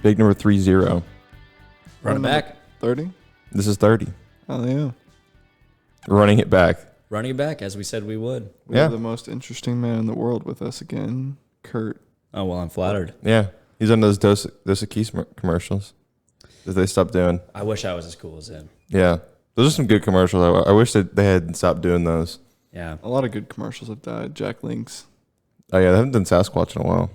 Big number 30. Run it back. 30? This is 30. Oh, yeah. Running it back. Running it back as we said we would. We Yeah. have the most interesting man in the world with us again, Curt. Oh, well, I'm flattered. Yeah. He's on those Dos Equis commercials that they stopped doing. I wish I was as cool as him. Yeah. Those are some good commercials. I wish that they had stopped doing those. Yeah. A lot of good commercials have died. Jack Link's. Oh, yeah. They haven't done Sasquatch in a while.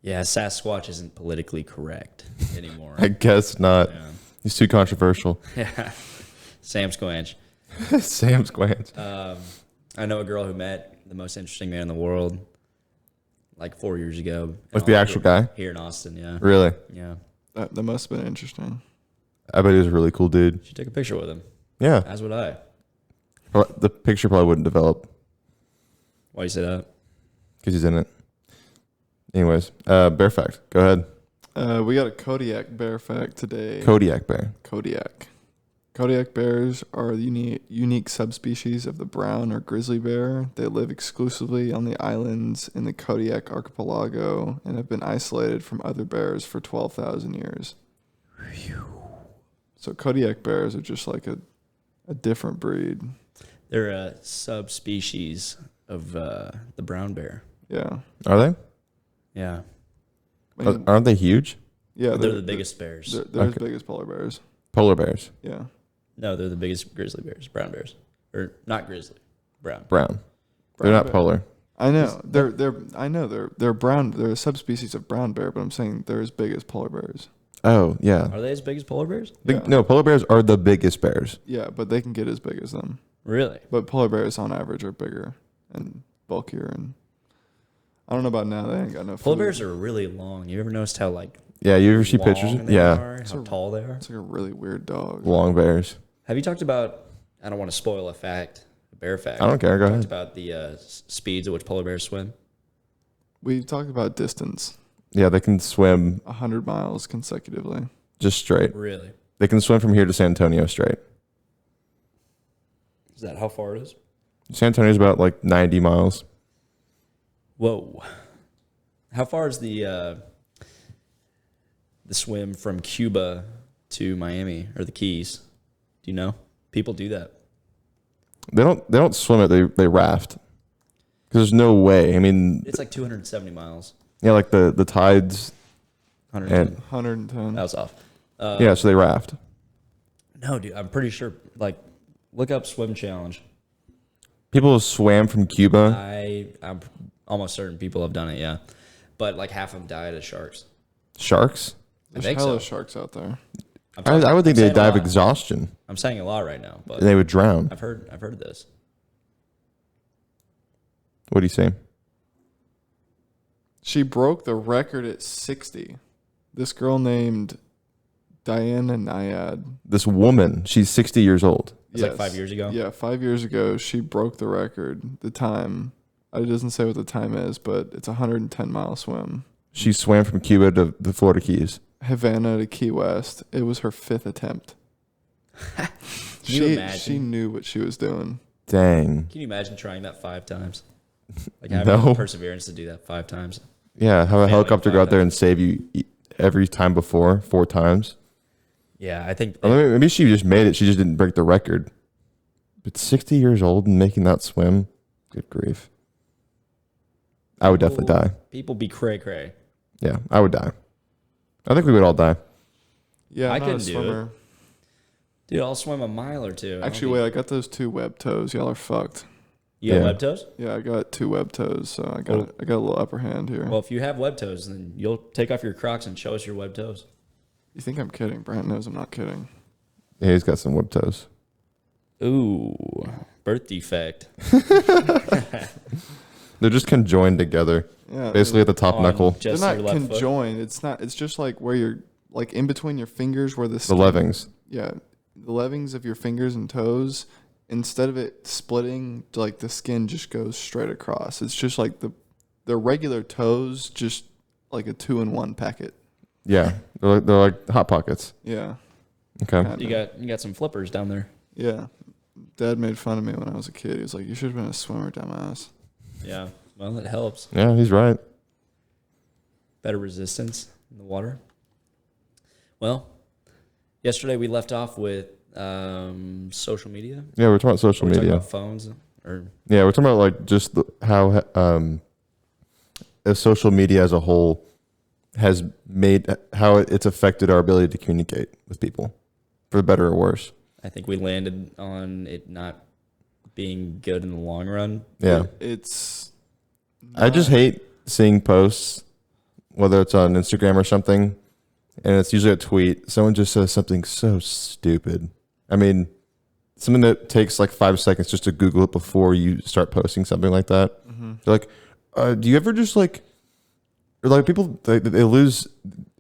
Yeah, Sasquatch isn't politically correct anymore. I guess not. Yeah. He's too controversial. Yeah. Sam Squanch. Sam Squanch. I know a girl who met the most interesting man in the world like 4 years ago. Like the actual guy? Here in Austin, yeah. Really? Yeah. That must have been interesting. I bet he was a really cool dude. She took a picture with him, Yeah. as would I. The picture probably wouldn't develop Why you say that? because he's in it. Anyways, bear fact. Go ahead. We got a Kodiak bear fact today. Kodiak bear. Kodiak. Kodiak bears are the unique subspecies of the brown or grizzly bear. They live exclusively on the islands in the Kodiak archipelago and have been isolated from other bears for 12,000 years. So Kodiak bears are just like a different breed. They're a subspecies of the brown bear. Yeah. Are they? Yeah. I mean, Aren't they huge? yeah, They're the biggest bears. They're as Okay. big as polar bears. Polar bears. Yeah. No, they're the biggest grizzly bears, brown bears. Or not grizzly, brown. Brown. They're Brown not bear. polar. I know. They're brown. They're a subspecies of brown bear, but I'm saying they're as big as polar bears. Oh, yeah. Are they as big as polar bears? Yeah. No, polar bears are the biggest bears. Yeah, but they can get as big as them. Really? But polar bears on average are bigger and bulkier, and I don't know about now. They ain't got no food. Polar bears are really long. You ever noticed how like Yeah, you ever see long pictures? they Yeah. are, how tall they are? It's like a really weird dog. Long bears. Have you talked about? I don't want to spoil a fact, a bear fact. I don't care. Go Talked ahead. about the speeds at which polar bears swim. We talked about distance, Yeah, they can swim 100 miles consecutively. just straight. Really? They can swim from here to San Antonio straight. Is that how far it is? San Antonio's about like 90 miles. Whoa. How far is the swim from Cuba to Miami or the Keys? Do you know? People do that. They don't swim it. They raft. Because there's no way. I mean, It's like 270 miles. yeah, like the tides. 110. And 110. That was off. yeah, so they raft. No, dude, I'm pretty sure. Like, look up swim challenge. People swam from Cuba. I'm almost certain people have done it. Yeah, but like half of them died as sharks. Sharks. I There's think hella so. sharks out there. I would think I'm they'd saying die a of lot. exhaustion. I'm saying a lot right now, but And they would drown. I've heard this. What do you say? She broke the record at 60. This girl named Diana Nyad. This woman, she's 60 years old. It's like 5 years ago. Yeah, 5 years ago, she broke the record. The time, it doesn't say what the time is, but it's a 110-mile swim. She swam from Cuba to the Florida Keys. Havana to Key West. It was her 5th attempt. Can you imagine? She knew what she was doing. Dang. Can you imagine trying that 5 times? Like having No. the perseverance to do that 5 times. Yeah, have a Family helicopter go out five there and save you every time before 4 times. Yeah, I think. Or maybe she just made it. She just didn't break the record. But 60 years old and making that swim, good grief. I would definitely die. People be cray cray. Yeah, I would die. I think we would all die. Yeah, I I'm not a couldn't do it. swimmer. Dude, I'll swim a mile or two. Actually, wait, I got those 2 web toes. Y'all are fucked. You have Yeah. web toes? Yeah, I got 2 web toes, so I got a little upper hand here. Well, if you have web toes, then you'll take off your Crocs and show us your web toes. You think I'm kidding? Brant knows I'm not kidding. Yeah, he's got some web toes. Ooh, birth defect. They're just conjoined together. Yeah, Basically at the top On knuckle. just they're your not left foot. conjoined. It's not. It's just like where you're like in between your fingers, where the The skin, levings. Yeah, the levings of your fingers and toes. Instead of it splitting, like the skin just goes straight across. It's just like the regular toes, just like a 2-in-1 packet. Yeah, they're like Hot Pockets. Yeah. Okay. Kinda. You got some flippers down there. Yeah. Dad made fun of me when I was a kid. He was like, "You should have been a swimmer, dumbass." Yeah, well, it helps. Yeah, he's right. Better resistance in the water. Well, yesterday we left off with social media. Yeah, we're talking about social We're talking media. about phones, or Yeah, we're talking about like just how social media as a whole has made how it's affected our ability to communicate with people, for better or worse. I think we landed on it not being good in the long run. Yeah, It's. I just hate seeing posts, whether it's on Instagram or something, and it's usually a tweet. Someone just says something so stupid. I mean, something that takes like 5 seconds just to Google it before you start posting something like that. Mm-hmm. They're like, do you ever just like, or like people, they lose,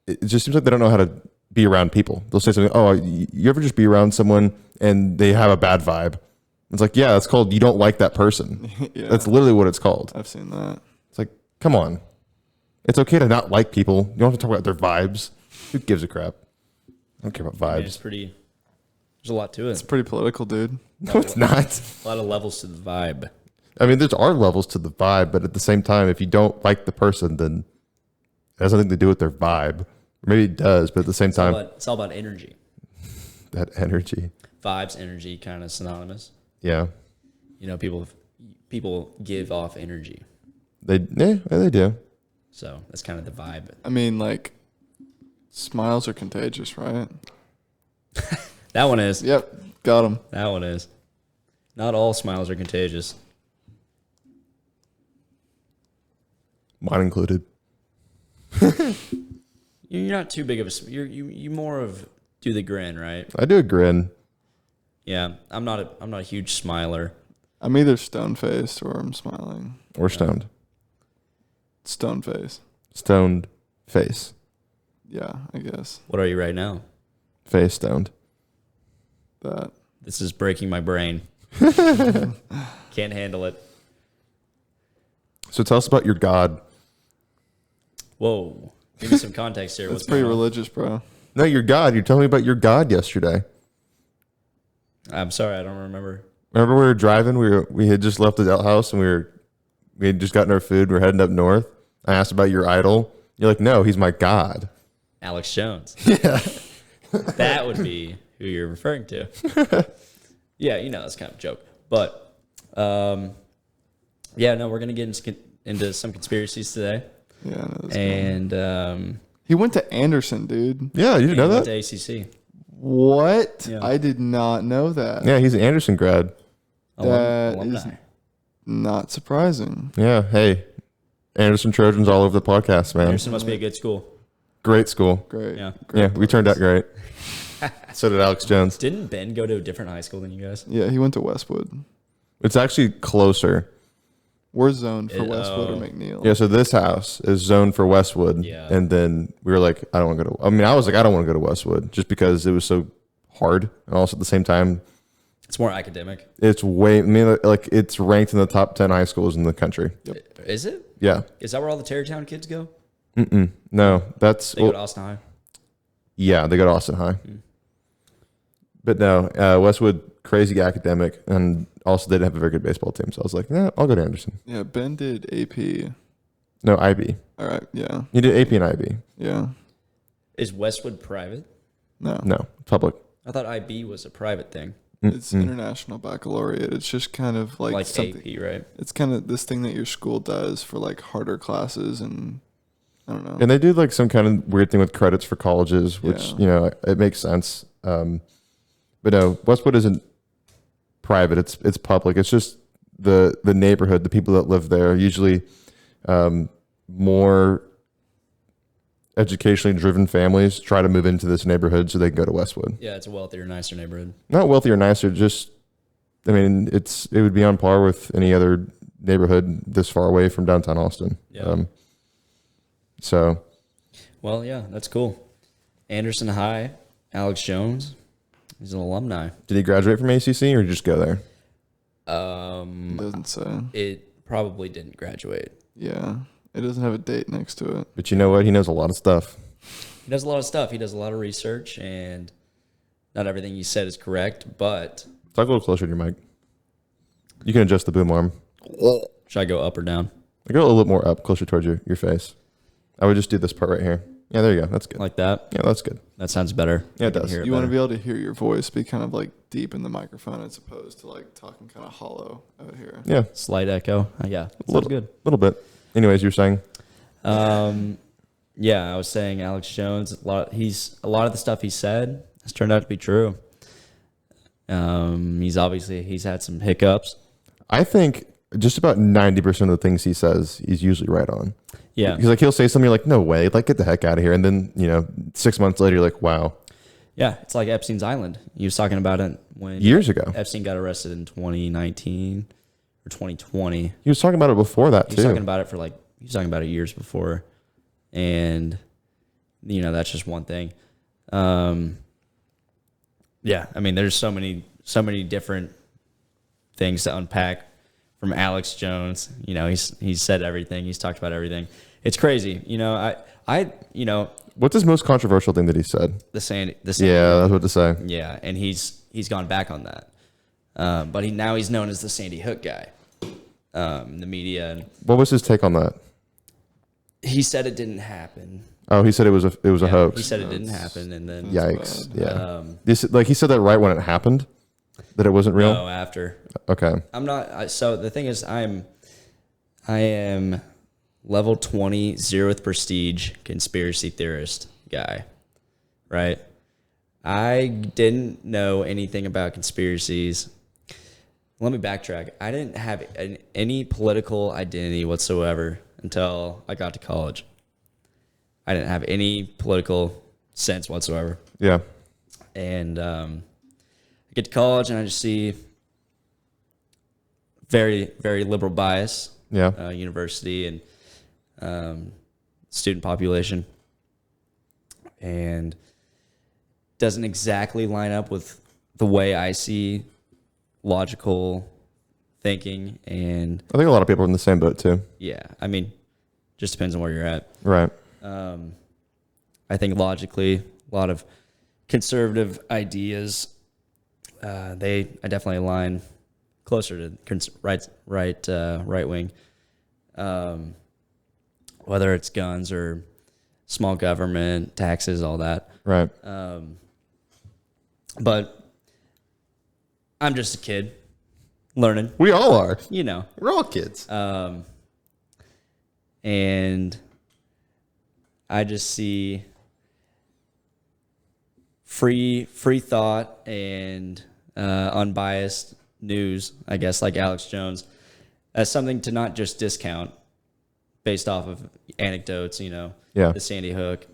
it just seems like they don't know how to be around people. They'll say something, oh, you ever just be around someone and they have a bad vibe? It's like, yeah, that's called you don't like that person. Yeah, That's literally what it's called. I've seen that. It's like, come on. It's okay to not like people. You don't have to talk about their vibes. Who gives a crap? I don't care about I mean, it's vibes. pretty. There's a lot to It's it. pretty political, dude. No, it's not. A lot of levels to the vibe. I mean, there are levels to the vibe, but at the same time, if you don't like the person, then it has nothing to do with their vibe. Or maybe it does, but at the same time, It's all about energy. that energy. Vibes, energy, kind of synonymous. Yeah. You know, people give off energy, They do. so that's kind of the vibe. I mean, like, smiles are contagious, right? That one is. Yep, got him. That one is. Not all smiles are contagious. Mine included. You're not too big of a. You more of do the grin, right? I do a grin. Yeah, I'm not a huge smiler. I'm either stone faced or I'm smiling. Or stoned. Stone face. Stoned face. Yeah, I guess What are you right now? Face stoned. that. This is breaking my brain. Can't handle it. So tell us about your God. Whoa. Give me some context here. That's What's pretty going on? religious, bro. No, your God. You're telling me about your God yesterday. I'm sorry, I don't remember. Remember we were driving? We had just left the house and we had just gotten our food. We were heading up north. I asked about your idol. You're like, no, he's my God. Alex Jones. Yeah. That would be who you're referring to. Yeah, you know, that's kind of a joke. But, yeah, no, we're going to get into some conspiracies today. Yeah, I know this guy. And He went to Anderson, dude. Yeah, you didn't know went that? to ACC. What? Yeah. I did not know that. Yeah, he's an Anderson grad. That Alumni. is not surprising. Yeah, hey. Anderson Trojans all over the podcast, man. Anderson must be a good school. Great school. Great. Yeah. Great Yeah, we turned out great. So did Alex Jones. Didn't Ben go to a different high school than you guys? Yeah, he went to Westwood. It's actually closer. We're zoned for It- Westwood or oh. McNeil. Yeah, so this house is zoned for Westwood. Yeah. And then we were like, I don't want to go to, I mean, I was like, I don't want to go to Westwood just because it was so hard. And also at the same time, It's more academic. it's way, I mean, like it's ranked in the top 10 high schools in the country. Is it? Yeah. Is that where all the Tarrytown kids go? No, that's, They go to Austin High. yeah, they go to Austin High. But no, Westwood, crazy academic. And also they didn't have a very good baseball team. So I was like, yeah, I'll go to Anderson. Yeah, Ben did AP. No, IB. All right. Yeah. You did AP and IB. Yeah. Is Westwood private? No. No, public. I thought IB was a private thing, It's International Baccalaureate. It's just kind of like, like something. AP, right? It's kind of this thing that your school does for like harder classes and I don't know. And they do like some kind of weird thing with credits for colleges, which, Yeah. you know, it makes sense. But no, Westwood isn't private. It's public. It's just the neighborhood, the people that live there, usually more educationally driven families try to move into this neighborhood so they can go to Westwood. Yeah, it's a wealthier, nicer neighborhood. Not wealthy or nicer, just, I mean, it would be on par with any other neighborhood this far away from downtown Austin. Yeah. So Well, yeah, that's cool. Anderson High, Alex Jones, he's an alumni. did he graduate from ACC or just go there? Doesn't say. It probably didn't graduate. Yeah. It doesn't have a date next to it. But you know what? He knows a lot of stuff. He does a lot of stuff. He does a lot of research, and not everything he said is correct, but Talk a little closer to your mic. You can adjust the boom arm. should I go up or down? I go a little bit more up, closer towards your face. I would just do this part right here. Yeah, there you go. That's good. Like that. Yeah, that's good. That sounds better. Yeah, it I can does. hear You want to better. be able to hear your voice be kind of like deep in the microphone as opposed to like talking kind of hollow out here. Yeah, Slight echo. Yeah, a sounds good. little bit. Anyways, you're saying? Yeah, I was saying Alex Jones. A lot of the stuff he said has turned out to be true. He's had some hiccups. I think just about 90% of the things he says, he's usually right on. Yeah, Because like he'll say something, you're like, no way, like get the heck out of here. And then 6 months later, you're like, wow, yeah. It's like Epstein's Island. He was talking about it when years ago. Epstein got arrested in 2019 or 2020. He was talking about it before that He too. was talking about it years before, and that's just one thing. Yeah, I mean, there's so many different things to unpack from Alex Jones. He's said everything. He's talked about everything. It's crazy. What's his most controversial thing that he said? the Sandy. Yeah, that's what to say. Yeah, and he's gone back on that. But he's known as the Sandy Hook guy. In the media, and What was his take on that? he said it didn't happen. Oh, he said it was a Yeah, hoax. He said it didn't happen, and then Yikes! bad. Yeah, he said that right when it happened, that it wasn't real. no, after. Okay. I'm not. So the thing is, I am level 20 zeroth prestige conspiracy theorist guy, right? I didn't know anything about conspiracies. Let me backtrack. I didn't have any political identity whatsoever until I got to college. I didn't have any political sense whatsoever. Yeah. And I get to college and I just see very, very liberal bias, Yeah. university and student population. And doesn't exactly line up with the way I see logical thinking. And I think a lot of people are in the same boat too. yeah, I mean, just depends on where you're at. Right. I think logically, a lot of conservative ideas, I definitely align closer to right wing. Whether it's guns or small government, taxes, all that. Right. But I'm just a kid learning, We all are. We're all kids. and I just see free thought and unbiased news, I guess, like Alex Jones, as something to not just discount based off of anecdotes, Yeah. the Sandy Hook,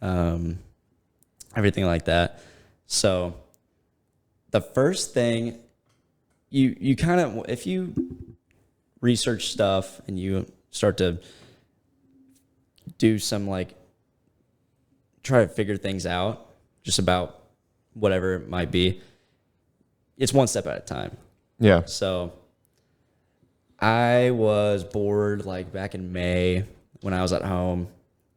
everything like that. So the first thing you kind of, if you research stuff and you start to do some try to figure things out just about whatever it might be, it's one step at a time. Yeah. So I was bored back in May when I was at home,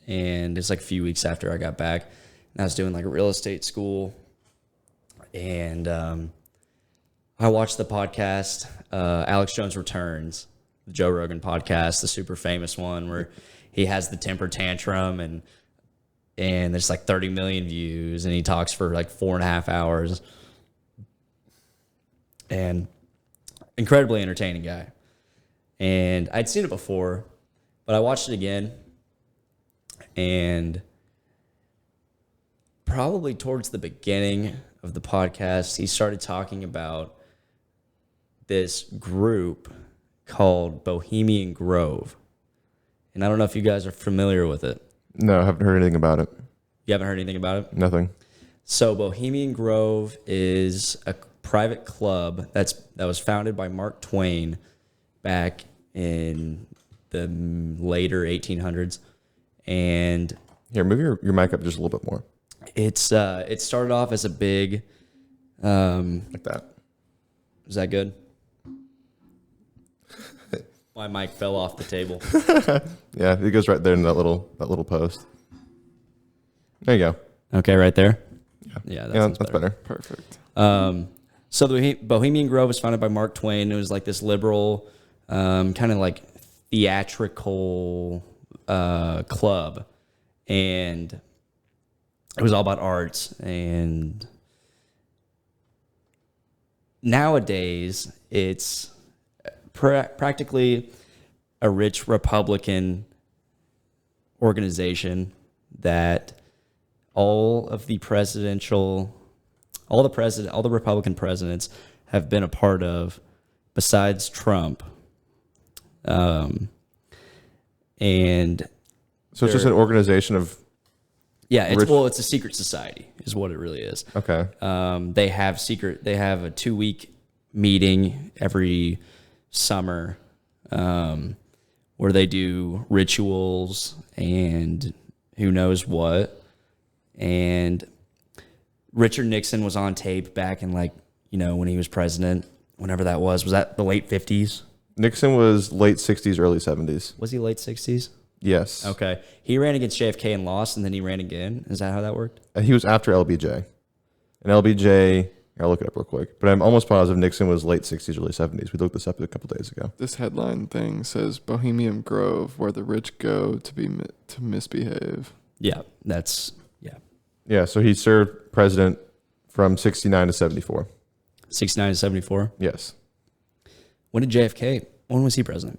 and it's a few weeks after I got back, and I was doing a real estate school, and I watched the podcast, Alex Jones Returns, the Joe Rogan podcast, the super famous one where he has the temper tantrum and there's 30 million views and he talks for 4.5 hours, and incredibly entertaining guy. And I'd seen it before, but I watched it again, and probably towards the beginning of the podcast, he started talking about this group called Bohemian Grove. And I don't know if you guys are familiar with it. No, I haven't heard anything about it. You haven't heard anything about it? Nothing. So Bohemian Grove is a private club that was founded by Mark Twain back in the later 1800s. And Here, move your mic up just a little bit more. it started off as a big, Like that. is that good? My mic fell off the table. Yeah, it goes right there in that little post. There you go. Okay, right there. Yeah. Yeah, that Yeah, sounds that's better. better. Perfect. So the Bohemian Grove was founded by Mark Twain. It was this liberal, kind of theatrical club, and it was all about arts. And nowadays, it's practically a rich Republican organization that all the Republican presidents have been a part of, besides Trump. And So it's just an organization of. yeah, Rich- it's a secret society, is what it really is. Okay. They have a 2-week meeting every summer, where they do rituals and who knows what. And Richard Nixon was on tape back in when he was president, whenever that was. Was that the late 50s? Nixon was late 60s, early 70s. Was he late 60s? Yes. Okay. He ran against JFK and lost, and then he ran again. Is that how that worked? He was after LBJ. And LBJ, I'll look it up real quick, but I'm almost positive Nixon was late 60s, early 70s. We looked this up a couple days ago. This headline thing says Bohemian Grove, where the rich go to misbehave. Yeah, Yeah, so he served president from 69 to 74. 69 to 74. Yes. When was he president?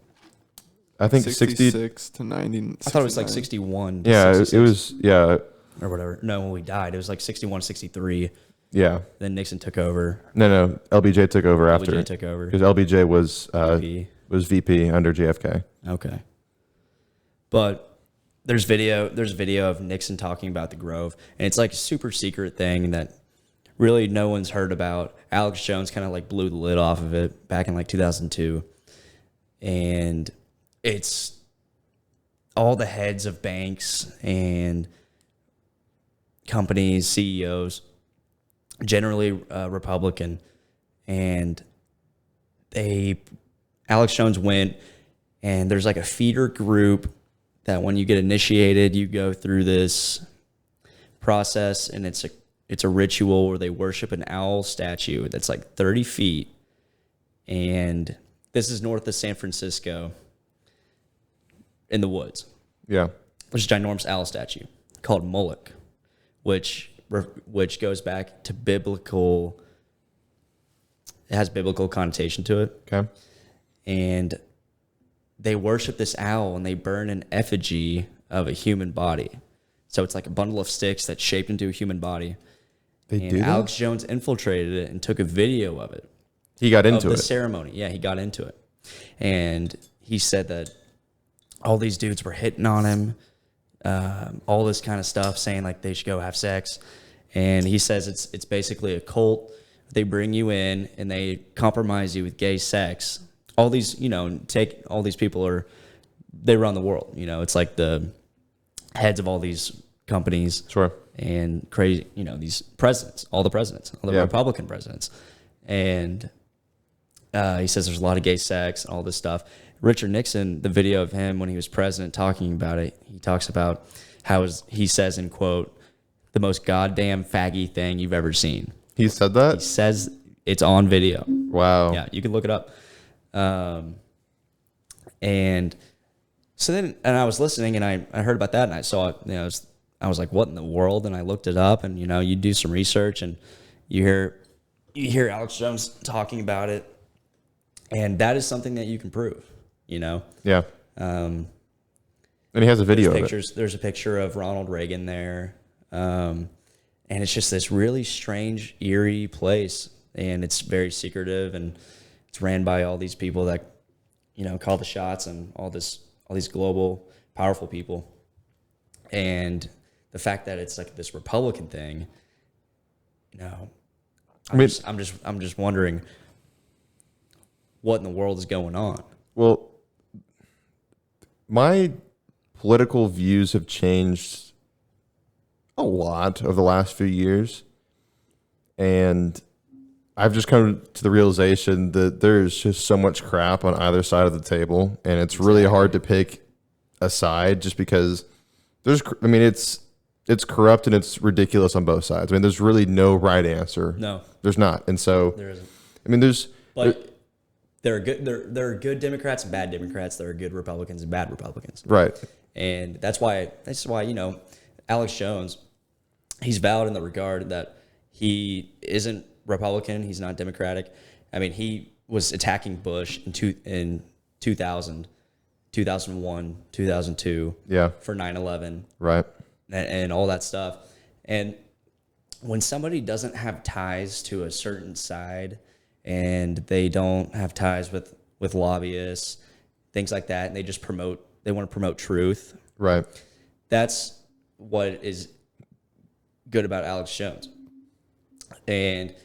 I think 60. 66 to 90. I thought it was like 61. to Yeah, 66. it was, yeah. Or whatever. No, when we died, it was like 61, 63. Yeah. Then Nixon took over. No. LBJ took over after. LBJ took over. Because LBJ was VP. VP under JFK. Okay. But there's video of Nixon talking about the Grove, and it's like a super secret thing that really no one's heard about. Alex Jones kind of like blew the lid off of it back in like 2002. And it's all the heads of banks and companies, CEOs, generally Republican, and Alex Jones went, and there's like a feeder group that when you get initiated, you go through this process, and it's a ritual where they worship an owl statue that's like 30 feet, and this is north of San Francisco in the woods. Yeah. There's a ginormous owl statue called Moloch, which goes back to biblical. It has biblical connotation to it. Okay. And they worship this owl, and they burn an effigy of a human body. So it's like a bundle of sticks that's shaped into a human body. They do that? Alex Jones infiltrated it and took a video of it. He got into of it. the ceremony. Yeah, he got into it. And he said that all these dudes were hitting on him, all this kind of stuff, saying like they should go have sex. And he says it's basically a cult. They bring you in and they compromise you with gay sex. All these, all these people they run the world. It's like the heads of all these companies. Sure. And crazy, these presidents, all the Republican presidents. And he says there's a lot of gay sex and all this stuff. Richard Nixon, the video of him when he was president talking about it, he talks about how he says, in quote, the most goddamn faggy thing you've ever seen. He said that? He says it's on video. Wow. Yeah, you can look it up. And so then, and I was listening, and I heard about that, and I saw it, I was like, what in the world? And I looked it up, and, you do some research, and you hear Alex Jones talking about it, and that is something that you can prove, Yeah. And he has a video of it. There's a picture of Ronald Reagan there. And it's just this really strange, eerie place. And it's very secretive, and it's ran by all these people that, call the shots, and all these global, powerful people. And the fact that it's like this Republican thing, I'm just wondering what in the world is going on. Well, my political views have changed a lot over the last few years. And I've just come to the realization that there's just so much crap on either side of the table. And it's really hard to pick a side just because it's corrupt and it's ridiculous on both sides. There's really no right answer. No. There's not. And so, There isn't. But there are good Democrats and bad Democrats. There are good Republicans and bad Republicans. Right. And that's why Alex Jones, he's valid in the regard that he isn't Republican, he's not Democratic. I mean, he was attacking Bush in 2000, 2001, 2002 for 9/11. Right. And all that stuff. And when somebody doesn't have ties to a certain side and they don't have ties with lobbyists, things like that, and they want to promote truth. Right. That's what is good about Alex Jones. And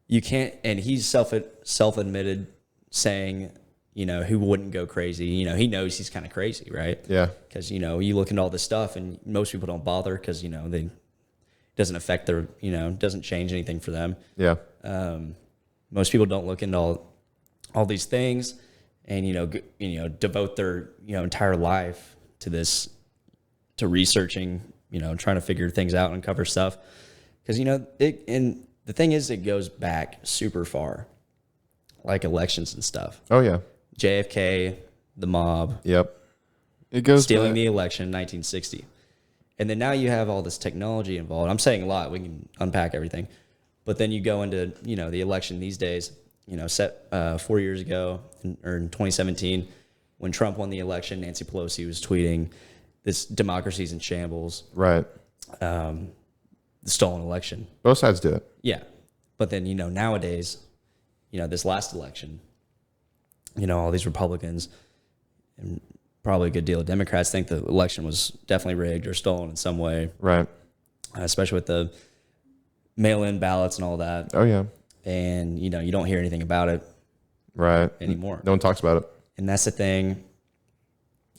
you can't, and he's self-admitted saying, who wouldn't go crazy. He knows he's kind of crazy, right? Yeah. Because, you look into all this stuff and most people don't bother because, they doesn't affect their, doesn't change anything for them. Yeah. Most people don't look into all these things and, devote their, entire life to this, to researching, trying to figure things out and uncover stuff. Because, and the thing is, it goes back super far, like elections and stuff. Oh, yeah. JFK, the mob. Yep. It goes stealing back. the election in 1960. And then now you have all this technology involved. I'm saying a lot. We can unpack everything. But then you go into, the election these days, set 4 years ago, or in 2017, when Trump won the election, Nancy Pelosi was tweeting, this democracy's in shambles. Right. The stolen election. Both sides do it. Yeah. But then, nowadays, this last election, all these Republicans and probably a good deal of Democrats think the election was definitely rigged or stolen in some way. Right. Especially with the mail-in ballots and all that. Oh, yeah. And, you don't hear anything about it Right. anymore. No one talks about it. And that's the thing.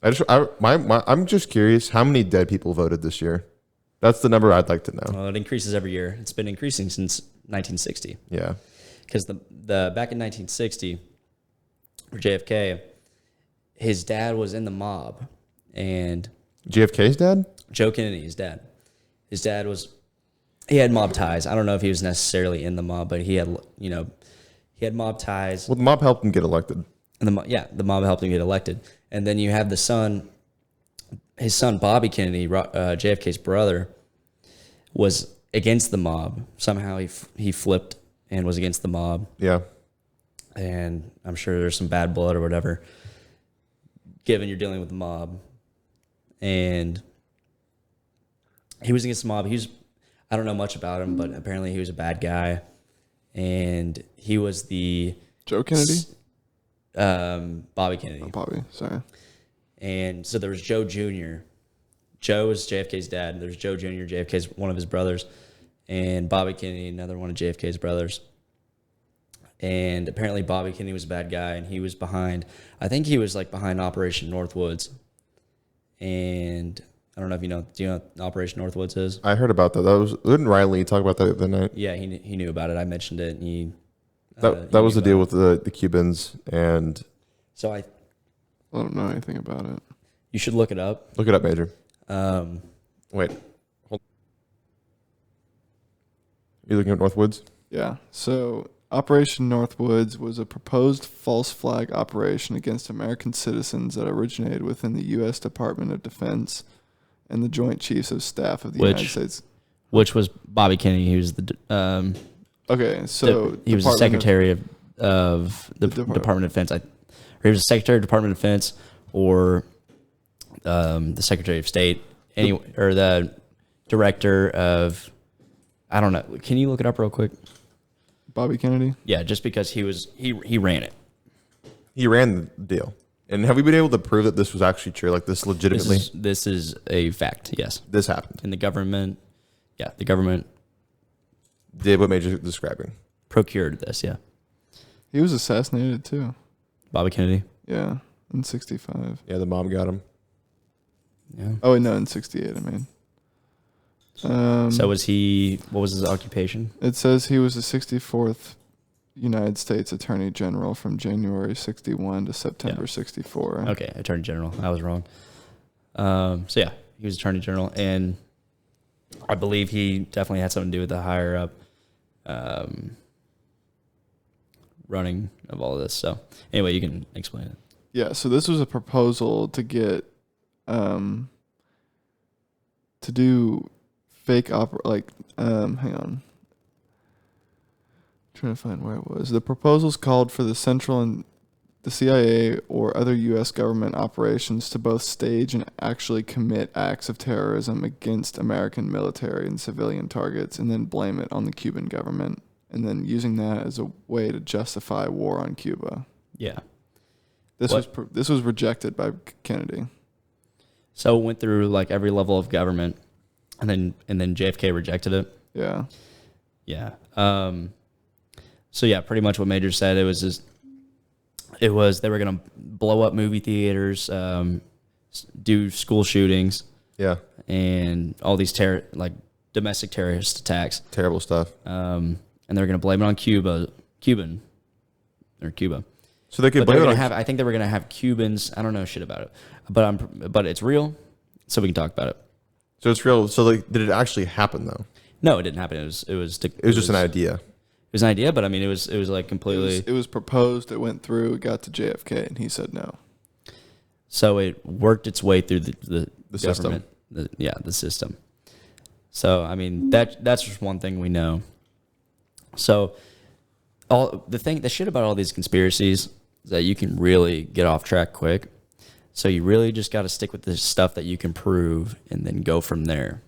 I'm just curious how many dead people voted this year. That's the number I'd like to know. Well, it increases every year. It's been increasing since 1960. Yeah. Because the back in 1960, for JFK, his dad was in the mob. And JFK's dad? Joe Kennedy, his dad. His dad he had mob ties. I don't know if he was necessarily in the mob, but he had mob ties. Well, the mob helped him get elected. And the mob helped him get elected. And then you have his son, Bobby Kennedy, JFK's brother, was against the mob. Somehow he flipped and was against the mob. Yeah. And I'm sure there's some bad blood or whatever, given you're dealing with the mob. And he was against the mob. I don't know much about him, but apparently he was a bad guy. And he was the... Joe Kennedy? Bobby Kennedy. Oh, Bobby, sorry. And so there was Joe Jr. Joe was JFK's dad. There's Joe Jr., JFK's one of his brothers. And Bobby Kennedy, another one of JFK's brothers. And apparently Bobby Kennedy was a bad guy, and he was behind... I think he was behind Operation Northwoods. And... I don't know if do you know what Operation Northwoods is? I heard about that. Didn't Riley talk about that the other night? Yeah, he knew about it. I mentioned it, and he... That was the deal with the Cubans, and... So I don't know anything about it. You should look it up. Look it up, Major. Wait. Hold. You looking at Northwoods? Yeah. So Operation Northwoods was a proposed false flag operation against American citizens that originated within the U.S. Department of Defense and the Joint Chiefs of Staff of the United States. Which was Bobby Kennedy. He was the... okay, so... he was the Secretary of the Department of Defense. He was the Secretary of Department of Defense or the Secretary of State, or the Director of... I don't know. Can you look it up real quick? Bobby Kennedy? Yeah, just because he ran it. He ran the deal. And have we been able to prove that this was actually true? Like this legitimately? This is a fact, yes. This happened. And the government did what Major's describing. Procured this, yeah. He was assassinated too. Bobby Kennedy? Yeah, in 65. Yeah, the mob got him. Yeah. Oh, wait, no, in 68, I mean. So what was his occupation? It says he was the 64th United States Attorney General from January 61 to September 64. Okay, Attorney General. I was wrong. So yeah, he was Attorney General, and I believe he definitely had something to do with the higher up running of all of this. So anyway, you can explain it. Yeah, so this was a proposal to get to do fake hang on. Trying to find where it was. The proposals called for the Central and the CIA or other U.S. government operations to both stage and actually commit acts of terrorism against American military and civilian targets, and then blame it on the Cuban government, and then using that as a way to justify war on Cuba. Yeah. This was rejected by Kennedy. So it went through like every level of government, and then JFK rejected it. Yeah. Yeah. So yeah, pretty much what Major said. It was they were gonna blow up movie theaters, do school shootings, Yeah. and all these domestic terrorist attacks. Terrible stuff. And they're gonna blame it on Cuba. So they could But blame it on. I think they were gonna have Cubans. I don't know shit about it, but it's real, so we can talk about it. So it's real. So like, did it actually happen though? No, it didn't happen. It was just an idea. It was an idea, but I mean, it was like completely. It was proposed. It went through. It got to JFK, and he said no. So it worked its way through the system. government, the system. So I mean, that's just one thing we know. So the shit about all these conspiracies is that you can really get off track quick. So you really just got to stick with the stuff that you can prove, and then go from there.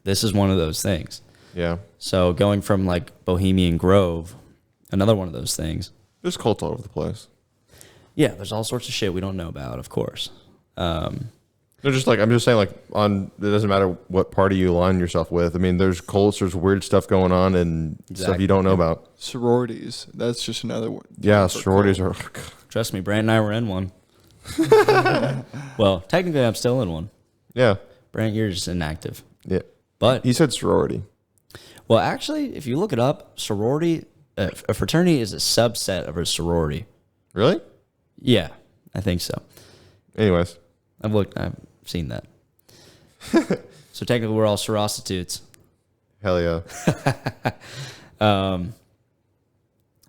This is one of those things. Yeah. So going from like Bohemian Grove, another one of those things. There's cults all over the place. Yeah, there's all sorts of shit we don't know about, of course. They're just like, I'm just saying, like, it doesn't matter what party you align yourself with. I mean, there's cults, there's weird stuff going on, and stuff you don't know about. Sororities. That's just another one. Yeah, sororities are. Trust me, Brant and I were in one. Well, technically, I'm still in one. Yeah. Brant, you're just inactive. Yeah. But He said sorority. well, actually, if you look it up, sorority, a fraternity is a subset of a sorority. Really? Yeah, I think so. Anyways. I've seen that. So technically, we're all sorostitutes. Hell yeah.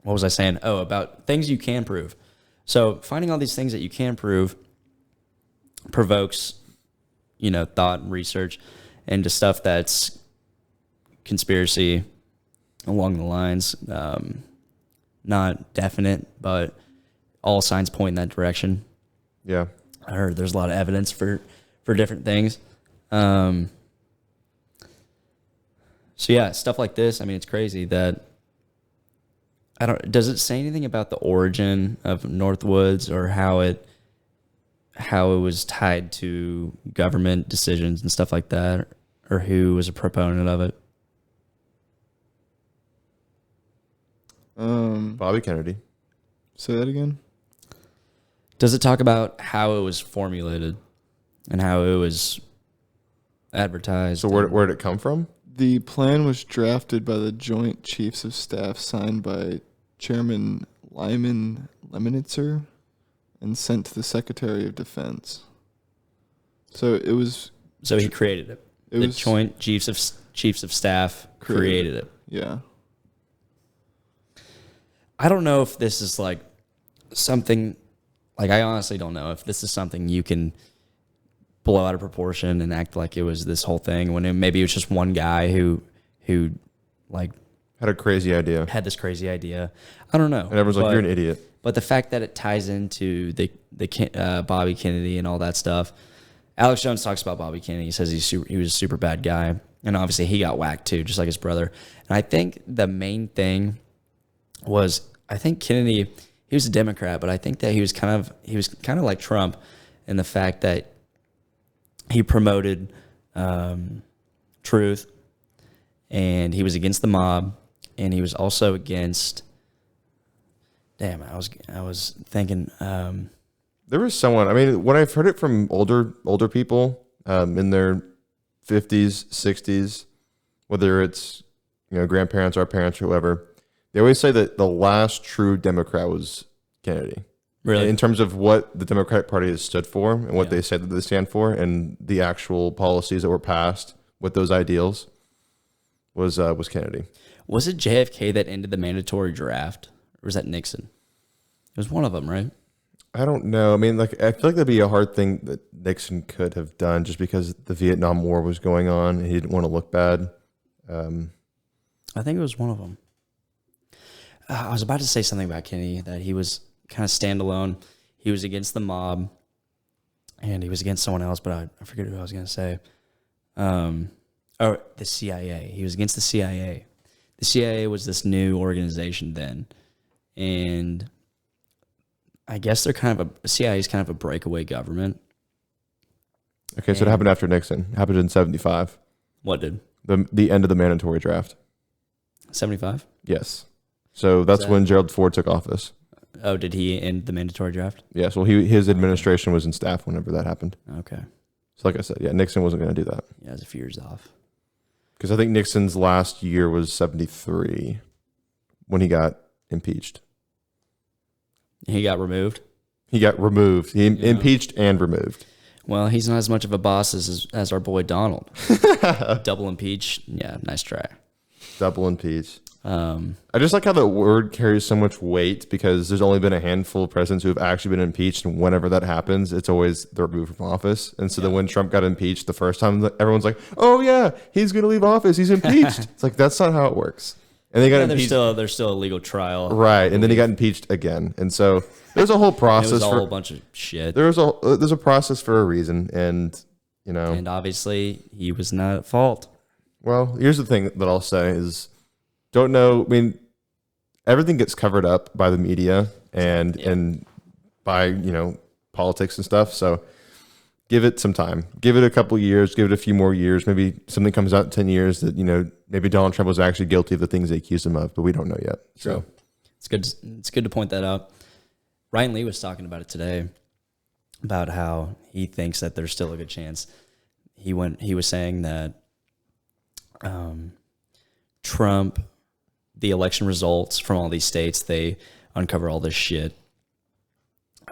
What was I saying? Oh, about things you can prove. So finding all these things that you can prove provokes, thought and research into stuff that's conspiracy along the lines, not definite, but all signs point in that direction. Yeah. I heard there's a lot of evidence for different things. So yeah, stuff like this. I mean, it's crazy that does it say anything about the origin of Northwoods or how it was tied to government decisions and stuff like that, or who was a proponent of it? Bobby Kennedy. Say that again. Does it talk about how it was formulated and how it was advertised? So where did it come from? The plan was drafted by the Joint Chiefs of Staff, signed by Chairman Lyman Lemonitzer, and sent to the Secretary of Defense. So it was. So he created it. The Joint Chiefs of Staff created it. Yeah. I don't know if this is like something. Like, I honestly don't know if this is something you can blow out of proportion and act like it was this whole thing when maybe it was just one guy who like Had a crazy idea. had this crazy idea. I don't know. And everyone's like, you're an idiot. But the fact that it ties into the Bobby Kennedy and all that stuff. Alex Jones talks about Bobby Kennedy. He says he was a super bad guy. And obviously he got whacked too, just like his brother. And I think the main thing was, I think Kennedy, he was a Democrat, but I think that he was kind of like Trump in the fact that he promoted truth, and he was against the mob, and he was also against. Damn, I was thinking. There was someone. I mean, when I've heard it from older people in their 50s, 60s, whether it's grandparents, our parents, whoever, they always say that the last true Democrat was Kennedy. Really? In terms of what the Democratic Party has stood for and what they said that they stand for, and the actual policies that were passed with those ideals, was Kennedy. Was it JFK that ended the mandatory draft, or was that Nixon? It was one of them, right? I don't know. I mean, like, I feel like that'd be a hard thing that Nixon could have done just because the Vietnam War was going on and he didn't want to look bad. I think it was one of them. I was about to say something about Kennedy, that he was kind of standalone. He was against the mob, and he was against someone else, but I forget who I was going to say. The CIA. He was against the CIA. The CIA was this new organization then, and I guess they're kind of the CIA is kind of a breakaway government. Okay, so it happened after Nixon. It happened in 75. What did? The end of the mandatory draft. 75? Yes. So that's when Gerald Ford took office. Oh, did he end the mandatory draft? Yes. Well, his administration was in staff whenever that happened. Okay. So like I said, yeah, Nixon wasn't going to do that. Yeah, it was a few years off. Because I think Nixon's last year was 73 when he got impeached. He got removed? He got removed. He impeached and removed. Well, he's not as much of a boss as our boy Donald. Double impeach. Yeah, nice try. Double impeach. I just like how the word carries so much weight because there's only been a handful of presidents who have actually been impeached, and whenever that happens, it's always they're removed from office. And so then when Trump got impeached the first time, everyone's like, "Oh yeah, he's gonna leave office. He's impeached." It's like that's not how it works. And they got impeached. There's still a legal trial, right? And then he got impeached again. And so there's a whole process. It was a whole bunch of shit. There's a process for a reason, and and obviously he was not at fault. Well, here's the thing that I'll say is. Don't know. I mean, everything gets covered up by the media and by politics and stuff. So give it some time. Give it a couple of years. Give it a few more years. Maybe something comes out in 10 years that maybe Donald Trump was actually guilty of the things they accused him of, but we don't know yet. So it's good. It's good to point that out. Ryan Lee was talking about it today, about how he thinks that there's still a good chance. He was saying that Trump. The election results from all these states, they uncover all this shit.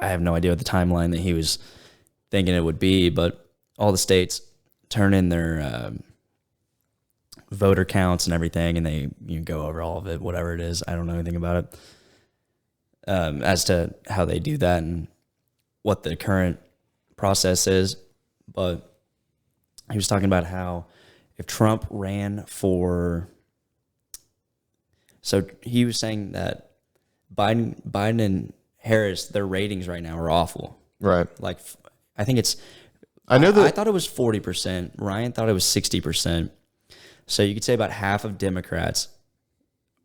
I have no idea what the timeline that he was thinking it would be, but all the states turn in their voter counts and everything, and they go over all of it, whatever it is. I don't know anything about it as to how they do that and what the current process is. But he was talking about how if Trump ran for... So he was saying that Biden and Harris, their ratings right now are awful. Right. Like, I think it's... I thought it was 40%. Ryan thought it was 60%. So you could say about half of Democrats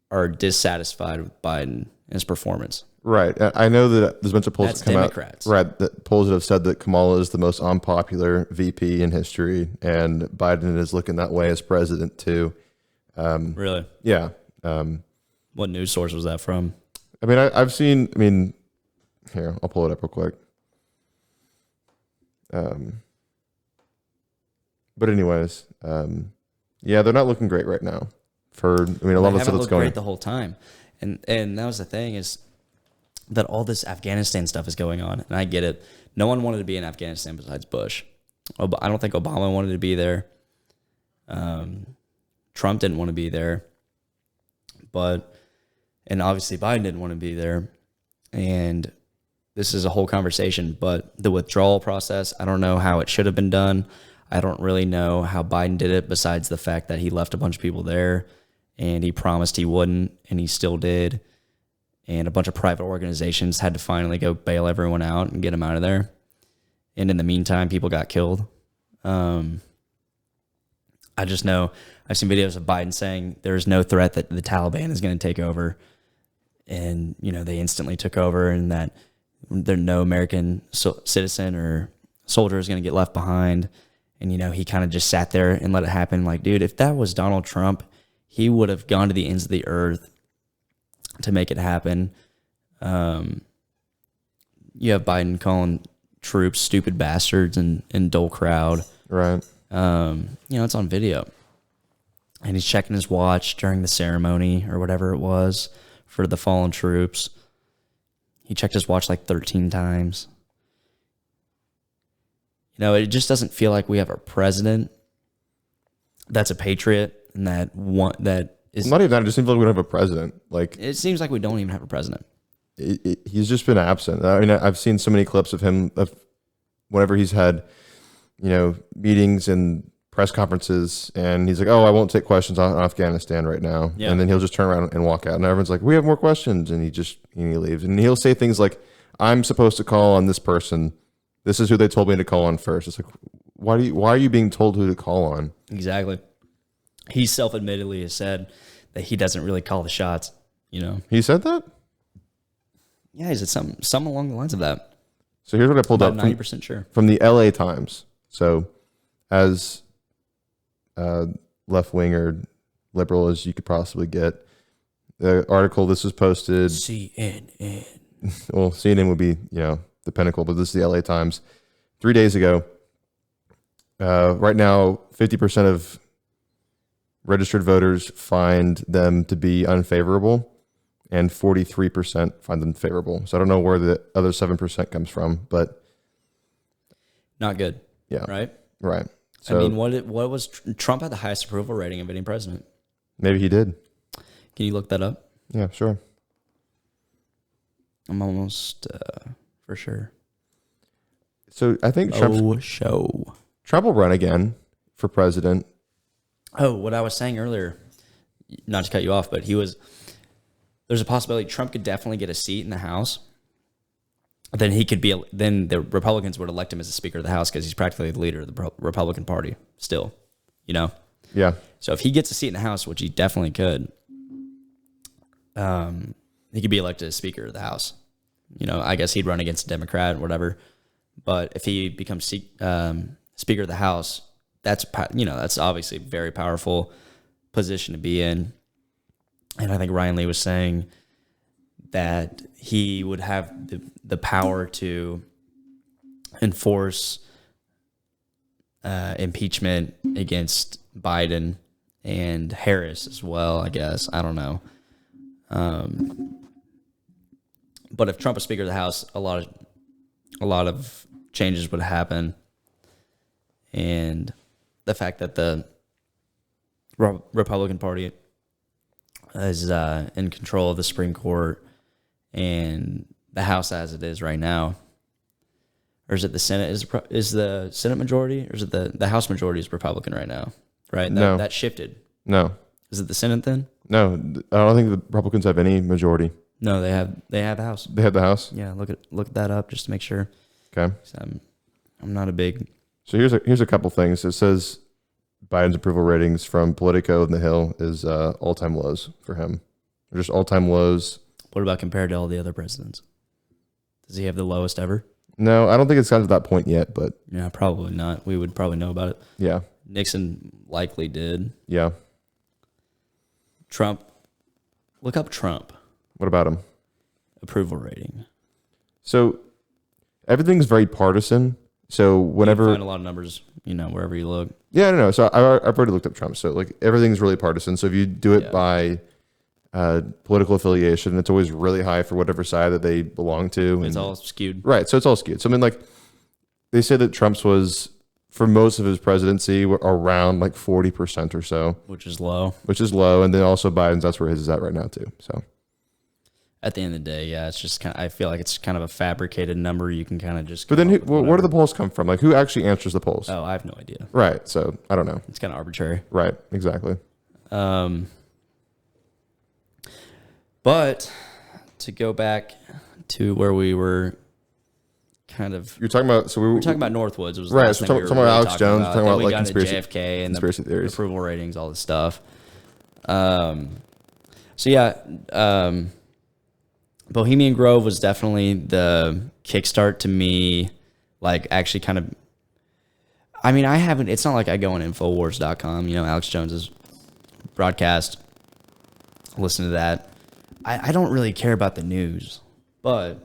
are dissatisfied with Biden and his performance. Right. I know that there's a bunch of polls That's that come Democrats. out. Right. That polls that have said that Kamala is the most unpopular VP in history, and Biden is looking that way as president too. Really? Yeah. What news source was that from? I mean, I've seen. I mean, here I'll pull it up real quick. But anyways, yeah, they're not looking great right now. A lot of the stuff that's going great the whole time, and that was the thing is that all this Afghanistan stuff is going on, and I get it. No one wanted to be in Afghanistan besides Bush. I don't think Obama wanted to be there. Trump didn't want to be there, and obviously Biden didn't want to be there. And this is a whole conversation, but the withdrawal process, I don't know how it should have been done. I don't really know how Biden did it besides the fact that he left a bunch of people there and he promised he wouldn't, and he still did. And a bunch of private organizations had to finally go bail everyone out and get them out of there. And in the meantime, people got killed. I just know I've seen videos of Biden saying there's no threat that the Taliban is going to take over. And, they instantly took over, and that there's no American citizen or soldier is going to get left behind. And, he kind of just sat there and let it happen. Like, dude, if that was Donald Trump, he would have gone to the ends of the earth to make it happen. You have Biden calling troops stupid bastards and dull crowd. Right. It's on video. And he's checking his watch during the ceremony or whatever it was for the fallen troops. He checked his watch like 13 times. It just doesn't feel like we have a president that's a patriot and that is not even that. It just seems like we don't have a president. Like, it seems like we don't even have a president. he's just been absent. I mean, I've seen so many clips of him of whenever he's had, meetings and press conferences, and he's like, "Oh, I won't take questions on Afghanistan right now," and then he'll just turn around and walk out, and everyone's like, "We have more questions," and he leaves, and he'll say things like, "I'm supposed to call on this person. This is who they told me to call on first." It's like, why are you being told who to call on? Exactly. He self-admittedly has said that he doesn't really call the shots. He said that. Yeah, he said something along the lines of that. So here's what I pulled About up 90% sure from the LA Times. So as left-wing or liberal as you could possibly get, the article, this was posted. CNN. Well, CNN would be, the pinnacle, but this is the LA Times. 3 days ago, right now, 50% of registered voters find them to be unfavorable, and 43% find them favorable. So I don't know where the other 7% comes from, but not good. Yeah. Right. So, I mean, what was Trump had the highest approval rating of any president? Maybe he did. Can you look that up? Yeah, sure. I'm almost for sure. So I think Trump will run again for president. Oh, what I was saying earlier, not to cut you off, but there's a possibility Trump could definitely get a seat in the House. Then then the Republicans would elect him as the Speaker of the House because he's practically the leader of the Republican Party still, Yeah. So if he gets a seat in the House, which he definitely could, he could be elected as Speaker of the House. I guess he'd run against a Democrat or whatever. But if he becomes Speaker of the House, that's obviously a very powerful position to be in. And I think Ryan Lee was saying that he would have the power to enforce impeachment against Biden and Harris as well, I guess. I don't know. But if Trump was Speaker of the House, a lot of changes would happen. And the fact that the Republican Party is in control of the Supreme Court and the House as it is right now, or is it the Senate? Is the Senate majority, or is it the House majority is Republican right now? Right? No. That shifted. No. Is it the Senate then? No, I don't think the Republicans have any majority. No, they have the House. They have the House? Yeah, look that up just to make sure. Okay. I'm not a big... So here's a couple things. It says Biden's approval ratings from Politico and The Hill is all-time lows for him. They're just all-time lows. What about compared to all the other presidents? Does he have the lowest ever? No, I don't think it's gotten to that point yet, but... Yeah, probably not. We would probably know about it. Yeah. Nixon likely did. Yeah. Trump. Look up Trump. What about him? Approval rating. So everything's very partisan. So whenever... You can find a lot of numbers, wherever you look. Yeah, no. So I've already looked up Trump. So like everything's really partisan. So if you do it by political affiliation, it's always really high for whatever side that they belong to. It's all skewed. Right. So it's all skewed. So I mean, like they say that Trump's was for most of his presidency around like 40% or so, which is low. And then also Biden's, that's where his is at right now too. So at the end of the day, yeah, it's just I feel like it's kind of a fabricated number. You can kind of just. But then where do the polls come from? Like who actually answers the polls? Oh, I have no idea. Right. So I don't know. It's kind of arbitrary. Right. Exactly. But to go back to where we were kind of... You're talking about... So we were talking about Northwoods. It was right. So talking about Alex Jones. Talking about like JFK and conspiracy the theories. approval ratings, all this stuff. So yeah, Bohemian Grove was definitely the kickstart to me, like actually kind of... I mean, it's not like I go on Infowars.com, Alex Jones's broadcast, listen to that. I don't really care about the news, but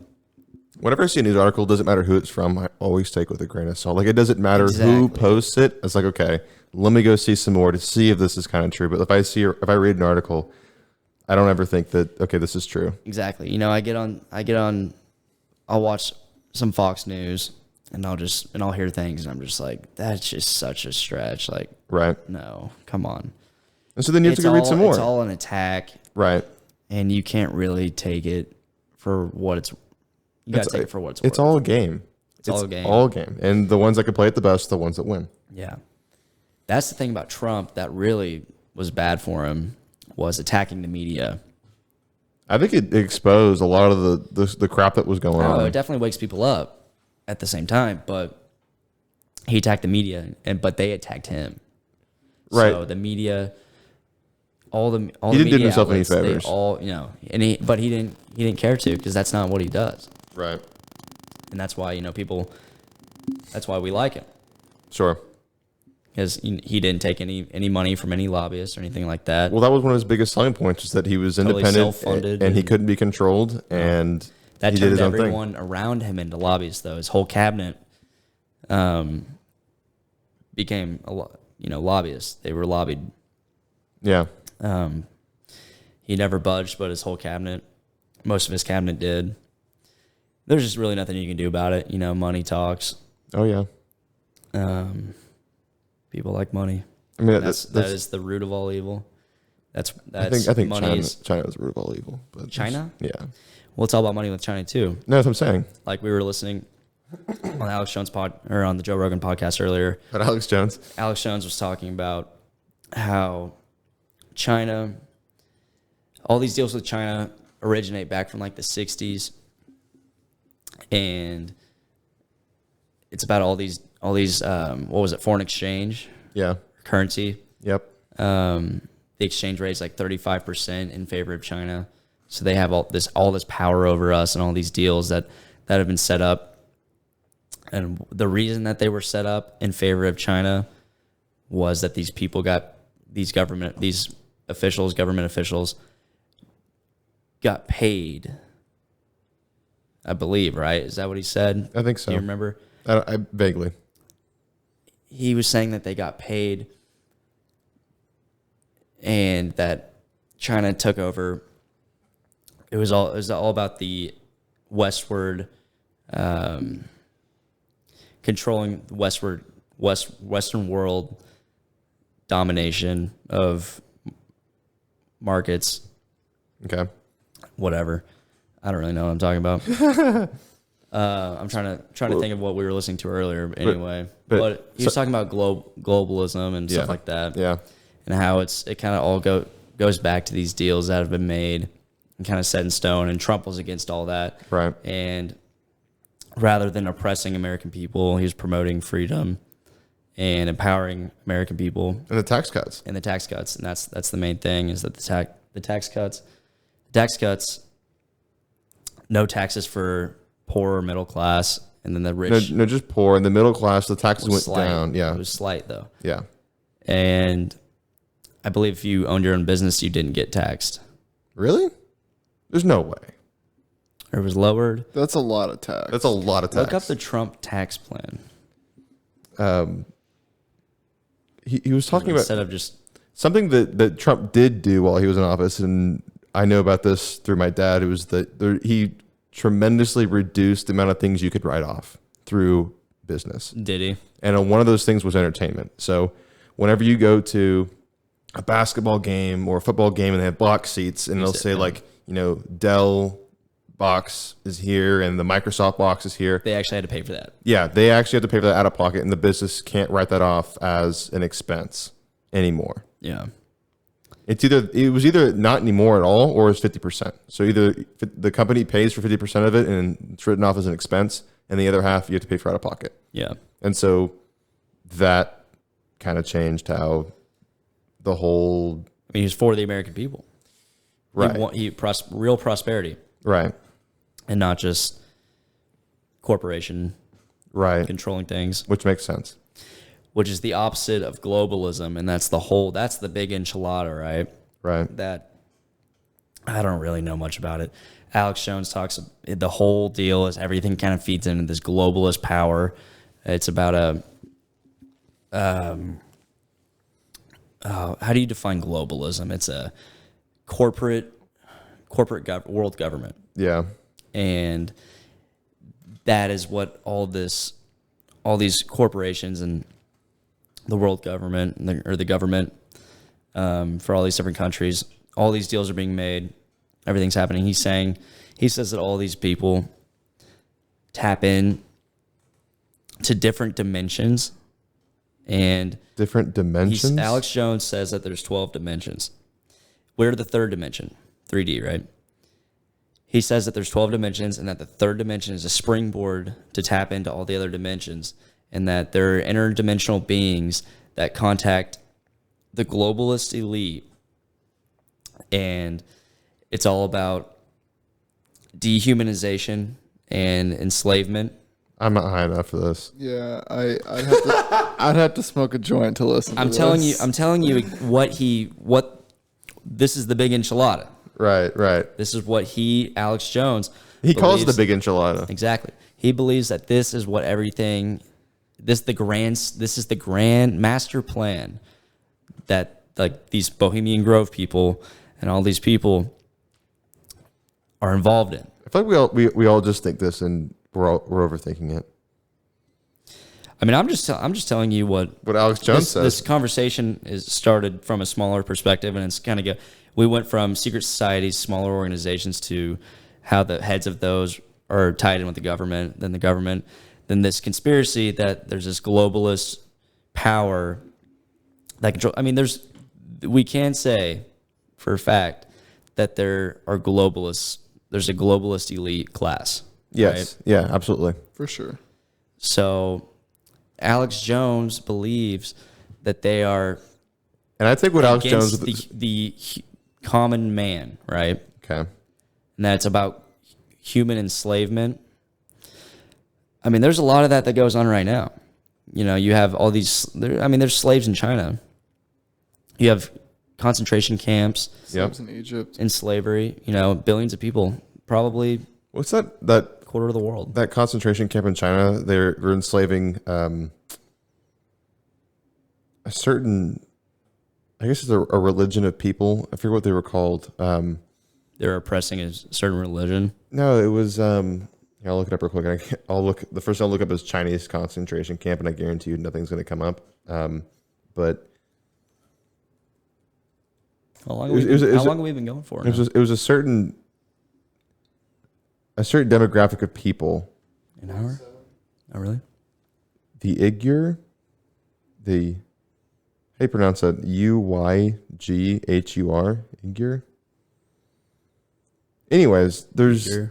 whenever I see a news article, it doesn't matter who it's from. I always take with a grain of salt. Like it doesn't matter who posts it. It's like, okay, let me go see some more to see if this is kind of true. But if I read an article, I don't ever think that, okay, this is true. Exactly. I'll watch some Fox News and I'll hear things and I'm just like, that's just such a stretch. Like, right. No, come on. And so then you have to go read some more. It's all an attack. Right. And you can't really take it for what it's. You gotta take it for what it's worth. It's all a game. It's all a game. All a game. And the ones that can play it the best are the ones that win. Yeah. That's the thing about Trump that really was bad for him, was attacking the media. I think it exposed a lot of the crap that was going on. It definitely wakes people up at the same time, but he attacked the media, but they attacked him. Right. So the media, all the He media didn't do himself any outlets, favors. They all, but he didn't care to, because that's not what he does. Right. And that's why, that's why we like him. Sure. Because he didn't take any money from any lobbyists or anything like that. Well, that was one of his biggest selling points, is that he was Totally independent self-funded and he couldn't be controlled, and that he did turned his own thing. everyone around him into lobbyists, though. His whole cabinet became lobbyists. They were lobbied. Yeah. He never budged, but his whole cabinet, most of his cabinet did. There's just really nothing you can do about it. Money talks. Oh, yeah. People like money. I mean, That is the root of all evil. That's I think money China is the root of all evil. But China? Yeah. Well, it's all about money with China too. No, that's what I'm saying. Like, we were listening on Alex Jones on the Joe Rogan podcast earlier. But Alex Jones. Alex Jones was talking about how China, all these deals with China originate back from like the 60s, and it's about all these what was it, foreign exchange, Yeah. currency. Yep. The exchange rate is like 35% in favor of China, so they have all this power over us, and all these deals that have been set up. And the reason that they were set up in favor of China was that these people government officials got paid, I believe, right? Is that what he said? I think so. Do you remember? I vaguely. He was saying that they got paid and that China took over. It was all about the westward, controlling the Western world domination of markets. Okay. Whatever. I don't really know what I'm talking about. I'm trying to think of what we were listening to earlier. Anyway, but he was talking about globalism and stuff like that. Yeah. And how it kind of all goes back to these deals that have been made and kind of set in stone. And Trump was against all that. Right. And rather than oppressing American people, he was promoting freedom and empowering American people. And the tax cuts. And that's the main thing, is that the tax cuts, no taxes for poor or middle class, and then the rich. No, just poor. And the middle class, the taxes went slight. down. Yeah. It was slight, though. Yeah. And I believe if you owned your own business, you didn't get taxed. Really? There's no way. Or it was lowered. That's a lot of tax. That's a lot of tax. Look up the Trump tax plan. He was talking about Instead of just... something that Trump did do while he was in office, and I know about this through my dad. It was that he tremendously reduced the amount of things you could write off through business. Did he? And one of those things was entertainment. So whenever you go to a basketball game or a football game and they have box seats, and they'll say like, Dell box is here and the Microsoft box is here. They actually had to pay for that. Yeah, they actually have to pay for that out of pocket, and the business can't write that off as an expense anymore. Yeah. It was either not anymore at all, or it's 50%. So either the company pays for 50% of it and it's written off as an expense, and the other half you have to pay for out of pocket. Yeah. And so that kind of changed how the whole... I mean, he was for the American people. Right. Real prosperity. Right. And not just corporation Right. controlling things. Which makes sense. Which is the opposite of globalism, and that's the big enchilada, right? Right. That I don't really know much about it. Alex Jones talks, the whole deal is everything kind of feeds into this globalist power. It's about how do you define globalism? It's a corporate world government. Yeah. And that is what all these corporations and the world government or the government for all these different countries, all these deals are being made. Everything's happening. He's saying He says that all these people tap in to different dimensions, and Different dimensions. Alex Jones says that there's 12 dimensions. We're the third dimension, 3D, right? He says that there's 12 dimensions and that the third dimension is a springboard to tap into all the other dimensions, and that there are interdimensional beings that contact the globalist elite, and it's all about dehumanization and enslavement. I'm not high enough for this. Yeah, I'd have to smoke a joint to listen. I'm telling you what this is the big enchilada. Right. This is what Alex Jones, He calls it the believes. big enchilada. Exactly. He believes that this is what everything, this is the grand master plan that like these Bohemian Grove people and all these people are involved in. I feel like we all just think this and we're overthinking it. I mean, I'm just telling you what Alex Jones says. This conversation is started from a smaller perspective, and it's kind of we went from secret societies, smaller organizations, to how the heads of those are tied in with the government, then this conspiracy that there's this globalist power that control. I mean, we can say for a fact that there are globalists. There's a globalist elite class. Yes. Right? Yeah, absolutely. for sure. So Alex Jones believes that they are And I think what Alex against Jones... the common man, right? Okay. And that's about human enslavement. I mean, there's a lot of that goes on right now. You know, you have all these... there's slaves in China. You have concentration camps. Slaves in Egypt. In slavery. You know, billions of people. Probably What's that quarter of the world. that concentration camp in China? They're enslaving a certain... I guess it's a religion of people. I forget what they were called. They're oppressing a certain religion. No, it was... I'll look it up real quick. The first thing I'll look up is Chinese concentration camp, and I guarantee you nothing's going to come up. But How long have we been going for? it was a certain demographic of people. An hour? Oh, really? The Uyghur, how do you pronounce that? Uyghur? Uyghur? Anyways, there's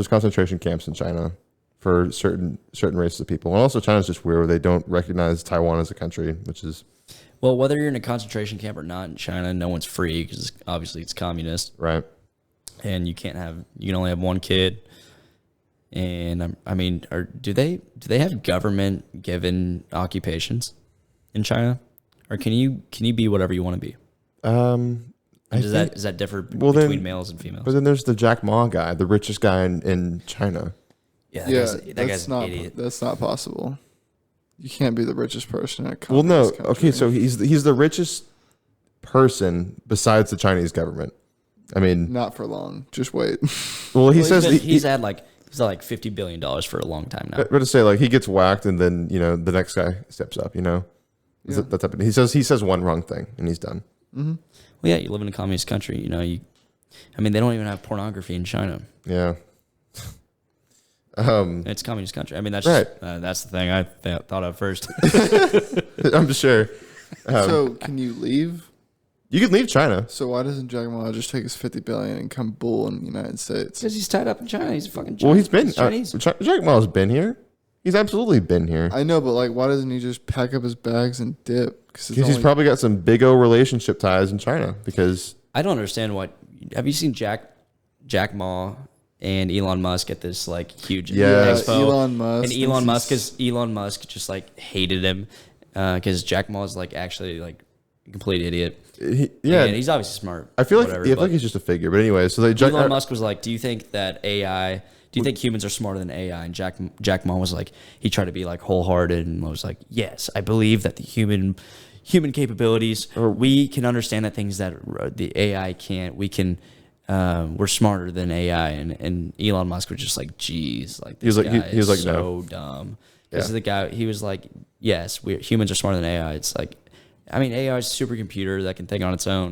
concentration camps in China for certain races of people. And also China's just weird where they don't recognize Taiwan as a country, which is... Well, whether you're in a concentration camp or not in China, no one's free because obviously it's communist. Right. And you can only have one kid. And I mean, do they have government given occupations in China, or can you be whatever you want to be? Does that differ between males and females? But then there's the Jack Ma guy, the richest guy in China. Yeah, that guy's an idiot. That's not possible. You can't be the richest person in a Well, no. country. Okay, so he's the richest person besides the Chinese government. I mean, Not for long. Just wait. well, he's had like $50 billion for a long time now. But to say like he gets whacked and then the next guy steps up. Yeah. That's happened. He says one wrong thing and he's done. Mm-hmm. Well, yeah, you live in a communist country. They don't even have pornography in China. Yeah. It's a communist country. I mean, that's right. That's the thing I thought of first. I'm sure. So can you leave? You could leave China. So why doesn't Jack Ma just take his $50 billion and come bull in the United States? Because he's tied up in China. He's fucking China. Well, he's been Chinese. Jack Ma's been here. He's absolutely been here. I know, but like, why doesn't he just pack up his bags and dip? Because he's probably got some big old relationship ties in China. Because I don't understand have you seen Jack Ma and Elon Musk at this like huge expo? Elon Musk. And Elon Musk just like hated him because Jack Ma is like actually like a complete idiot. And he's obviously smart. I feel like he's just a figure. But anyway, so Elon Musk was like, "Do you think that AI? Do you think humans are smarter than AI?" And Jack Ma was like, he tried to be like wholehearted and was like, "Yes, I believe that the human capabilities, we can understand that things that the AI can't. We can." We're smarter than AI, and Elon Musk was just like, "Geez, like this guy is so dumb." Because the guy, he was like, "Yes, humans are smarter than AI." It's like, I mean, AI is a supercomputer that can think on its own.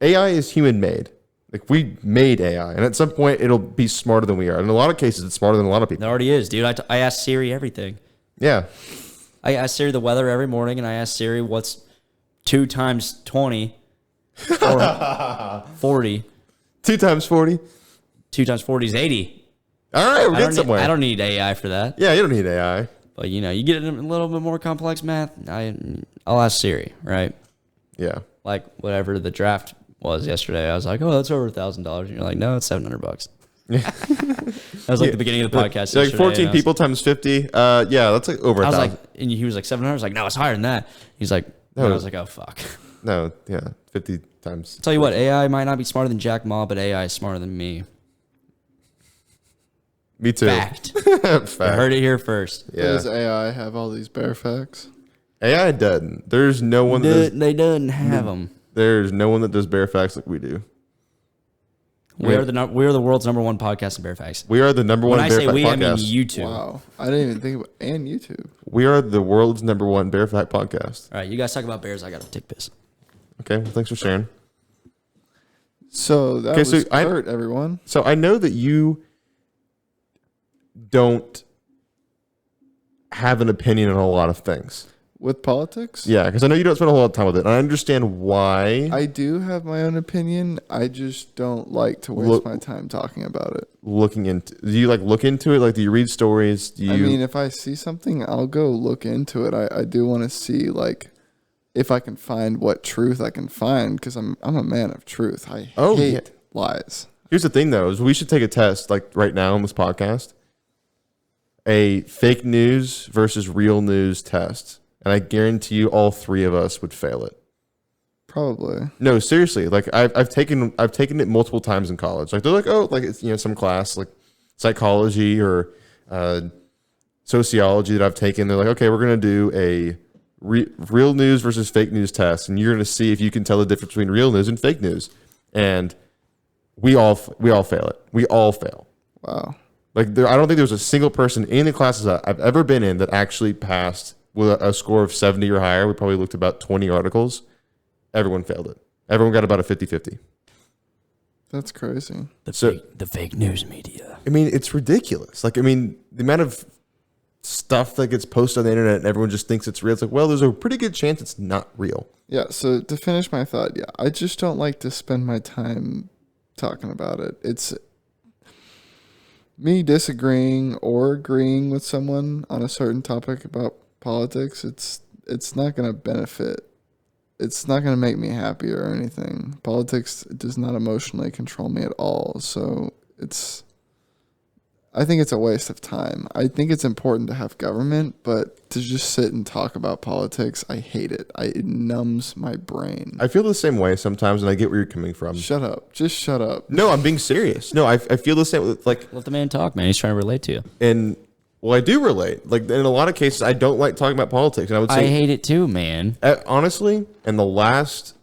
AI is human made. Like we made AI, and at some point it'll be smarter than we are. In a lot of cases, it's smarter than a lot of It people. already is, dude. I ask Siri everything. Yeah. I ask Siri the weather every morning, and I ask Siri what's 2 times 20 or 40. 2 times 40. 2 times 40 is 80. All right, we're getting somewhere. I don't need AI for that. Yeah, you don't need AI. But, you know, you get a little bit more complex math, I'll ask Siri, right? Yeah. Like, whatever the draft was yesterday, I was like, oh, that's over $1,000. And you're like, no, it's $700. That was like the beginning of the podcast. Like 14 people times 50. Yeah, that's like over I was 1,000. like, and he was like 700. I was like, no, it's higher than that. He's like, no. And I was like, oh, fuck. No, yeah, 50 times. Tell you what, AI might not be smarter than Jack Ma, but AI is smarter than me. Me too. Fact. Fact. I heard it here first. Yeah. Does AI have all these bear facts? AI doesn't. There's no one that does, They didn't have them. there's no one that does bear facts like we do. We are the world's #1 podcast in bear facts. We are the number one When I bear say fact we, I podcast. mean you two. Wow. I didn't even think about and YouTube. We are the world's #1 bear fact podcast. All right, you guys talk about bears. I got to take piss. Okay, well, thanks for sharing. So that Okay, was so Curt, everyone. So I know that you don't have an opinion on a lot of things. With politics? Yeah, because I know you don't spend a whole lot of time with it. And I understand why. I do have my own opinion. I just don't like to waste my time talking about it. Do you like look into it? Like, do you read stories? Do you? I mean, if I see something, I'll go look into it. I do want to see, like, if I can find what truth I can find, because I'm a man of truth. I hate lies. Here's the thing, though, is we should take a test, like right now on this podcast, a fake news versus real news test. And I guarantee you all 3 of us would fail it. Probably. No, seriously. Like I've taken it multiple times in college. Like they're like, oh, like it's some class like psychology or sociology that I've taken. They're like, okay, we're gonna do a real news versus fake news test, and you're gonna see if you can tell the difference between real news and fake news. And we all fail it. We all fail. Wow. Like I don't think there's a single person in the classes that I've ever been in that actually passed with a score of 70 or higher. We probably looked about 20 articles. Everyone failed it. Everyone got about a 50-50. That's crazy. The fake news media. I mean, it's ridiculous. Like, I mean, the amount of stuff that gets posted on the internet and everyone just thinks it's real. It's like, well, there's a pretty good chance it's not real. Yeah, so to finish my thought, yeah, I just don't like to spend my time talking about it. It's me disagreeing or agreeing with someone on a certain topic about politics. It's not going to benefit. It's not going to make me happier or anything. Politics does not emotionally control me at all. So I think it's a waste of time. I think it's important to have government, but to just sit and talk about politics, I hate it. It numbs my brain. I feel the same way sometimes, and I get where you're coming from. Shut up. Just shut up. No, I'm being serious. No, I feel the same. Like, Let the man talk, man. He's trying to relate to you. and well, I do relate. Like, in a lot of cases, I don't like talking about politics. And I would say, I hate it too, man. honestly, in the last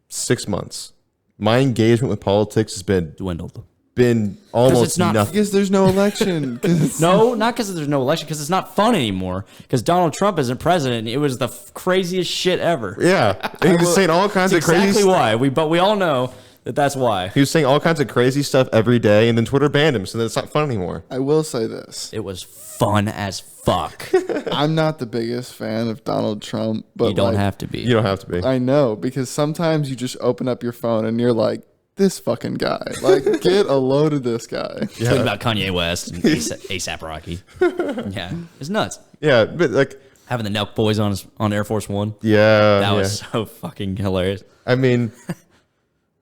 6 months, my engagement with politics has Dwindled. been almost it's not- nothing. Because there's no election. 'Cause it's- No, not because there's no election, because it's not fun anymore. Because Donald Trump isn't president. It was the craziest shit ever. Yeah, he was saying all kinds of That's crazy. exactly why. But we all know that's why. He was saying all kinds of crazy stuff every day, and then Twitter banned him, so then it's not fun anymore. I will say this. It was fun as fuck. I'm not the biggest fan of Donald Trump, but You don't like, have to be. You don't have to be. I know, because sometimes you just open up your phone and you're like, this fucking guy. Like, get a load of this guy. Talking about Kanye West and ASAP Rocky. Yeah, it's nuts. Yeah, but like, Having the Nelk Boys on Air Force One. yeah, That yeah. was so fucking hilarious. I mean,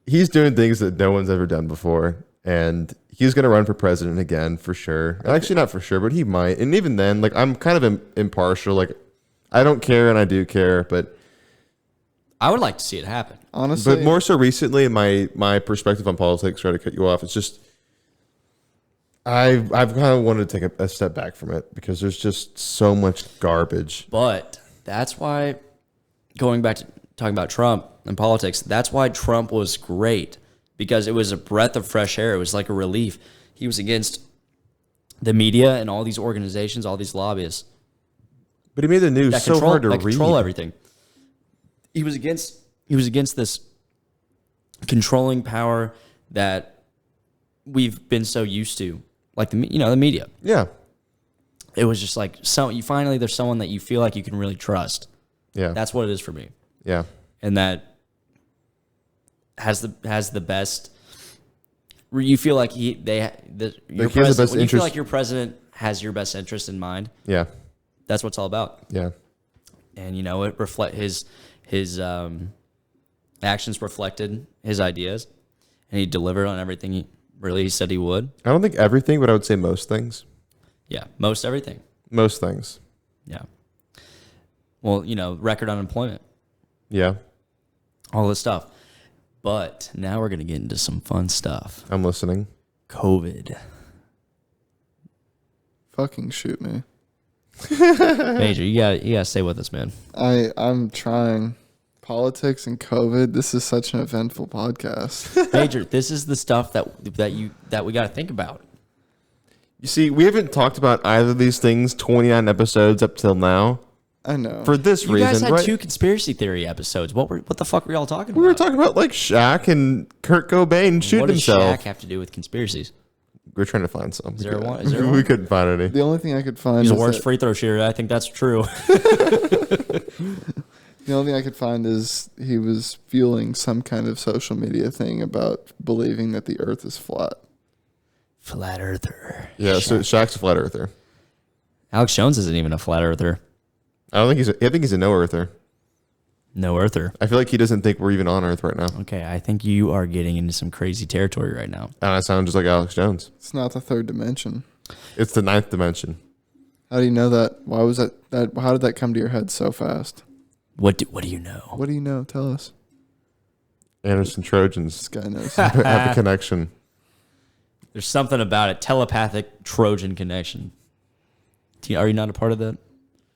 he's doing things that no one's ever done before, and he's going to run for president again for sure. Actually, not for sure, but he might. And even then, like, I'm kind of impartial. Like, I don't care, and I do care, but I would like to see it happen. Honestly, more so recently, my perspective on politics. Sorry to cut you off. It's just I've kind of wanted to take a step back from it because there's just so much garbage. But that's why, going back to talking about Trump and politics, that's why Trump was great, because it was a breath of fresh air. It was like a relief. He was against the media and all these organizations, all these lobbyists But he made the news that so hard to read. control everything. He was against this controlling power that we've been so used to, like the media. Yeah. It was just like there's someone that you feel like you can really trust. Yeah. That's what it is for me. Yeah. And that has the best. You feel like you feel like your president has your best interest in mind. Yeah. That's what it's all about. Yeah. And it reflect his actions reflected his ideas, and he delivered on everything he said he would. I don't think everything, but I would say most things. Yeah, most everything. Most things. Yeah. Well, record unemployment. Yeah. All this stuff. But now we're going to get into some fun stuff. I'm listening. COVID. Fucking shoot me. Major, you gotta stay with us, man. I'm trying. Politics and COVID. This is such an eventful podcast. Major, this is the stuff that we got to think about. You see, we haven't talked about either of these things 29 episodes up till now. I know. For this You reason, guys had right? 2 conspiracy theory episodes. What the fuck were y'all talking about? We were talking about like Shaq and Kurt Cobain shooting what does himself. Shaq have to do with conspiracies? We're trying to find some. Is there one? We couldn't find any. The only thing I could find He's is the worst that- free throw shooter. I think that's true. The only thing I could find is he was fueling some kind of social media thing about believing that the earth is flat. Flat earther. Yeah, so Shaq's a flat earther. Alex Jones isn't even a flat earther. I think he's a no earther. No earther. I feel like he doesn't think we're even on Earth right now. Okay, I think you are getting into some crazy territory right now. And I sound just like Alex Jones. It's not the third dimension. It's the 9th dimension. How do you know that? Why was that? How did that come to your head so fast? What do you know? What do you know? Tell us. Anderson Trojans This guy knows. have a connection. There's something about it. Telepathic Trojan connection. Are you not a part of that?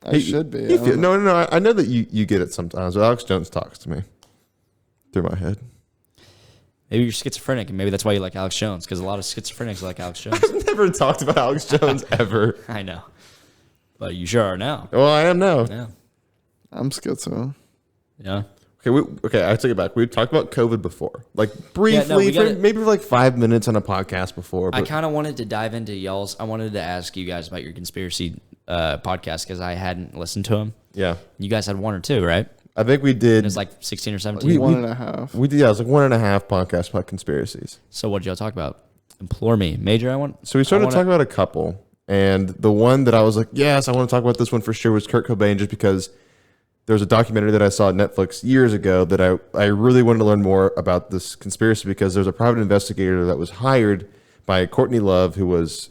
I should be. I don't know. No. I know that you get it sometimes. But Alex Jones talks to me through my head. Maybe you're schizophrenic, and maybe that's why you like Alex Jones, because a lot of schizophrenics like Alex Jones. I've never talked about Alex Jones ever. I know. But you sure are now. Well, I am now. Yeah. I'm schizo. Yeah. Okay, I take it back. We've talked about COVID before, like briefly, maybe for like 5 minutes on a podcast before. I kind of wanted to dive into y'all's. I wanted to ask you guys about your conspiracy podcast because I hadn't listened to them. Yeah, You guys had 1 or 2, right? I think we did. It was like 16 or 17. One and a half. We did. Yeah, it was like 1.5 podcasts about conspiracies. So what did y'all talk about? Implore me, Major. So we started talking about a couple, and the one that I was like, yes, I want to talk about this one for sure was Kurt Cobain, just because there was a documentary that I saw on Netflix years ago that I really wanted to learn more about this conspiracy, because there's a private investigator that was hired by Courtney Love, who was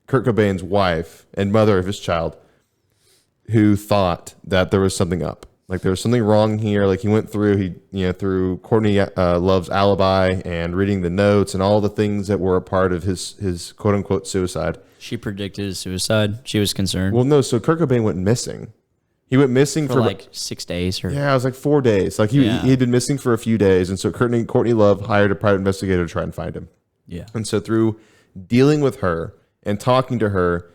Kurt Cobain's wife and mother of his child, who thought that there was something up. Like there was something wrong here. Like he went through, through Courtney Love's alibi and reading the notes and all the things that were a part of his quote unquote suicide. She predicted his suicide. She was concerned. Well, no. So Kurt Cobain went missing. He went missing for like 6 days. Yeah, it was like 4 days. Like he had been missing for a few days. And so Courtney Love hired a private investigator to try and find him. Yeah. And so through dealing with her and talking to her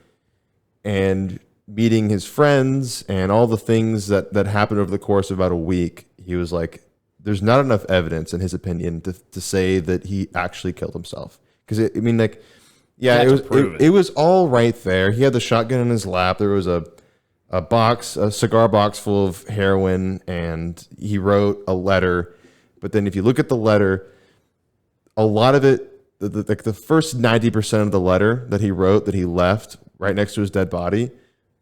and meeting his friends and all the things that happened over the course of about a week, he was like, there's not enough evidence, in his opinion, to say that he actually killed himself. Because, it was all right there. He had the shotgun in his lap. There was a cigar box full of heroin, and he wrote a letter. But then if you look at the letter, a lot of it, the first 90% of the letter that he wrote, that he left right next to his dead body,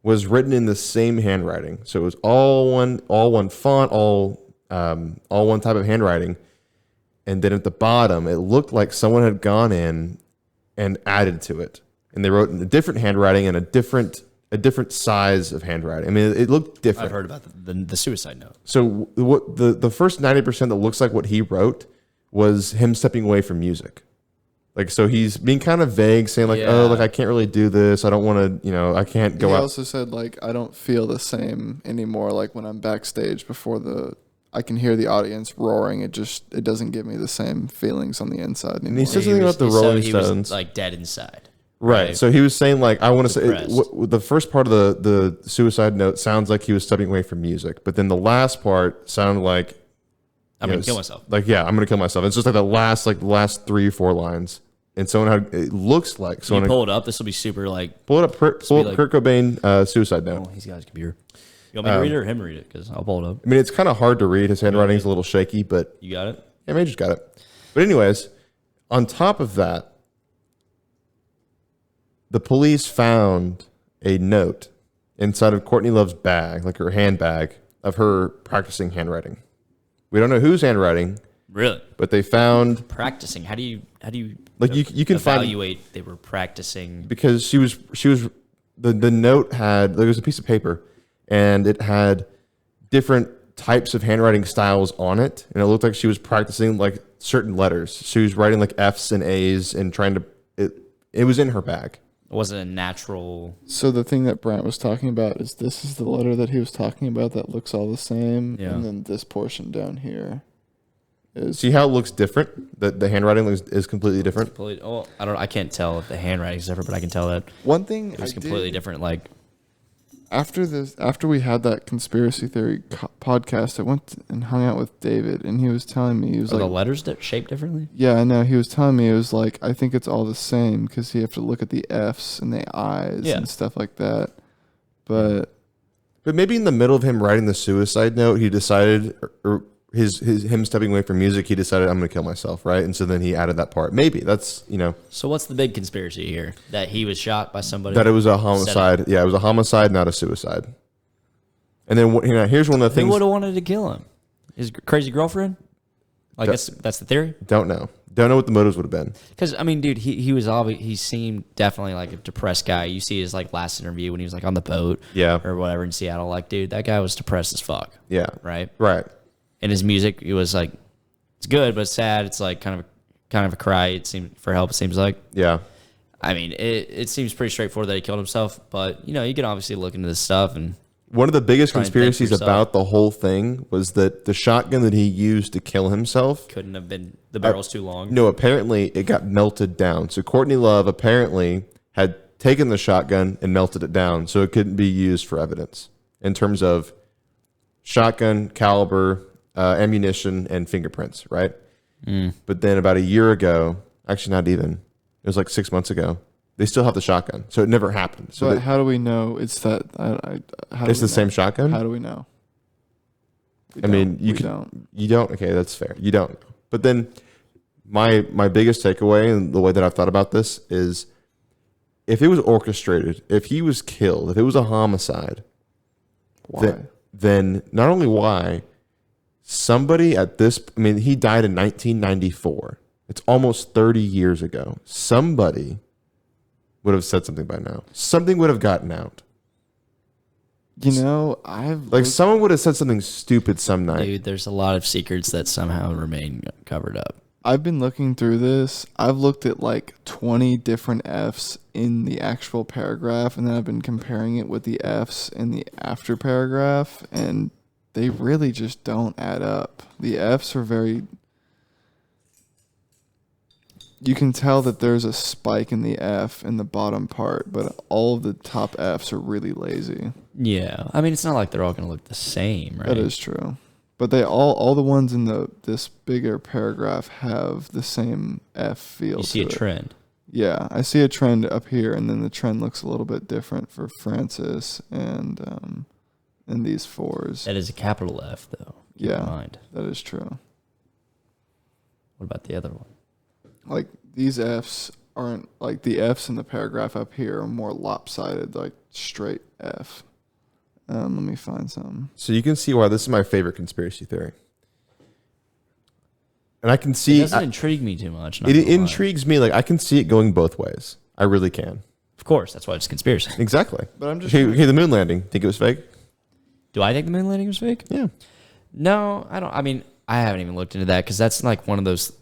was written in the same handwriting. So it was all one font, all one type of handwriting. And then at the bottom, it looked like someone had gone in and added to it. And they wrote in a different handwriting and a different size of handwriting. I mean, it looked different. I've heard about the suicide note. So what the first 90% that looks like what he wrote was him stepping away from music. Like, so he's being kind of vague, saying like, I can't really do this. I don't want to, I can't go out. He also said like, I don't feel the same anymore. Like when I'm backstage I can hear the audience roaring. It doesn't give me the same feelings on the inside anymore. And he said something about the Rolling Stones. He was like dead inside. Right. So he was saying like, I want to say the first part of the suicide note sounds like he was stepping away from music, but then the last part sounded like I'm going to kill myself. Like, yeah, I'm going to kill myself. It's just like the last 3 or 4 lines. And someone had, it looks like Can someone. you pull it up? This will be super like. Pull it up. Pull up Kurt Cobain suicide note. Oh, he's got his computer. You want me to read it or him read it? Because I'll pull it up. I mean, it's kind of hard to read. His handwriting's a little shaky, but. You got it? Yeah, Major's got it. But anyways, on top of that, the police found a note inside of Courtney Love's bag, like her handbag, of her practicing handwriting. We don't know whose handwriting. Really? But they found practicing. How do you like you can evaluate they were practicing? Because she was the note had, there was a piece of paper and it had different types of handwriting styles on it, and it looked like she was practicing like certain letters. She was writing like F's and A's and trying to it was in her bag. It wasn't a natural. So the thing that Brent was talking about is this is the letter that he was talking about that looks all the same, Yeah. and then this portion down here is. See how it looks different? The handwriting is completely different. Oh, I can't tell if the handwriting is different, but I can tell that One thing it was I completely did, different. Like after we had that conspiracy theory podcast, I went and hung out with David, and he was telling me, he was are like, the letters shaped differently? yeah, I know. He was telling me, it was like, I think it's all the same because you have to look at the F's and the I's and stuff like that. But maybe in the middle of him writing the suicide note, he decided, or him stepping away from music, he decided, I'm going to kill myself, right? And so then he added that part. Maybe that's, So what's the big conspiracy here? That he was shot by somebody? that it was a homicide. Yeah, it was a homicide, not a suicide. And then here's one of the things. Who would have wanted to kill him? His crazy girlfriend? I guess that's the theory. Don't know what the motives would have been. Because I mean, dude, he seemed definitely like a depressed guy. You see his like last interview when he was like on the boat, or whatever in Seattle. Like, dude, that guy was depressed as fuck. Yeah, right. And his music, it was like, it's good but sad. It's like kind of a cry. It seemed for help. It seems like. Yeah. I mean, it seems pretty straightforward that he killed himself, but you can obviously look into this stuff. And one of the biggest conspiracies about the whole thing was that the shotgun that he used to kill himself couldn't have been, the barrel's too long. No, apparently it got melted down. So Courtney Love apparently had taken the shotgun and melted it down so it couldn't be used for evidence in terms of shotgun caliber, ammunition, and fingerprints, right? But then about a year ago, actually not even, it was like 6 months ago, they still have the shotgun. So it never happened. So but how do we know it's that? It's the same shotgun? How do we know? You don't. Okay, that's fair. You don't. But then my biggest takeaway and the way that I've thought about this is if it was orchestrated, if he was killed, if it was a homicide, why? Then not only why, somebody at this, I mean, he died in 1994. It's almost 30 years ago. Somebody would have said something by now. Something would have gotten out. Someone would have said something stupid some night. Dude, there's a lot of secrets that somehow remain covered up. I've been looking through this. I've looked at like 20 different F's in the actual paragraph, and then I've been comparing it with the F's in the after paragraph, and they really just don't add up. The F's are very... You can tell that there's a spike in the F in the bottom part, but all of the top F's are really lazy. Yeah. I mean, it's not like they're all going to look the same, right? That is true. But they all the ones in this bigger paragraph have the same F feel. You see a trend. Yeah, I see a trend up here, and then the trend looks a little bit different for Francis and these 4s. That is a capital F, though. Keep in mind. That is true. What about the other one? Like, these F's aren't, like, the F's in the paragraph up here are more lopsided, like straight F. Let me find some. So you can see why this is my favorite conspiracy theory. And I can see... It doesn't intrigue me too much. It intrigues me. Like, I can see it going both ways. I really can. Of course. That's why it's conspiracy. Exactly. But I'm just... Okay, the moon landing. Think it was fake? Do I think the moon landing was fake? Yeah. No, I don't. I mean, I haven't even looked into that because that's like one of those...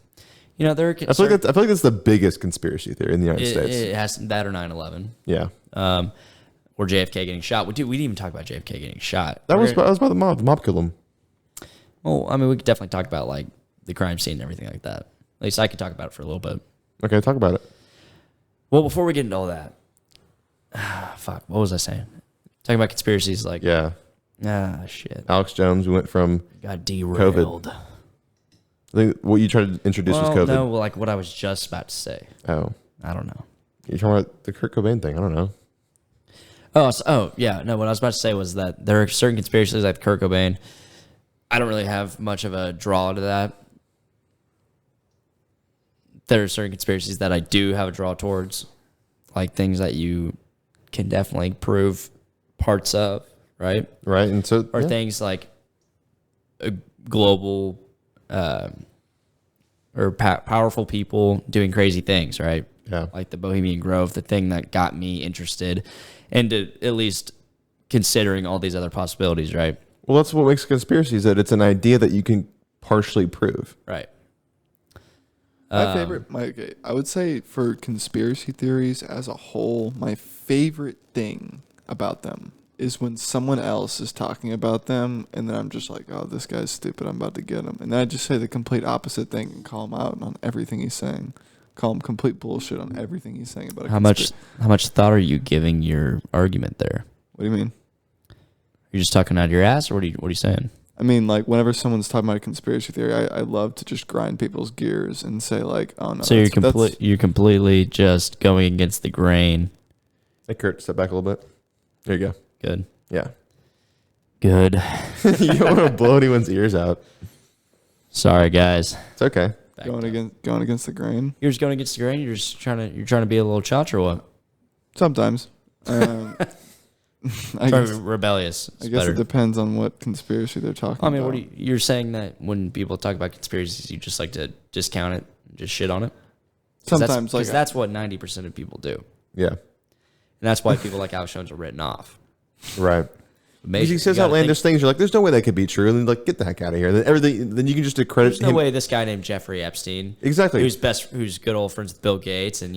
there are... I feel like that's the biggest conspiracy theory in the United States. It has that or 9/11. Yeah. Or JFK getting shot. We didn't even talk about JFK getting shot. That was about the mob. The mob killed him. Well, I mean, we could definitely talk about like the crime scene and everything like that. At least I could talk about it for a little bit. Okay, talk about it. Well, before we get into all that, fuck, what was I saying? Talking about conspiracies, like shit. Alex Jones. We went from got derailed. COVID. I think what you tried to introduce was COVID. No, like what I was just about to say. Oh, I don't know. you're talking about the Kurt Cobain thing. I don't know. Yeah. No, what I was about to say was that there are certain conspiracies like Kurt Cobain. I don't really have much of a draw to that. There are certain conspiracies that I do have a draw towards, like things that you can definitely prove parts of, right? Right, and so Or things like a global or powerful people doing crazy things, right? Yeah. Like the Bohemian Grove, the thing that got me interested into at least considering all these other possibilities, right? Well, that's what makes a conspiracy, is that it's an idea that you can partially prove. Right. I would say for conspiracy theories as a whole, my favorite thing about them is when someone else is talking about them, and then I'm just like, oh, this guy's stupid, I'm about to get him. And then I just say the complete opposite thing and call him out on everything he's saying. Call him complete bullshit on everything he's saying about a How much thought are you giving your argument there? What do you mean? You're just talking out of your ass, or what are you saying? I mean, like, whenever someone's talking about a conspiracy theory, I love to just grind people's gears and say, like, oh, no. So you're completely just going against the grain. Hey, Kurt, step back a little bit. There you go. Good. Yeah. Good. You don't want to blow anyone's ears out. Sorry, guys. It's okay. Going against the grain? You're just going against the grain? You're trying to be a little chotch or what? Sometimes. I guess, rebellious. I guess it depends on what conspiracy they're talking about. I mean, you're saying that when people talk about conspiracies, you just like to discount it, just shit on it? Sometimes, because that's what 90% of people do. Yeah. And that's why people like Alex Jones are written off. Right. Because he says outlandish things. You're like, there's no way that could be true. And then like, get the heck out of here. Then you can just accredit There's no way this guy named Jeffrey Epstein, exactly, who's good old friends with Bill Gates and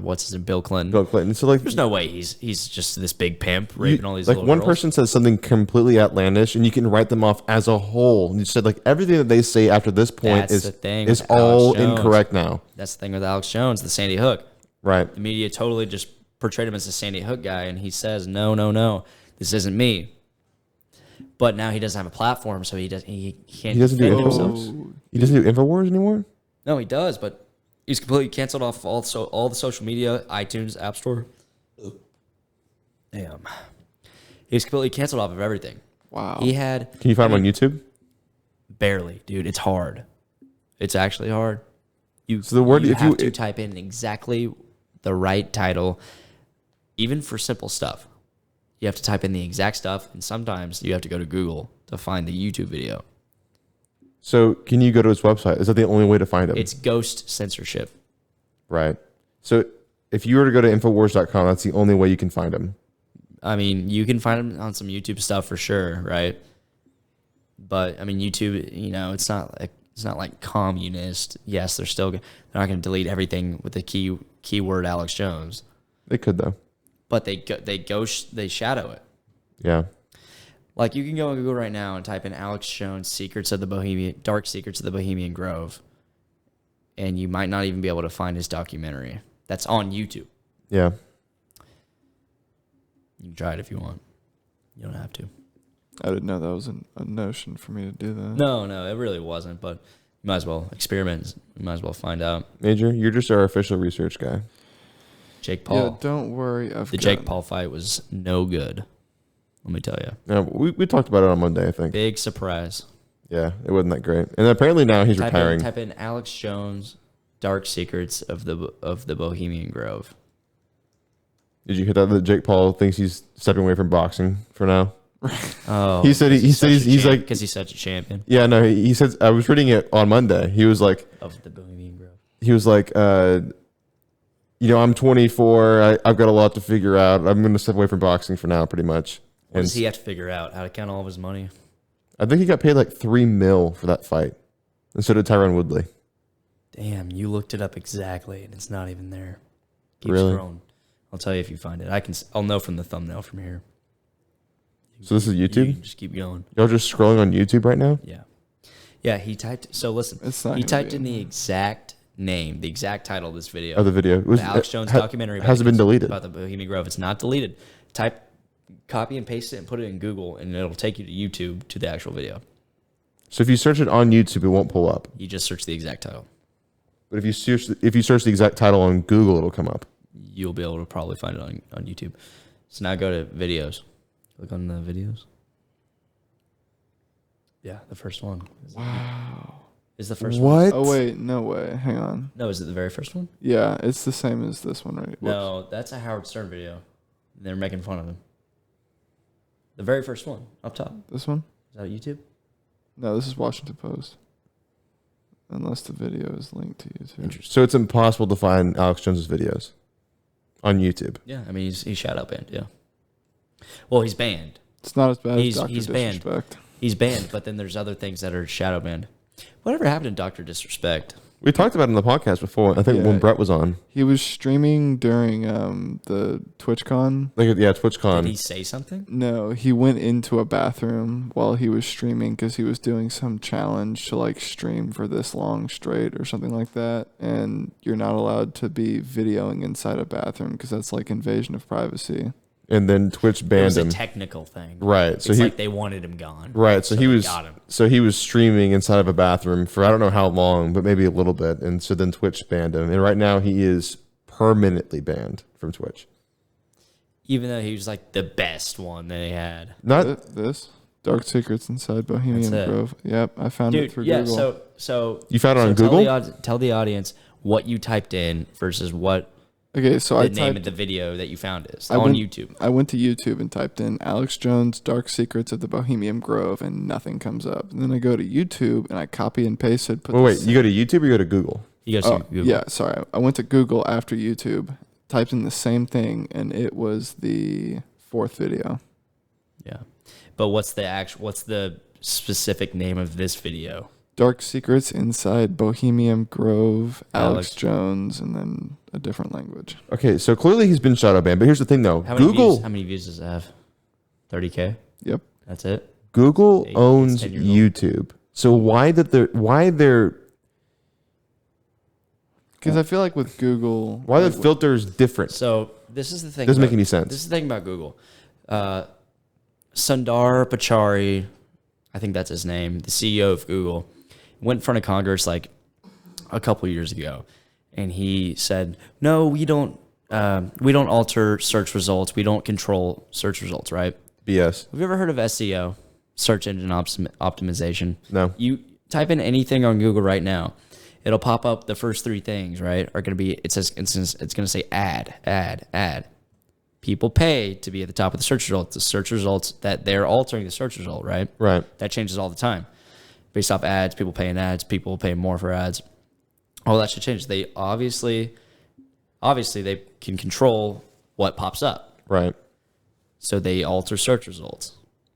what's his name, Bill Clinton. Bill Clinton. So like, there's no way he's just this big pimp raping all these like little one girls. person says something completely outlandish, and you can write them off as a whole. And you said like everything that they say after this point is all incorrect now. That's the thing with Alex Jones, the Sandy Hook. Right. The media totally just portrayed him as the Sandy Hook guy, and he says, no, this isn't me. But now he doesn't have a platform, so he can't. He doesn't do Infowars. He doesn't do Infowars anymore. No, he does, but he's completely canceled off all the social media, iTunes, App Store. Damn, he's completely canceled off of everything. Wow. Can you find him on YouTube? Barely, dude. It's hard. It's actually hard. You have to type in exactly the right title, even for simple stuff. You have to type in the exact stuff, and sometimes you have to go to Google to find the YouTube video. So can you go to his website? Is that the only way to find him? It's ghost censorship. Right. So if you were to go to Infowars.com, that's the only way you can find him. I mean, you can find him on some YouTube stuff for sure, right? But I mean, YouTube, it's not like communist. Yes, they're not going to delete everything with the keyword Alex Jones. They could though. But they shadow it. Yeah. Like you can go on Google right now and type in Alex Jones Dark Secrets of the Bohemian Grove, and you might not even be able to find his documentary. That's on YouTube. Yeah. You can try it if you want. You don't have to. I didn't know that was a notion for me to do that. No, it really wasn't. But you might as well experiment. You might as well find out. Major, you're just our official research guy. Jake Paul. Yeah, don't worry. The Jake Paul fight was no good. Let me tell you. Yeah, we talked about it on Monday, I think. Big surprise. Yeah, it wasn't that great. And apparently now he's retiring. Type in Alex Jones, Dark Secrets of the Bohemian Grove. Did you hear that Jake Paul thinks he's stepping away from boxing for now? Oh, he said he's like, because he's such a champion. Yeah, no, he said, I was reading it on Monday. He was like, of the Bohemian Grove. He was like, I'm 24. I've got a lot to figure out. I'm going to step away from boxing for now, pretty much. What does he have to figure out? How to count all of his money? I think he got paid like $3 million for that fight. And so did Tyron Woodley. Damn, you looked it up exactly, and it's not even there. Keep really? Scrolling. I'll tell you if you find it. I'll know from the thumbnail from here. So this is YouTube? You just keep going. Y'all just scrolling on YouTube right now? Yeah. Yeah, he typed... So listen, he typed in the exact name, the exact title of this video. Of the video. It was the Alex Jones documentary. Has it been deleted? About the Bohemian Grove. It's not deleted. Copy and paste it and put it in Google, and it'll take you to YouTube to the actual video. So if you search it on YouTube, it won't pull up. You just search the exact title. But if you search the exact title on Google, it'll come up. You'll be able to probably find it on YouTube. So now go to videos. Click on the videos. Yeah, the first one. Wow. Is the first one? What? Oh wait, no way. Hang on. No, is it the very first one? Yeah, it's the same as this one, right? Whoops. No, that's a Howard Stern video. They're making fun of him. The very first one, up top. This one? Is that YouTube? No, this is Washington Post. Unless the video is linked to YouTube. Interesting. So it's impossible to find Alex Jones's videos on YouTube. Yeah, I mean, he's shout out banned, yeah. Well, he's banned. It's not as bad He's- as Dr. he's banned. Disrespect. He's banned, but then there's other things that are shadow banned. Whatever happened to Dr. Disrespect? We talked about it on the podcast before. I think Yeah. when Brett was on. He was streaming during the TwitchCon. Like, yeah, TwitchCon. Did he say something? No, he went into a bathroom while he was streaming because he was doing some challenge to like stream for this long straight or something like that. And you're not allowed to be videoing inside a bathroom because that's like invasion of privacy. And then Twitch It banned was a him. technical thing. Right. So It's he like they wanted him gone. right. So he they was got him. streaming inside of a bathroom for I don't know how long, but maybe a little bit. And so then Twitch banned him. And right now he is permanently banned from Twitch. Even though he was like the best one that they had. Not This Dark Secrets Inside Bohemian That's it. Grove. Yep, I found it Dude, through yeah, Google. so You found it on tell Google? tell the audience what you typed in versus what Okay, so the I name of typed. the video that you found is I on went- YouTube. I went to YouTube and typed in Alex Jones Dark Secrets of the Bohemian Grove and nothing comes up. And then I go to YouTube and I copy and pasted. wait, you go to YouTube or you go to Google? You go Oh, to Google. yeah, sorry. I went to Google after YouTube, typed in the same thing, and it was the fourth video. Yeah. But what's the specific name of this video? Dark Secrets Inside Bohemian Grove, Alex Alex. Jones, and then a different language. Okay, so clearly he's been shadow banned. But here's the thing, though. How many Google views, how many views does it have? 30K? Yep. That's it? Google It's owns 10 years old. YouTube. So why they're Because I feel like with Google, why the like, filter's different? So this is the thing. Doesn't make about- any sense. This is the thing about Google. Sundar Pichai, I think that's his name, the CEO of Google, went in front of Congress like a couple years ago, and he said, "No, we don't alter search results. We don't control search results." Right? BS. Have you ever heard of SEO, search engine optimization? No. You type in anything on Google right now, it'll pop up. The first three things, right, are going to be. It says it's going to say ad. People pay to be at the top of the search results. The search results that they're altering the search result, right? Right. That changes all the time, based off ads. People paying ads. People pay more for ads. All that should change. They obviously they can control what pops up, Right. so they alter search results.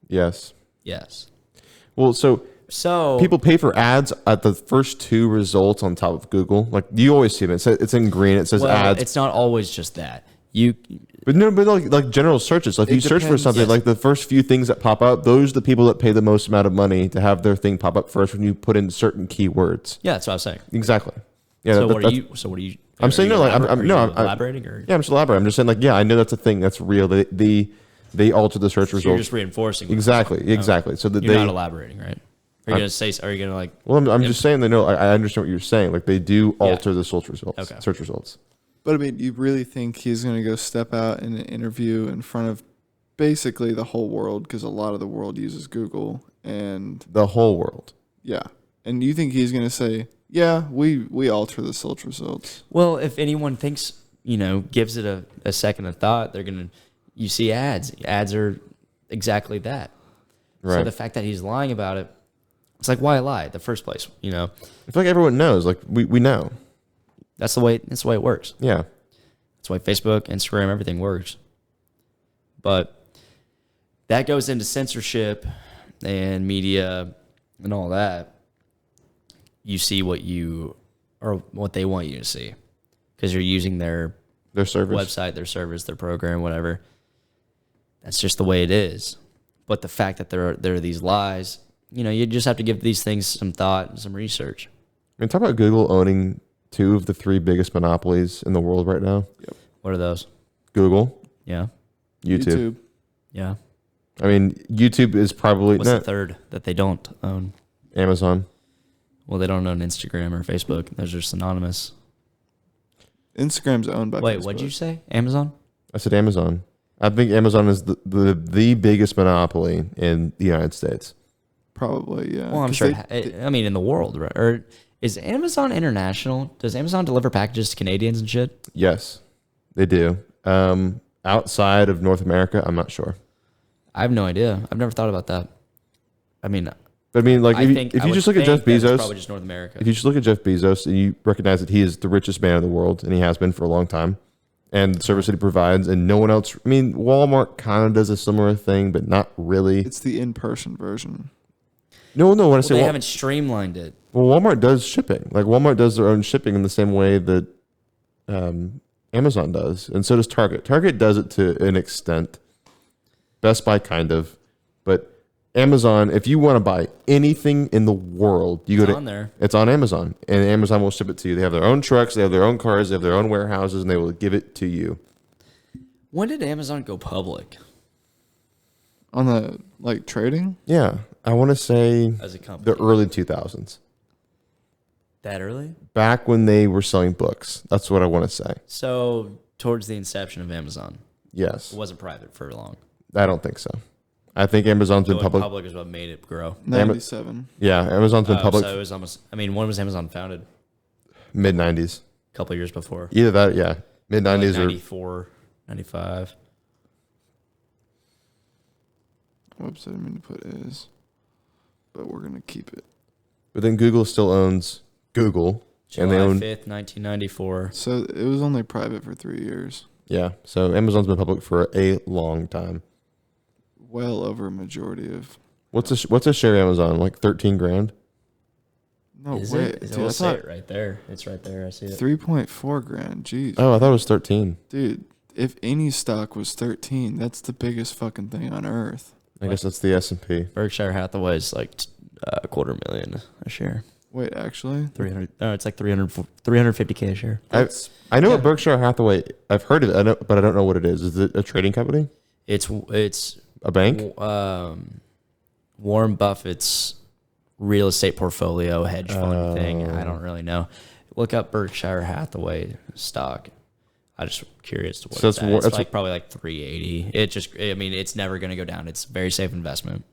Yes. Yes. Well, so So people pay for ads at the first two results on top of Google. Like you always see them. It's in green. It says well, ads. it's not always just that. You But no, but like general searches. Like if It you search for depends. something, Yes. like the first few things that pop up, those are the people that pay the most amount of money to have their thing pop up first when you put in certain keywords. yeah, that's what I was saying. Exactly. Yeah. So that- what are that's- you? So what are you? I'm saying no. Like I'm are you no. I'm elaborating or yeah. I'm just elaborating. I'm just saying like yeah. I know that's a thing. That's real. They alter the search so you're results. just reinforcing. Exactly. Exactly. So that You're they. not elaborating, right? Are you gonna say? Are you gonna like? Well, I'm just saying they know. I understand what you're saying. Like they do Yeah. alter the search results. Okay. Search results. But I mean, you really think he's going to go step out in an interview in front of basically the whole world, because a lot of the world uses Google, and The whole world. yeah, and you think he's going to say, yeah, we alter the search results? Well, if anyone thinks, gives it a second of thought, they're gonna. You see ads. Ads are exactly that. So Right. the fact that he's lying about it, it's like why lie in the first place? I feel like everyone knows. Like we know. That's the way it works. Yeah. That's why Facebook, Instagram, everything works. But that goes into censorship and media and all that. You see what they want you to see because you're using their Their service. website, their service, their program, whatever. That's just the way it is. But the fact that there are these lies, you just have to give these things some thought and some research. I mean, talk about Google owning 2 of the 3 biggest monopolies in the world right now. What are those? Google, Yeah. YouTube. Yeah. I mean, YouTube is probably What's the third that they don't own? Amazon. Well, they don't own Instagram or Facebook. Those are synonymous. Instagram's owned by Wait, Facebook. what'd you say? Amazon? I said Amazon. I think Amazon is the biggest monopoly in the United States. Probably, yeah. Well, I'm 'Cause sure. they- I mean, in the world, right? Or is Amazon international? Does Amazon deliver packages to Canadians and shit? Yes, they do. Outside of North America, I'm not sure. I have no idea. I've never thought about that. I mean, But I mean, like, I if you just look at Jeff that's Bezos, probably just North America. if you just look at Jeff Bezos and you recognize that he is the richest man in the world, and he has been for a long time, and the service that he provides, and no one else. I mean, Walmart kind of does a similar thing, but not really. It's the in-person version. No. When I Well, say they haven't streamlined it. well, Walmart does shipping. Like Walmart does their own shipping in the same way that Amazon does, and so does Target. Target does it to an extent. Best Buy kind of, but Amazon. If you want to buy anything in the world, you It's go to on there. It's on Amazon, and Amazon will ship it to you. They have their own trucks, they have their own cars, they have their own warehouses, and they will give it to you. When did Amazon go public On the, like, trading? Yeah, I want to say as a company? the early 2000s, That early? back when they were selling books. That's what I want to say. So towards the inception of Amazon, Yes, it wasn't private for long. I don't think so. I think Amazon's been Going public. public is what made it grow. 97. Yeah, Amazon's been public So it was almost. I mean, when was Amazon founded? mid 90s. A couple years before. Either that, yeah, mid 90s Like or 94, 95. Whoops, I didn't mean to put is. But we're going to keep it. but then Google still owns Google, and they July own 5th, 1994. So it was only private for 3 years. yeah. So Amazon's been public for a long time. Well over a majority of... What's a share of Amazon? Like 13 grand? No Is way. it? Dude, It'll I say thought it right there. It's right there. I see it. 3.4 grand. Jeez. Oh, I thought it was 13. Dude, if any stock was 13, that's the biggest fucking thing on earth. I guess that's the S&P. Berkshire Hathaway is like a $250,000 a share. Wait, actually? 300. No, it's like 350K a share. I know Yeah. what Berkshire Hathaway. I've heard of it, but I don't know what it is. Is it a trading company? It's A bank? Warren Buffett's real estate portfolio hedge fund thing. I don't really know. Look up Berkshire Hathaway stock. I'm just curious to what So it's it's at. more- It's it's like probably like 380. I mean, it's never going to go down. It's a very safe investment.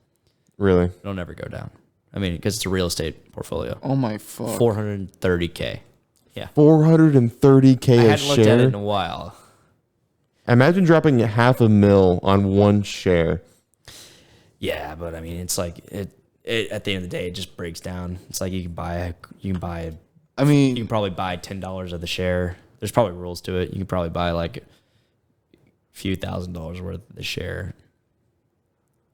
Really? It'll never go down. I mean, because it's a real estate portfolio. Oh my fuck. 430K. Yeah. 430K I a hadn't looked at it in share. a while. Imagine dropping $500,000 on one share. Yeah, but I mean, it's like it at the end of the day, it just breaks down. It's like you can buy you can probably buy $10 of the share. There's probably rules to it. You can probably buy like a few $1,000s worth of the share.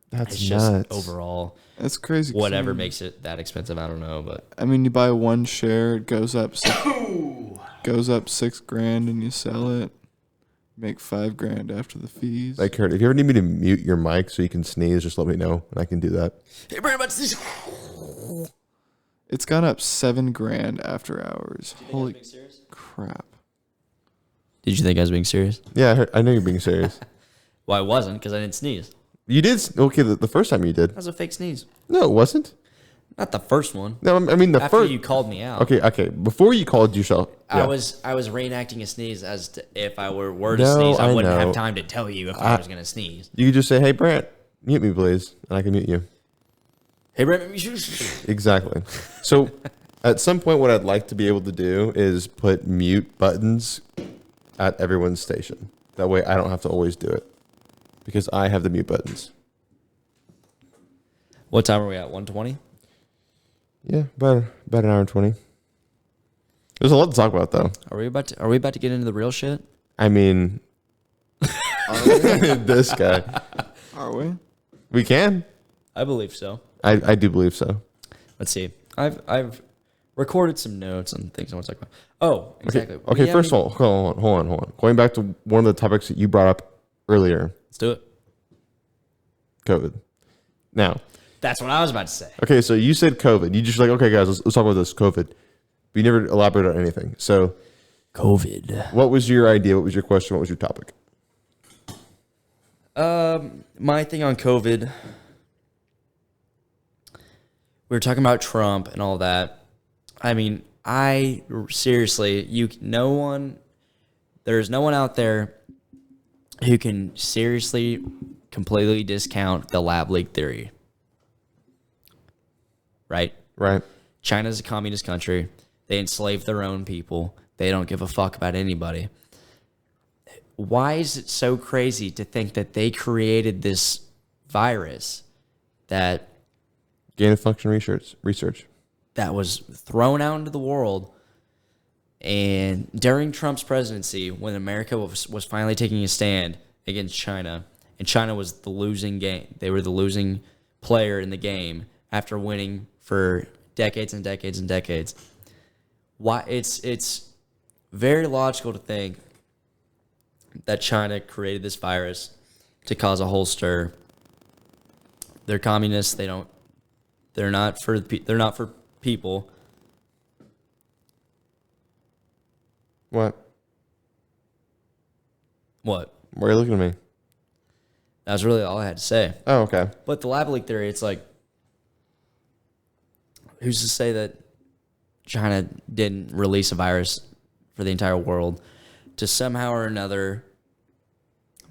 That's It's nuts. just overall That's crazy. 'cause whatever I mean, makes it that expensive. I don't know, but I mean, you buy one share, it goes up $6 grand, and you sell it. Make $5 grand after the fees. Like, Kurt, if you ever need me to mute your mic so you can sneeze, just let me know, and I can do that. hey, very much this. It's gone up $7 grand after hours. Holy crap! Did you think I was being serious? Yeah, I know you're being serious. Well, I wasn't because I didn't sneeze. You did. Okay, the first time you did. That was a fake sneeze. No, it wasn't. Not the first one. No, I mean the After first. you called me out. Okay. Before you called yourself. I Yeah. was reenacting a sneeze as to if I were to No, sneeze, I I wouldn't know. have time to tell you if I was going to sneeze. You could just say, "Hey, Brant, mute me, please," and I can mute you. Hey, Brett, Exactly. So, at some point, what I'd like to be able to do is put mute buttons at everyone's station. That way, I don't have to always do it because I have the mute buttons. what time are we at? 1:20? Yeah, about an hour and 20. There's a lot to talk about, though. Are we about to get into the real shit? I mean, this guy. Are we? We can. I believe so. I do believe so. Let's see. I've recorded some notes on things I want to talk about. Oh, exactly. Okay. First of all, hold on. Going back to one of the topics that you brought up earlier, let's do it. COVID. Now, That's what I was about to say. okay, so you said COVID. You just like, okay, guys, let's talk about this COVID. But you never elaborated on anything. So, COVID. what was your idea? What was your question? What was your topic? My thing on COVID we were talking about Trump and all that. I mean, seriously, there's no one out there who can seriously completely discount the lab leak theory. Right? Right. China's a communist country. They enslave their own people. They don't give a fuck about anybody. Why is it so crazy to think that they created this virus that Gain of function research. that was thrown out into the world? And during Trump's presidency, when America was finally taking a stand against China, and China was the losing game, they were the losing player in the game after winning for decades and decades and decades. Why it's very logical to think that China created this virus to cause a whole stir. They're communists. They're not for people. What? What? Why are you looking at me? That's really all I had to say. Oh, okay. But the lab leak theory, it's like, who's to say that China didn't release a virus for the entire world to somehow or another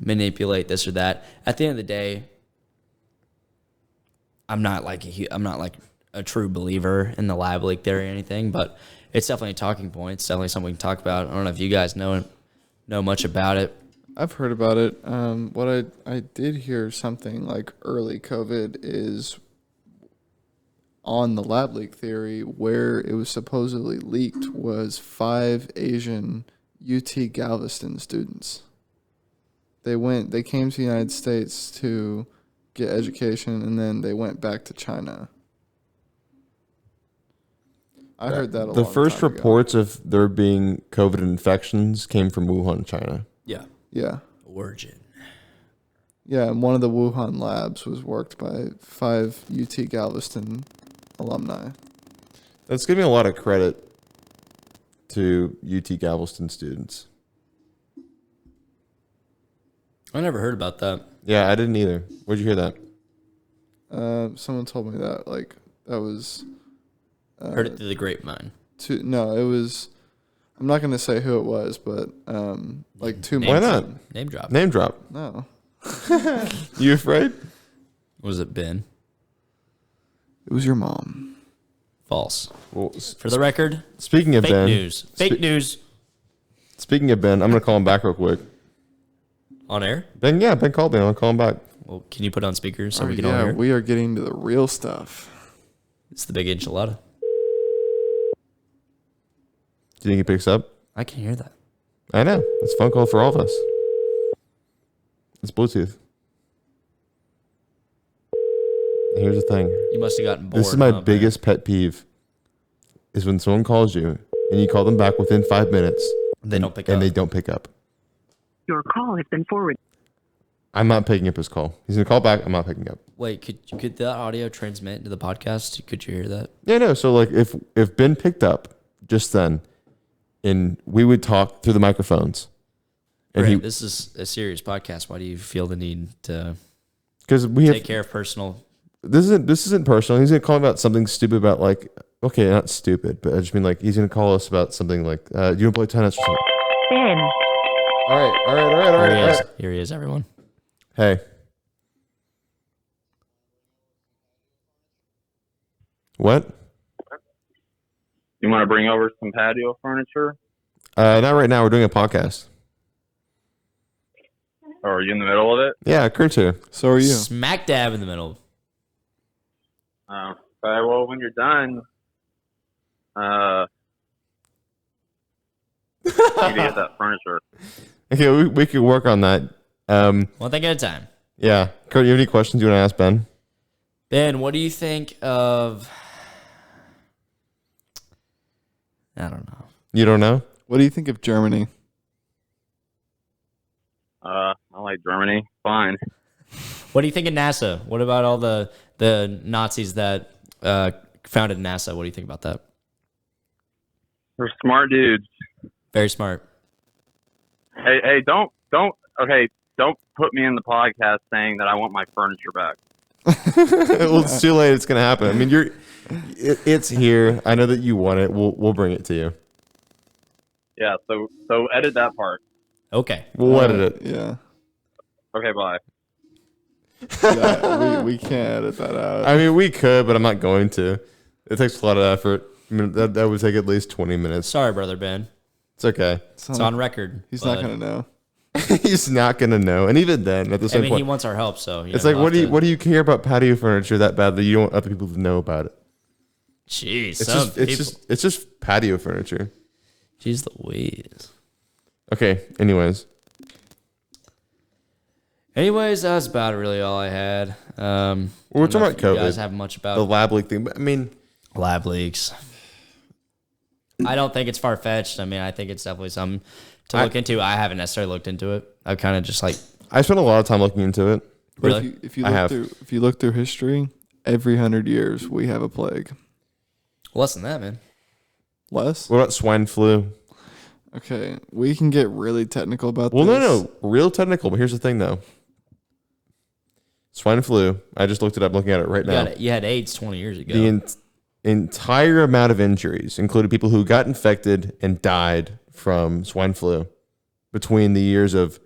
manipulate this or that? At the end of the day, I'm not like a true believer in the lab leak theory or anything, but it's definitely a talking point. It's definitely something we can talk about. I don't know if you guys know much about it. I've heard about it. What I did hear something like early COVID is on the lab leak theory, where it was supposedly leaked was 5 Asian UT Galveston students. They came to the United States to get education, and then they went back to China. I heard that a The long first time ago. reports of there being COVID infections came from Wuhan, China. Yeah. Yeah. Origin. Yeah, and one of the Wuhan labs was worked by 5 UT Galveston alumni. That's giving a lot of credit to UT Galveston students. I never heard about that. Yeah, I didn't either. Where'd you hear that? Someone told me that, that was... Heard it through the grapevine. No, it was... I'm not going to say who it was, but 2 months Why not? in. Name drop. Name drop. No. You afraid? Was it Ben? It was your mom. False. Well, For the record, speaking of fake Ben, news. Fake news. Speaking of Ben, I'm gonna call him back real quick. On air? Ben called me. I'm gonna call him back. Well, can you put on speakers so Oh, we can all yeah, hear? we are getting to the real stuff. It's the big enchilada. Do you think he picks up? I can hear that. I know. It's a phone call for all of us. It's Bluetooth. And here's the thing. You must have gotten bored. This is my huh, biggest pet peeve. Is when someone calls you and you call them back within 5 minutes. They don't pick and up. they don't pick up. Your call has been forwarded. I'm not picking up his call. He's gonna call back. I'm not picking up. Wait, could that audio transmit to the podcast? Could you hear that? Yeah, no. So like, if Ben picked up just then, and we would talk through the microphones, and Right, this is a serious podcast. Why do you feel the need to because we take have care of personal? this isn't personal. He's gonna call about something stupid about like, okay, not stupid, but I just mean like he's gonna call us about something like, you want to play tennis or something? Ben. All right. Here he is, everyone. Hey. What? You want to bring over some patio furniture? Not right now. We're doing a podcast. Or are you in the middle of it? Yeah, Kurt's here. So are you. Smack dab in the middle. Okay, well, when you're done, you need to get that furniture. Okay, we could work on that. One thing at a time. Yeah. Kurt, you have any questions you want to ask Ben? Ben, what do you think of? I don't know. You don't know? What do you think of Germany? I like Germany. Fine. What do you think of NASA? What about all the Nazis that founded NASA? What do you think about that? They're smart dudes. Very smart. Hey, don't put me in the podcast saying that I want my furniture back. Well, it's too late. It's gonna happen. I mean, It's here. I know that you want it. We'll bring it to you. Yeah. So edit that part. Okay. We'll edit it. Yeah. Okay. Bye. Yeah, we can't edit that out. I mean, we could, but I'm not going to. It takes a lot of effort. I mean, that would take at least 20 minutes. Sorry, brother Ben. It's okay. It's on record. He's not gonna know. He's not gonna know. And even then, at the I same mean, point, he wants our help, so it's like, what do you care about patio furniture that bad that you don't want other people to know about it? Jeez, It's just patio furniture. Jeez Louise. Okay. Anyways, that's about really all I had. Well, we're talking about COVID. You guys have much about The lab leak thing. But I mean, lab leaks. I don't think it's far fetched. I mean, I think it's definitely something to look into. I haven't necessarily looked into it. I kind of just like. I spent a lot of time looking into it. But Really? if you look through history, every 100 years we have a plague. Less than that, man. Less? What about swine flu? Okay, we can get really technical about Well, this. no, real technical. But here's the thing, though. Swine flu. I just looked it up. Looking at it right now. You had AIDS 20 years ago. The entire amount of injuries included people who got infected and died from swine flu between the years of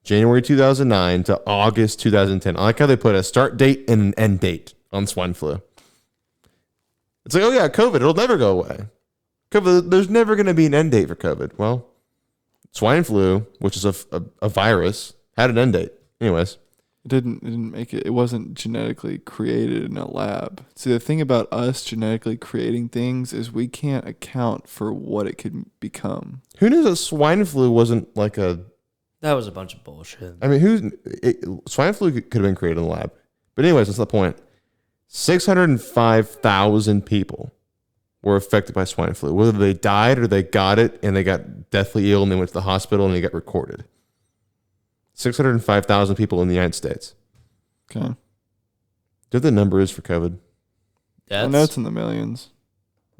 January 2009 to August 2010. I like how they put a start date and an end date on swine flu. It's like, oh yeah, COVID, it'll never go away. COVID, there's never going to be an end date for COVID. Well, swine flu, which is a virus, had an end date. Anyways. It didn't make it. It wasn't genetically created in a lab. See, the thing about us genetically creating things is we can't account for what it could become. Who knew that swine flu wasn't like a... That was a bunch of bullshit. I mean, swine flu could have been created in the lab. But anyways, that's the point. 605,000 people were affected by swine flu. Whether they died or they got it and they got deathly ill and they went to the hospital and they got recorded. 605,000 people in the United States. Okay. Do you know what the number is for COVID? I know it's in the millions.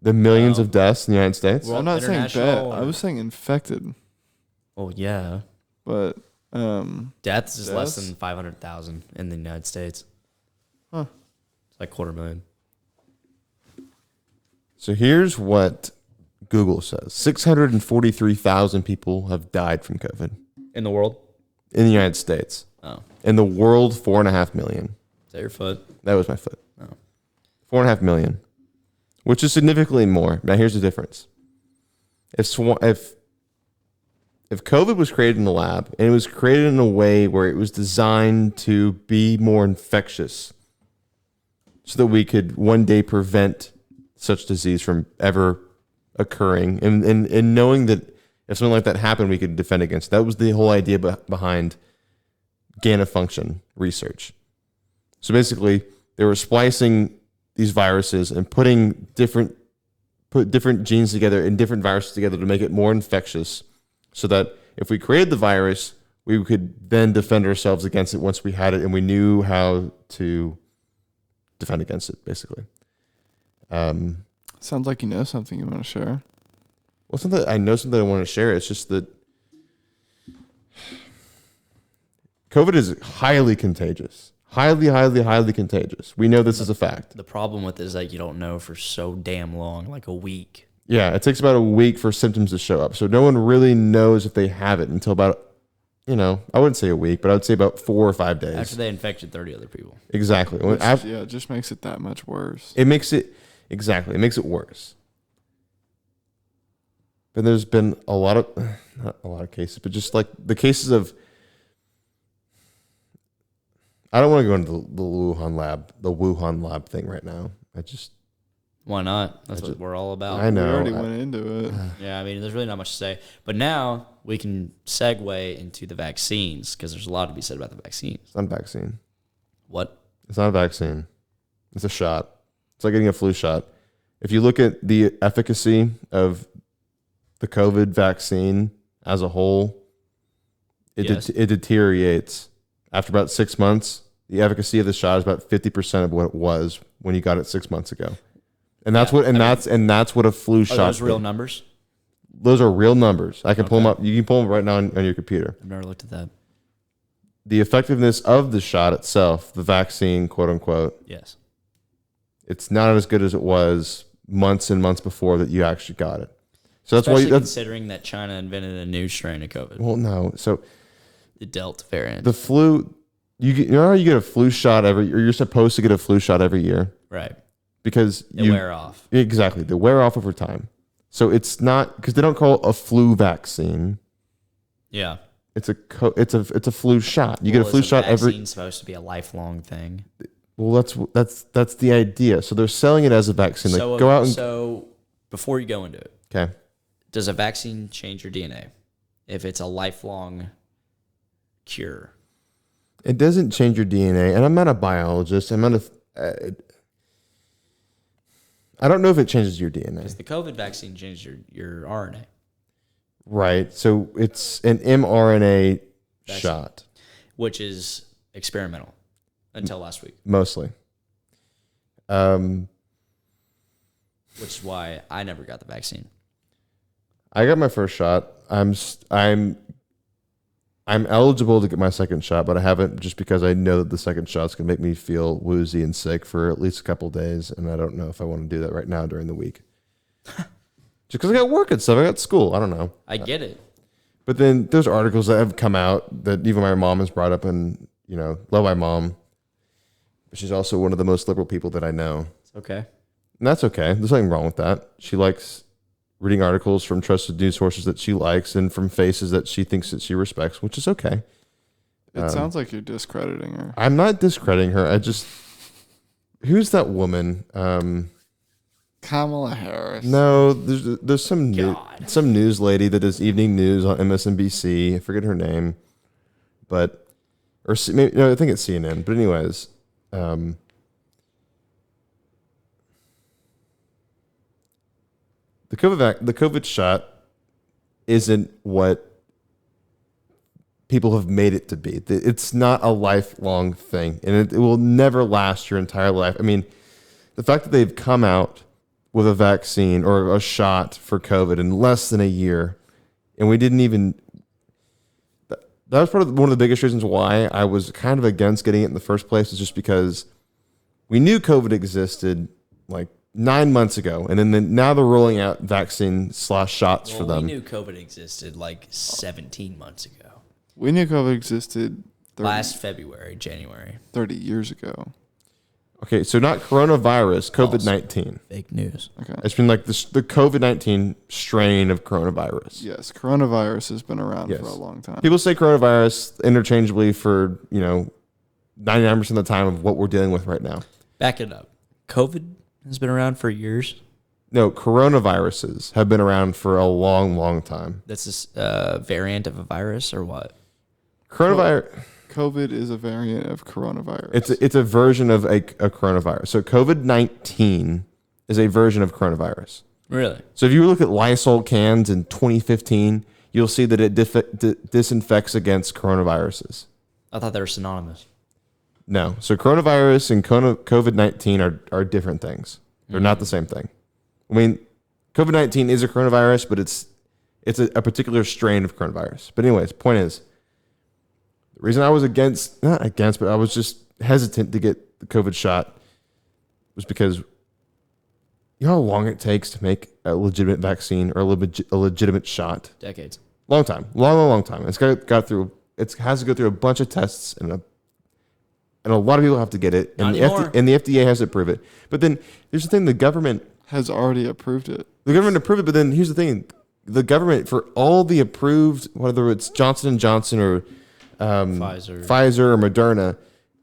The millions of deaths in the United States? Well, I'm not saying international dead. or- I was saying infected. Oh, yeah. But Deaths is less Deaths? than 500,000 in the United States. Huh. It's like 250,000. So here's what Google says. 643,000 people have died from COVID In the world? in the United States. Oh. In the world, 4.5 million. Is that your foot? That was my foot. Oh. 4.5 million, which is significantly more. Now, here's the difference. If COVID was created in the lab and it was created in a way where it was designed to be more infectious so that we could one day prevent such disease from ever occurring and knowing that if something like that happened, we could defend against it. That was the whole idea behind gain of function research. So basically, they were splicing these viruses and put different genes together and different viruses together to make it more infectious so that if we created the virus, we could then defend ourselves against it once we had it and we knew how to defend against it, basically. sounds like you know something you want to share. Well, it's not that I know something I want to share. It's just that COVID is highly contagious. Highly contagious. We know this is a fact. The problem with it is that you don't know for so damn long, like a week. Yeah, it takes about a week for symptoms to show up. So no one really knows if they have it until about, I wouldn't say a week, but I would say about 4 or 5 days. After they infected 30 other people. Exactly. It just makes it that much worse. It makes it worse. But there's been not a lot of cases, but just like the cases of, I don't want to go into the Wuhan lab thing right now. Why not? That's what we're all about. I know. We already went into it. Yeah, I mean, there's really not much to say. But now we can segue into the vaccines because there's a lot to be said about the vaccines. It's not a vaccine. What? It's not a vaccine. It's a shot. It's like getting a flu shot. If you look at the efficacy of the COVID vaccine as a whole, it deteriorates. After about 6 months, the efficacy of the shot is about 50% of what it was when you got it 6 months ago. And that's that's what a flu shot. Are those real numbers? Those are real numbers. I can pull them up. You can pull them right now on your computer. I've never looked at that. The effectiveness of the shot itself, the vaccine, quote unquote, Yes. It's not as good as it was months and months before that you actually got it. So that's Especially why considering that China invented a new strain of COVID, well, no. So the Delta variant. the flu, you know how you get a flu shot or you're supposed to get a flu shot every year Right. because They wear off. Exactly, they wear off over time. So it's not because they don't call it a flu vaccine. Yeah. It's a flu shot. You get a flu shot every. Vaccine's supposed to be a lifelong thing. Well, that's the idea. So they're selling it as a vaccine. Like go out and so before you go into it, okay. does a vaccine change your DNA if it's a lifelong cure? It doesn't change your DNA, and I'm not a biologist. I'm not a. I don't know if it changes your DNA. Because the COVID vaccine changed your RNA. Right. So it's an mRNA Vaccine. shot. Which is experimental until last week. Mostly. Which is why I never got the vaccine. I got my first shot. I'm eligible to get my second shot, but I haven't just because I know that the second shot's going to make me feel woozy and sick for at least a couple of days, and I don't know if I want to do that right now during the week. Just because I got work and stuff. I got school. I don't know. I get it. But then there's articles that have come out that even my mom has brought up, and, love my mom. She's also one of the most liberal people that I know. It's okay. And that's okay. There's nothing wrong with that. She likes reading articles from trusted news sources that she likes and from faces that she thinks that she respects, which is okay. It sounds like you're discrediting her. I'm not discrediting her. Who's that woman? Kamala Harris. No, there's some news lady that does evening news on MSNBC. I forget her name, but maybe, no, I think it's CNN. But anyways, the COVID shot isn't what people have made it to be. It's not a lifelong thing, and it will never last your entire life. I mean, the fact that they've come out with a vaccine or a shot for COVID in less than a year, and we didn't even. That was one of the biggest reasons why I was kind of against getting it in the first place, is just because we knew COVID existed like 9 months ago, and then now they're rolling out vaccine/shots for them. We knew COVID existed like 17 months ago. We knew COVID existed Last February, January. 30 years ago. Okay, so not coronavirus, COVID-19. Fake news. Okay. It's been like the COVID-19 strain of coronavirus. Yes, coronavirus has been around Yes. for a long time. People say coronavirus interchangeably for, 99% of the time of what we're dealing with right now. Back it up. COVID has been around for years. No, coronaviruses have been around for a long, long time. That's this variant of a virus or what? Coronavirus. COVID is a variant of coronavirus. It's a version of a coronavirus. So COVID-19 is a version of coronavirus. Really? So if you look at Lysol cans in 2015, you'll see that it disinfects against coronaviruses. I thought they were synonymous. No. So coronavirus and COVID-19 are different things. They're not the same thing. I mean, COVID-19 is a coronavirus, but it's a particular strain of coronavirus. But anyways, point is, the reason I was not against, but I was just hesitant to get the COVID shot was because you know how long it takes to make a legitimate vaccine or a legitimate shot? Decades. Long time. Long time. It has to go through a bunch of tests and a lot of people have to get it. And the FDA has to approve it. But then here's the thing, the government has already approved it. The government approved it, but then here's the thing. The government, for all the approved, whether it's Johnson & Johnson or Pfizer or Moderna,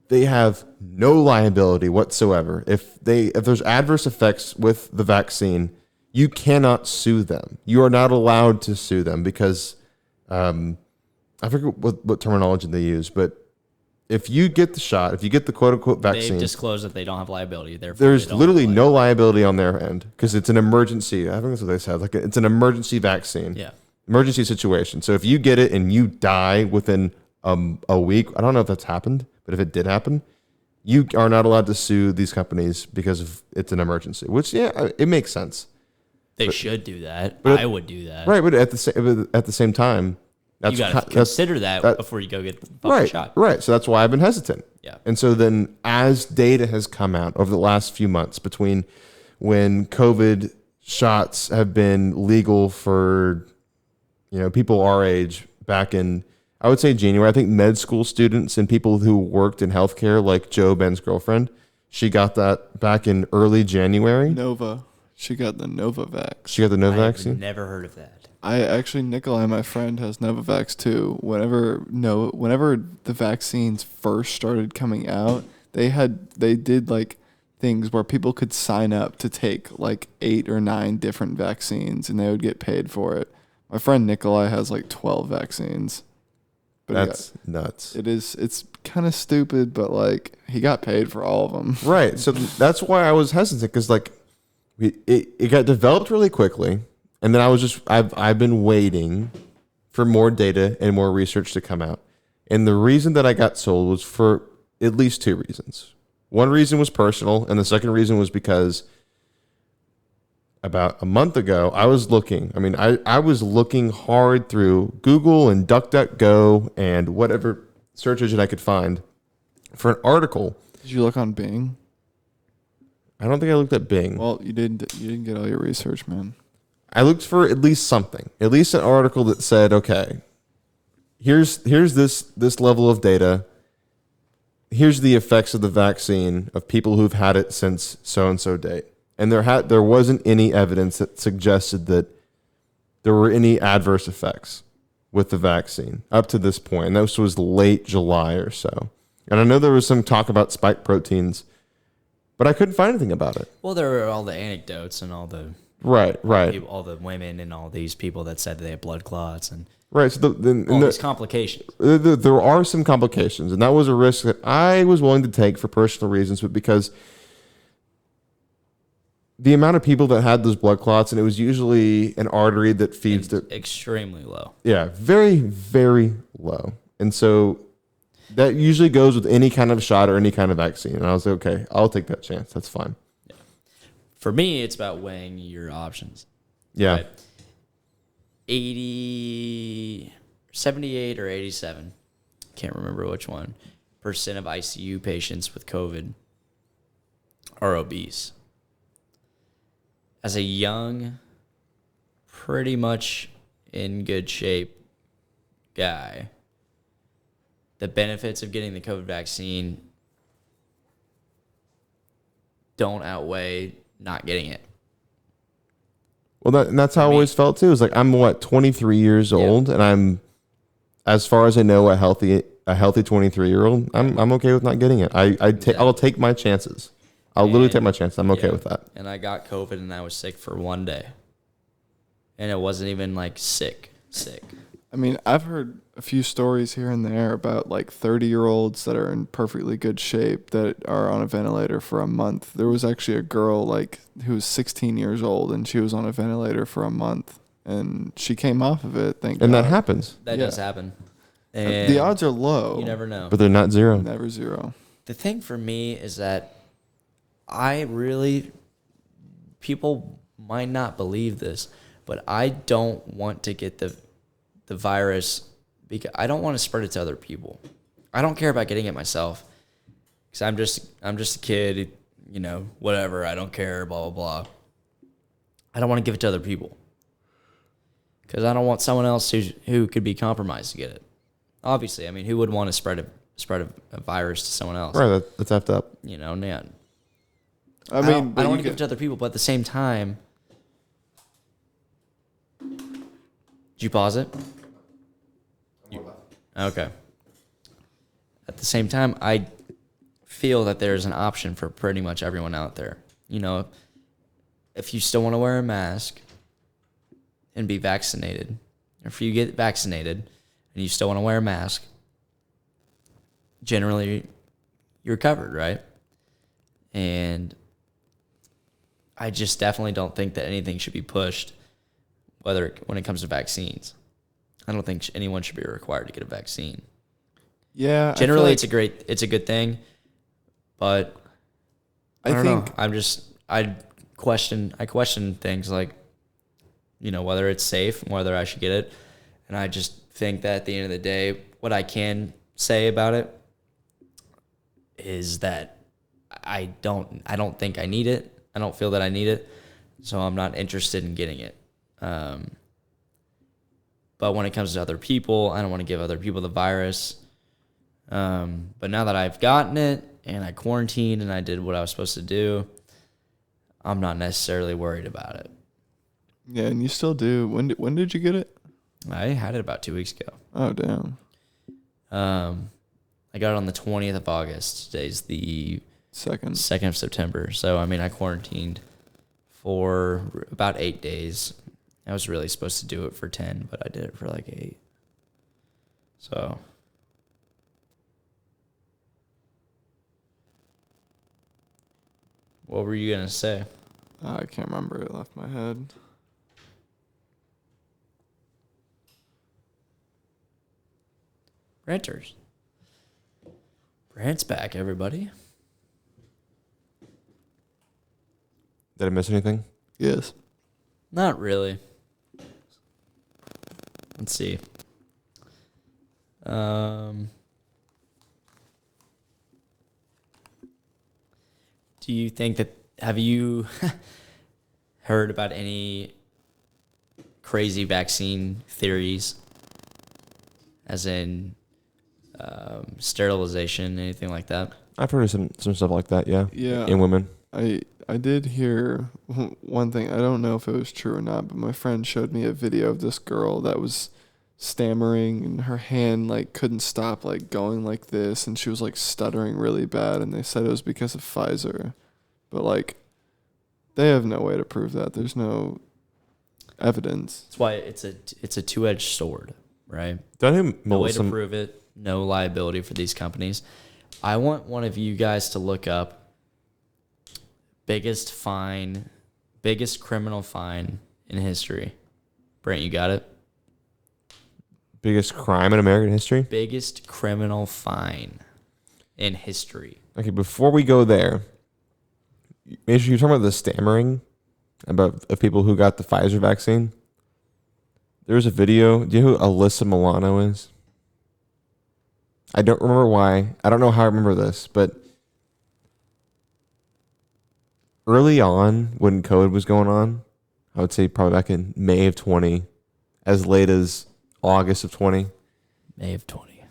they have no liability whatsoever. If there's adverse effects with the vaccine, you cannot sue them. You are not allowed to sue them because I forget what terminology they use, but if you get the shot, if you get the quote unquote vaccine, They've disclosed that they don't have liability. There's literally no liability on their end because it's an emergency. I think that's what they said. It's an emergency vaccine. Yeah. Emergency situation. So if you get it and you die within a week, I don't know if that's happened, but if it did happen, you are not allowed to sue these companies because it's an emergency. Which it makes sense. They should do that. I would do that. Right, but at the same time. You got to consider that before you go get the fucking shot. Right. So that's why I've been hesitant. Yeah. And so then as data has come out over the last few months between when COVID shots have been legal for, people our age back in, I would say January. I think med school students and people who worked in healthcare, like Joe, Ben's girlfriend, she got that back in early January. Nova. She got the Novavax. She got the Nova I've vaccine. never heard of that. Nikolai, my friend, has Novavax too. Whenever the vaccines first started coming out, they did like things where people could sign up to take like 8 or 9 different vaccines and they would get paid for it. My friend Nikolai has like 12 vaccines. But That's nuts. it's kind of stupid, but like he got paid for all of them. Right. So that's why I was hesitant, because like it got developed really quickly. And then I've been waiting for more data and more research to come out. And the reason that I got sold was for at least 2 reasons. One reason was personal, and the second reason was because about a month ago, I was looking hard through Google and DuckDuckGo and whatever search engine I could find for an article. Did you look on Bing? I don't think I looked at Bing. Well, you didn't get all your research, man. I looked for at least something, at least an article that said, okay, here's this level of data. Here's the effects of the vaccine of people who've had it since so-and-so date. And there wasn't any evidence that suggested that there were any adverse effects with the vaccine up to this point. And this was late July or so. And I know there was some talk about spike proteins, but I couldn't find anything about it. Well, there were all the anecdotes and all the Right. all the women and all these people that said they had blood clots and Right. So all these complications. There are some complications, and that was a risk that I was willing to take for personal reasons, but because the amount of people that had those blood clots, and it was usually an artery that feeds the Extremely low. yeah, very, very low. And so that usually goes with any kind of shot or any kind of vaccine. And I was like, okay, I'll take that chance. That's fine. Yeah. For me, it's about weighing your options. Yeah. Right? 78 or 87, can't remember which one, percent of ICU patients with COVID are obese. As a young, pretty much in good shape guy, the benefits of getting the COVID vaccine don't outweigh not getting it. Well, that's how I always felt too. It's like I'm 23 years old, and I'm, as far as I know, a healthy 23-year-old. I'm okay with not getting it. I'll take my chances. I'll literally take my chances. I'm okay with that. And I got COVID, and I was sick for 1 day, and it wasn't even like sick. I mean, I've heard a few stories here and there about like 30-year-olds that are in perfectly good shape that are on a ventilator for a month. There was actually a girl who was 16 years old and she was on a ventilator for a month and she came off of it. Thank God. And that happens. That Yeah. does happen. And The odds are low. you never know. But they're not zero. Never zero. The thing for me is that people might not believe this, but I don't want to get the virus because I don't want to spread it to other people. I don't care about getting it myself because I'm just a kid, whatever. I don't care, blah, blah, blah. I don't want to give it to other people because I don't want someone else who could be compromised to get it. Obviously, I mean, who would want to spread a virus to someone else? Right, that's effed up. Yeah. I I mean, don't want to give it to other people, but at the same time, did you pause it? Okay. At the same time, I feel that there's an option for pretty much everyone out there. If you still want to wear a mask and be vaccinated, or if you get vaccinated and you still want to wear a mask, generally you're covered, right? And I just definitely don't think that anything should be pushed, when it comes to vaccines. I don't think anyone should be required to get a vaccine. yeah. Generally, it's a good thing, but I don't know. I question things like, whether it's safe and whether I should get it. And I just think that at the end of the day, what I can say about it is that I don't think I need it. I don't feel that I need it, so I'm not interested in getting it. But when it comes to other people, I don't want to give other people the virus. But now that I've gotten it and I quarantined and I did what I was supposed to do, I'm not necessarily worried about it. Yeah, and you still do. When did you get it? I had it about 2 weeks ago. Oh, damn. I got it on the 20th of August. Today's the 2nd of September. So, I mean, I quarantined for about 8 days. I was really supposed to do it for 10, but I did it for like 8. So, what were you going to say? I can't remember. It left my head. Renters. Brant's back, everybody. Did I miss anything? Yes. Not really. Let's see. Do you think that, have you heard about any crazy vaccine theories? As in sterilization, anything like that? I've heard of some stuff like that, yeah. Yeah. In women. I did hear one thing. I don't know if it was true or not, but my friend showed me a video of this girl that was stammering and her hand like couldn't stop like going like this, and she was like stuttering really bad, and they said it was because of Pfizer. But like they have no way to prove that. There's no evidence. That's why it's a two-edged sword, right? Don't No way to prove it. No liability for these companies. I want one of you guys to look up biggest criminal fine in history. Brent, you got it? biggest crime in American history? Biggest criminal fine in history. Okay, before we go there, make sure you're talking about the stammering of people who got the Pfizer vaccine. There was a video. Do you know who Alyssa Milano is? I don't remember why. I don't know how I remember this, but early on when COVID was going on, I would say probably back in May of 20, as late as August of 20. May of 20.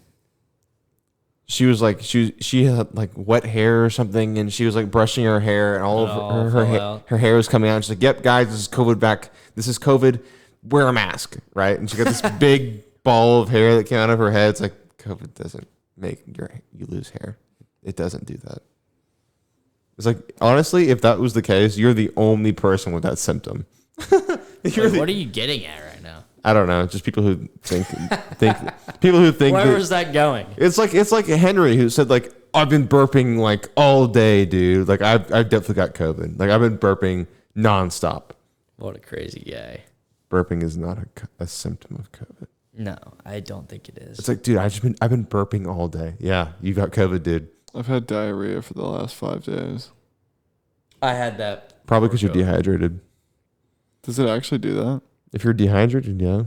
She was like, she had like wet hair or something, and she was like brushing her hair, and all of her hair was coming out. And she's like, "Yep, guys, this is COVID back. This is COVID. Wear a mask, right?" And she got this big ball of hair that came out of her head. It's like, COVID doesn't make you lose hair. It doesn't do that. It's like, honestly, if that was the case, you're the only person with that symptom. What are you getting at right now? I don't know. Just people who think people who think. Where is that going? It's like Henry who said like, "I've been burping like all day, dude. Like I've definitely got COVID. Like I've been burping nonstop." What a crazy guy. Burping is not a symptom of COVID. No, I don't think it is. It's like, dude, I've been burping all day. Yeah, you got COVID, dude. I've had diarrhea for the last 5 days. I had that. Probably because you're dehydrated. Does it actually do that? If you're dehydrated, yeah.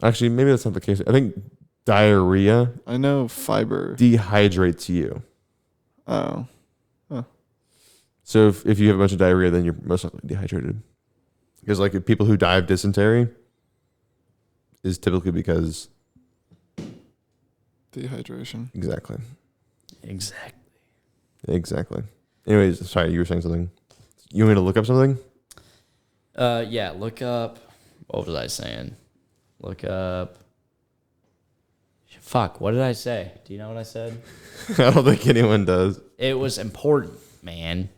Actually, maybe that's not the case. I think diarrhea I know fiber. dehydrates you. Oh. So if you have a bunch of diarrhea, then you're most likely dehydrated. Because like if people who die of dysentery is typically because Dehydration. exactly. Anyways, sorry, you were saying something. You want me to look up something? Yeah, look up. What was I saying? Look up. Fuck, what did I say? Do you know what I said? I don't think anyone does. It was important, man.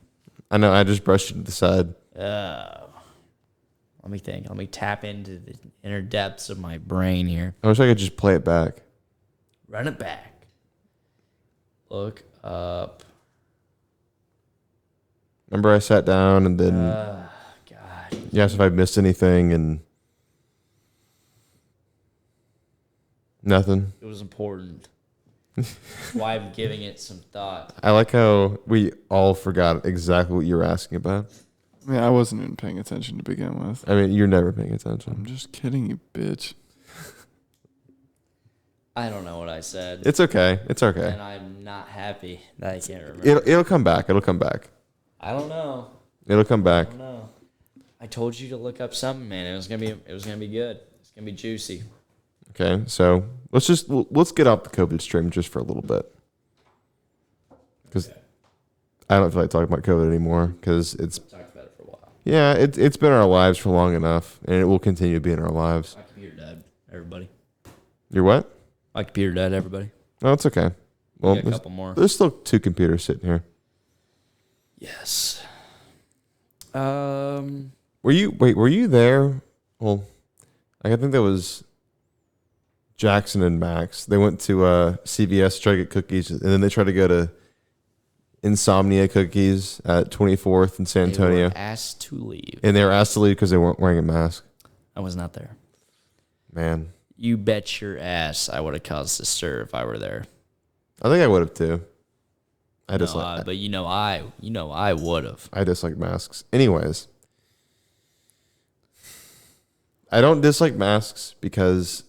I know, I just brushed it to the side. Let me think. Let me tap into the inner depths of my brain here. I wish I could just play it back. Run it back. Look up. Remember I sat down and then God. you asked if I missed anything and nothing. It was important. That's why I'm giving it some thought. I like how we all forgot exactly what you were asking about. I mean, I wasn't even paying attention to begin with. I mean, you're never paying attention. I'm just kidding, you bitch. I don't know what I said. It's okay. It's okay. And I'm not happy that I can't remember. It'll come back. It'll come back. I don't know. It'll come back. I don't know. I told you to look up something, man. It was gonna be good. It's gonna be juicy. Okay, so let's get off the COVID stream just for a little bit, because I don't feel like talking about COVID anymore, because it's We've talked about it for a while. yeah, it's been in our lives for long enough, and it will continue to be in our lives. My computer died. Everybody. You're what? My computer died. Everybody. Oh, it's okay. Well, We got a couple more. there's still 2 computers sitting here. Yes. Were you there? Well, I think that was Jackson and Max. They went to CVS to try to get cookies, and then they tried to go to Insomnia Cookies at 24th in San Antonio. They were asked to leave. And they were asked to leave because they weren't wearing a mask. I was not there. Man, You bet your ass I would have caused a stir if I were there. I think I would have too. I But I would have. I dislike masks. Anyways, I don't dislike masks because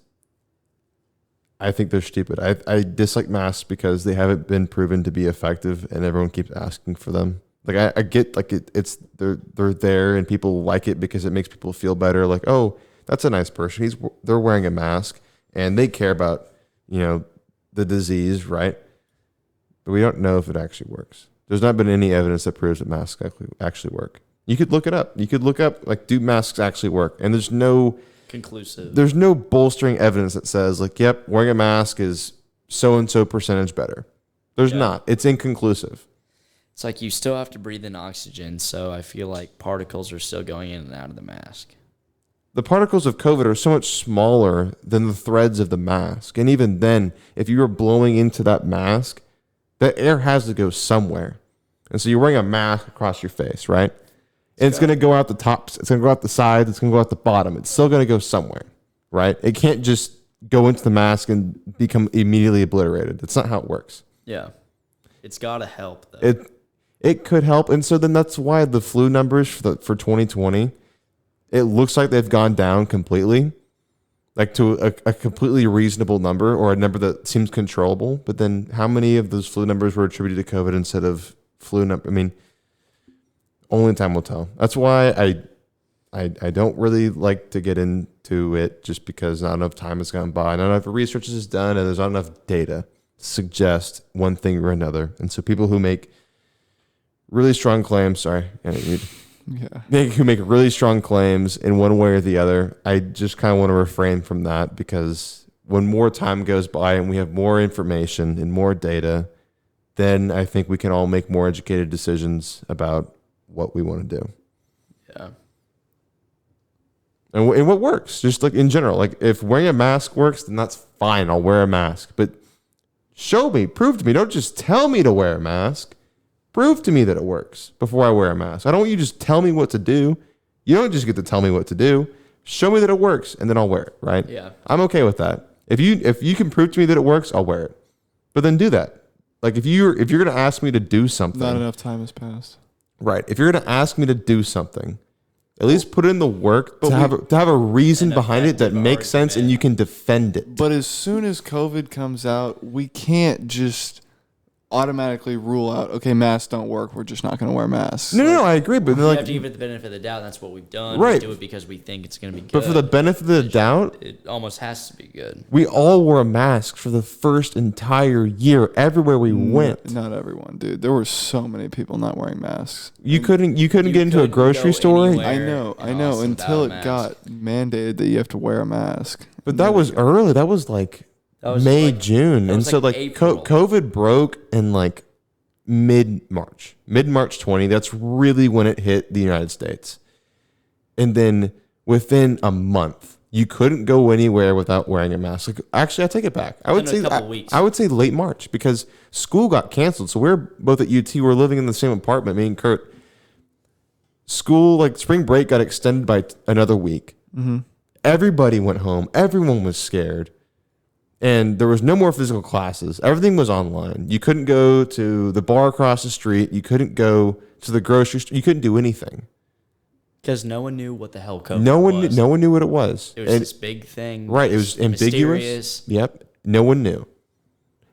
I think they're stupid. I dislike masks because they haven't been proven to be effective, and everyone keeps asking for them. Like I get like it's they're there and people like it because it makes people feel better. Like, oh, that's a nice person. They're wearing a mask and they care about the disease, right? But we don't know if it actually works. There's not been any evidence that proves that masks actually work. You could look it up. You could look up, like, do masks actually work? And there's no bolstering evidence that says, like, yep, wearing a mask is so-and-so percentage better. There's not. It's inconclusive. It's like you still have to breathe in oxygen, so I feel like particles are still going in and out of the mask. The particles of COVID are so much smaller than the threads of the mask. And even then, if you were blowing into that mask, that air has to go somewhere. And so you're wearing a mask across your face, right? And it's going to go out the tops. It's going to go out the sides. It's going to go out the bottom. It's still going to go somewhere, right? It can't just go into the mask and become immediately obliterated. That's not how it works. Yeah. It's got to help, though. It could help. And so then that's why the flu numbers for 2020, it looks like they've gone down completely, like to a completely reasonable number, or a number that seems controllable. But then how many of those flu numbers were attributed to COVID instead of flu number? I mean, only time will tell. That's why I don't really like to get into it, just because not enough time has gone by, not enough research is done, and there's not enough data to suggest one thing or another. And so people who make really strong claims, who make really strong claims in one way or the other, I just kind of want to refrain from that, because when more time goes by and we have more information and more data, then I think we can all make more educated decisions about what we want to do. Yeah. And what works, just like in general. Like, if wearing a mask works, then that's fine. I'll wear a mask. But show me, prove to me. Don't just tell me to wear a mask. Prove to me that it works before I wear a mask. I don't want you to just tell me what to do. You don't just get to tell me what to do. Show me that it works, and then I'll wear it, right? Yeah. I'm okay with that. If you can prove to me that it works, I'll wear it. But then do that. Like, if you're going to ask me to do something. Not enough time has passed. Right. If you're going to ask me to do something, at least put in the work to have a reason behind it that makes sense and you can defend it. But as soon as COVID comes out, we can't just automatically rule out, okay, masks don't work, we're just not going to wear masks. No, I agree. But We like, have to give it the benefit of the doubt, and that's what we've done. Right. We do it because we think it's going to be good. but for the benefit of the doubt, it almost has to be good. we all wore a mask for the first entire year everywhere we went. Not everyone, dude. There were so many people not wearing masks. You couldn't get into a couldn't grocery go store. anywhere. I know. in Until Austin it without a got mandated that you have to wear a mask. But that was early. That was like May, June. that And was so like like April. COVID broke in like mid-March 20. That's really when it hit the United States. And then within a month, you couldn't go anywhere without wearing a mask. Like, actually, I take it back. I would Within say a couple weeks. I would say late March, because school got canceled. So we're both at UT. We're living in the same apartment, me and Kurt. School, like spring break, got extended by another week. Mm-hmm. Everybody went home. Everyone was scared. And there was no more physical classes. Everything was online. You couldn't go to the bar across the street. You couldn't go to the grocery store. You couldn't do anything. Because no one knew what the hell COVID No was. one knew what it was. It was this big thing. Right. It was ambiguous. Mysterious. Yep. No one knew.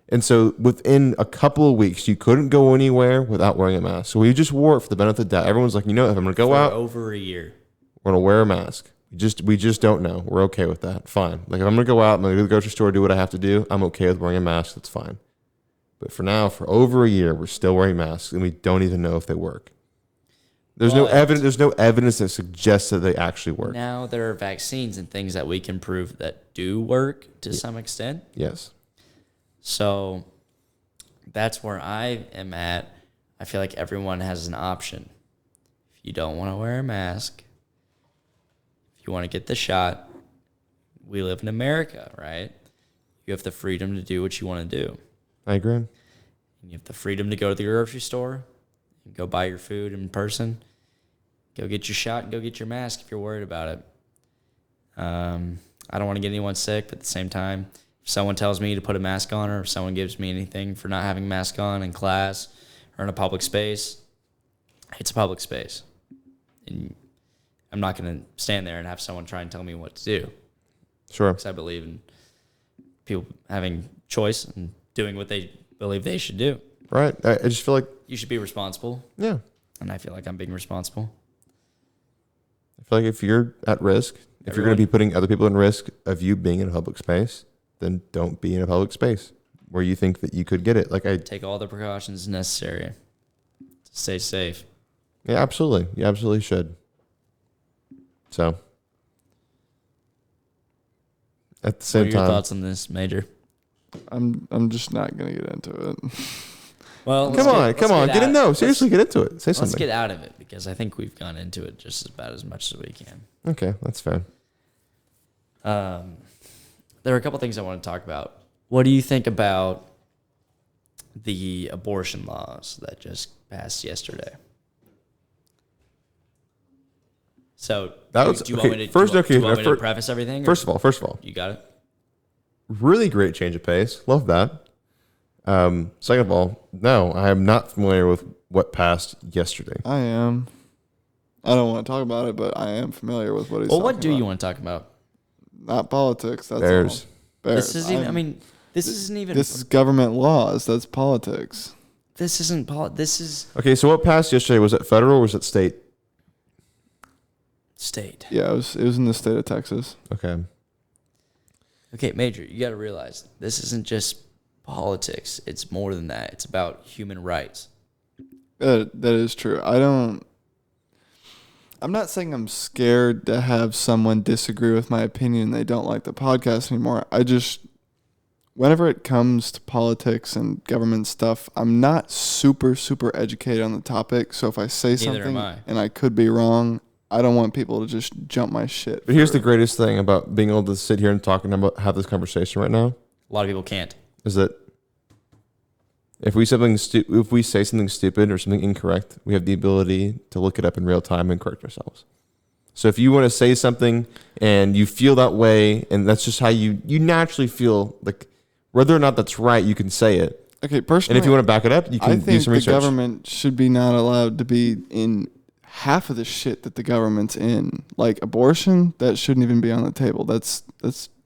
And so within a couple of weeks, you couldn't go anywhere without wearing a mask. So we just wore it for the benefit of the doubt. Everyone's like, if I'm going to go For out, over a year. we're going to wear a mask. We just don't know. We're okay with that. Fine. Like if I'm going to go out, I'm going to go to the grocery store, do what I have to do. I'm okay with wearing a mask. That's fine. But for now, for over a year, we're still wearing masks and we don't even know if they work. There's no evidence that suggests that they actually work. Now there are vaccines and things that we can prove that do work to some extent. Yes. So that's where I am at. I feel like everyone has an option. If you don't want to wear a mask, if you want to get the shot, we live in America, right? You have the freedom to do what you want to do. I agree. And you have the freedom to go to the grocery store and go buy your food in person. Go get your shot and go get your mask if you're worried about it. I don't want to get anyone sick, but at the same time, if someone tells me to put a mask on or if someone gives me anything for not having a mask on in class or in a public space, it's a public space. And I'm not going to stand there and have someone try and tell me what to do. Sure. Because I believe in people having choice and doing what they believe they should do. Right. I just feel like You should be responsible. Yeah. And I feel like I'm being responsible. I feel like if you're at risk, if you're going to be putting other people in risk of you being in a public space, then don't be in a public space where you think that you could get it. Like Take all the precautions necessary to stay safe. Yeah, absolutely. You absolutely should. So, at the same What are your time, thoughts on this, Major? I'm just not gonna get into it. Well, come on, get in. No, seriously, get into it. Say Let's something. get out of it because I think we've gone into it just about as much as we can. Okay, that's fair. There are a couple things I want to talk about. What do you think about the abortion laws that just passed yesterday? So, That was- do you okay, want me to, first, do you want- okay, do you want me to fir- preface everything? or- First of all, You got it? really great change of pace. Love that. Second of all, no, I am not familiar with what passed yesterday. I am. I don't want to talk about it, but I am familiar with what he's Well, talking what do about. you want to talk about? Not politics. That's Bears. all. Bears. This isn't even, I mean, this isn't even, This is government laws. That's politics. this isn't, this is Okay, so what passed yesterday, was it federal or was it state? state. Yeah, it was in the state of Texas. Okay. Okay, Major, you got to realize this isn't just politics. It's more than that. It's about human rights. That is true. I'm not saying I'm scared to have someone disagree with my opinion and they don't like the podcast anymore. Whenever it comes to politics and government stuff, I'm not super educated on the topic. So if I say Neither something am I. and I could be wrong, I don't want people to just jump my shit. But here's the greatest thing about being able to sit here and have this conversation right now A lot of people can't. is that if we say something stupid or something incorrect, we have the ability to look it up in real time and correct ourselves. So if you want to say something and you feel that way, and that's just how you naturally feel, like whether or not that's right, you can say it. Okay, personally, And if you want to back it up, you I can do think some the research. government should be not allowed to be in half of the shit that the government's in. Like abortion, that shouldn't even be on the table. That's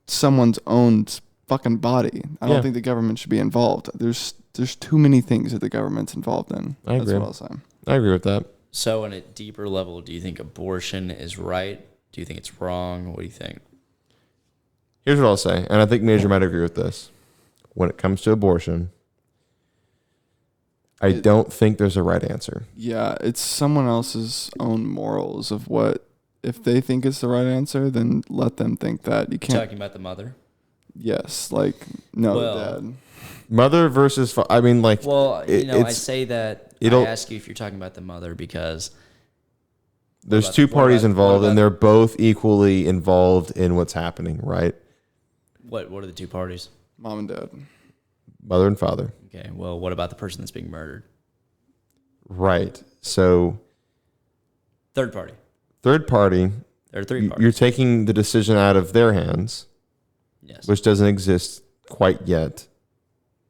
someone's own fucking body. I don't Yeah. think the government should be involved. There's too many things that the government's involved in. I That's agree. what I'll say. I agree with that. So, on a deeper level, do you think abortion is right? Do you think it's wrong? What do you think? Here's what I'll say, and I think Major might agree with this. When it comes to abortion, I don't think there's a right answer. Yeah, it's someone else's own morals of what. If they think it's the right answer, then let them think that. You can't. Talking about the mother? Yes, like no, Well, dad. Mother versus I mean, like, Well, I it's say that I it'll- ask you if you're talking about the mother because there's about- two what parties about- involved, what about- and they're both equally involved in what's happening, right? what are the two parties? Mom and dad. Mother and father, Okay, well, what about the person that's being murdered? right? So Third party. third party, There are three parties. you're taking the decision out of their hands, Yes. which doesn't exist quite yet,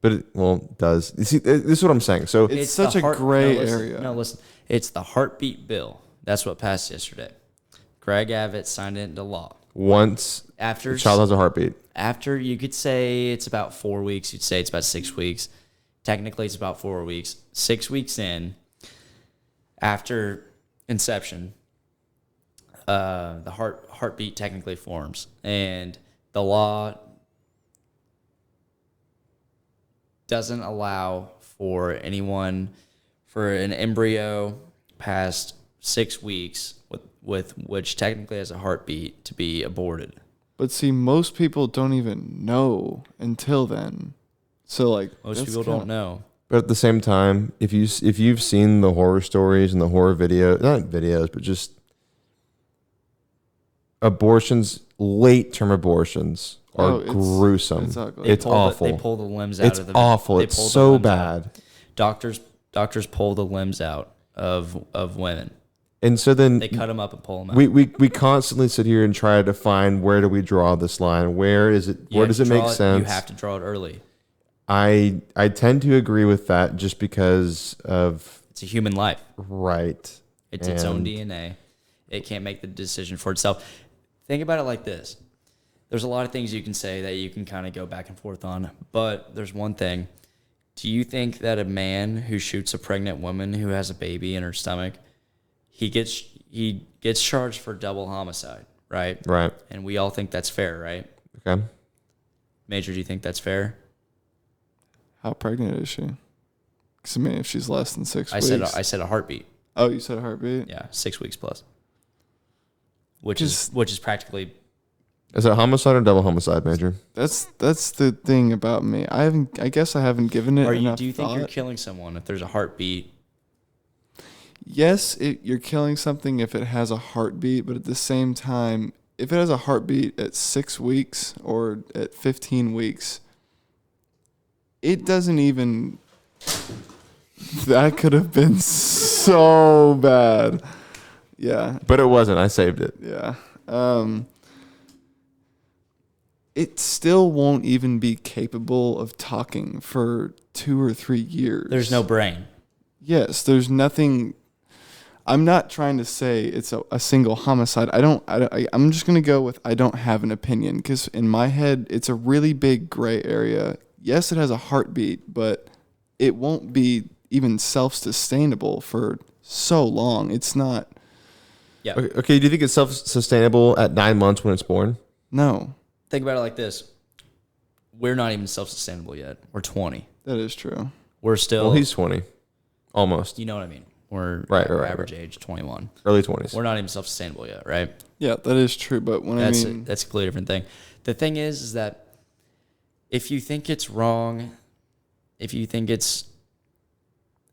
but it does. You see, this is what I'm saying. So It's the such a gray area. No, listen. It's the heartbeat bill. That's what passed yesterday. Greg Abbott signed it into law. once After the child has a heartbeat. after you could say it's about 4 weeks, you'd say it's about 6 weeks. Technically, it's about 4 weeks. 6 weeks in, after inception, the heartbeat technically forms, and the law doesn't allow for an embryo past 6 weeks with which technically has a heartbeat to be aborted. But see, most people don't even know until then. So like Most people don't know. But at the same time, if you've seen the horror stories and the horror not videos, but just abortions, late term abortions are gruesome. It's ugly. It's awful. They pull the limbs out It's of the. awful. they It's pull the so limbs out. bad. Doctors pull the limbs out of women. And so then They cut them up and pull them out. we constantly sit here and try to find, where do we draw this line? Where is it? You Where have does to it make draw sense? You have to draw it early. I tend to agree with that, just because of It's a human life. right. It's its own And- DNA. It can't make the decision for itself. Think about it like this. There's a lot of things you can say that you can kind of go back and forth on, but there's one thing. Do you think that a man who shoots a pregnant woman who has a baby in her stomach, he gets charged for double homicide, right? Right. And we all think that's fair, right? Okay. Major, do you think that's fair? How pregnant is she? Because I mean, if she's less than 6 I weeks. said a heartbeat. Oh, you said a heartbeat? Yeah, 6 weeks plus. Which is practically. Is it homicide or double homicide, Major? That's the thing about me. I guess I haven't given it enough Do you think you're thought. killing someone if there's a heartbeat? Yes, you're killing something if it has a heartbeat, but at the same time, if it has a heartbeat at 6 weeks or at 15 weeks, it doesn't even. That could have been so bad. Yeah, But it wasn't. I saved it. yeah. It still won't even be capable of talking for 2 or 3 years. There's no brain. Yes, there's nothing. I'm not trying to say it's a single homicide. I'm just going to go with I don't have an opinion, because in my head, it's a really big gray area. Yes, it has a heartbeat, but it won't be even self-sustainable for so long. It's not. Yeah. Okay. Do you think it's self-sustainable at 9 months when it's born? No, Think about it like this. We're not even self-sustainable yet. We're 20. that is true. We're still. Well, he's 20, almost You know what I mean? We're Right, our right, average age 21. early 20s. We're not even self-sustainable yet, right? Yeah, that is true. But when That's I mean, that's a completely different thing. The thing is that if you think it's wrong, if you think it's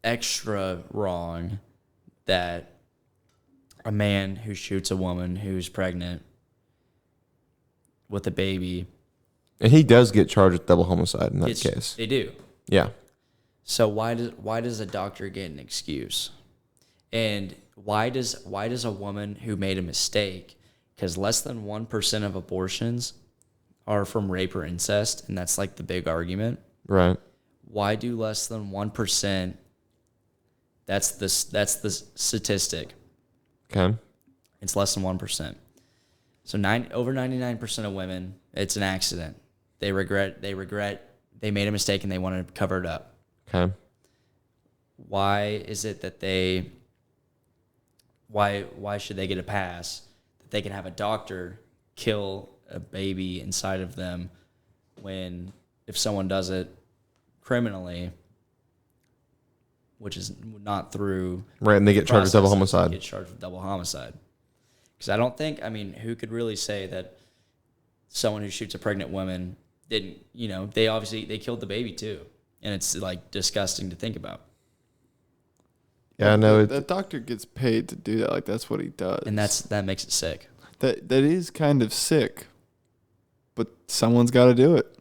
extra wrong that a man who shoots a woman who's pregnant with a baby, And he does get charged with double homicide in that it's, case. they do. Yeah. So why does a doctor get an excuse? And why does a woman who made a mistake, because less than 1% of abortions are from rape or incest, and that's like the big argument. Right. Why do less than 1%? That's the statistic. Okay. It's less than 1%. So over 99% of women, it's an accident. They regret they made a mistake and they want to cover it up. Okay. Why is it that why should they get a pass that they can have a doctor kill a baby inside of them when if someone does it criminally, which is not through Right. And they get charged with double process, homicide. get charged with double homicide. Because I don't think, who could really say that someone who shoots a pregnant woman didn't, they killed the baby too. And it's like disgusting to think about. Yeah, no. that doctor gets paid to do that. Like that's what he does. And that makes it sick. That is kind of sick, but someone's got to do it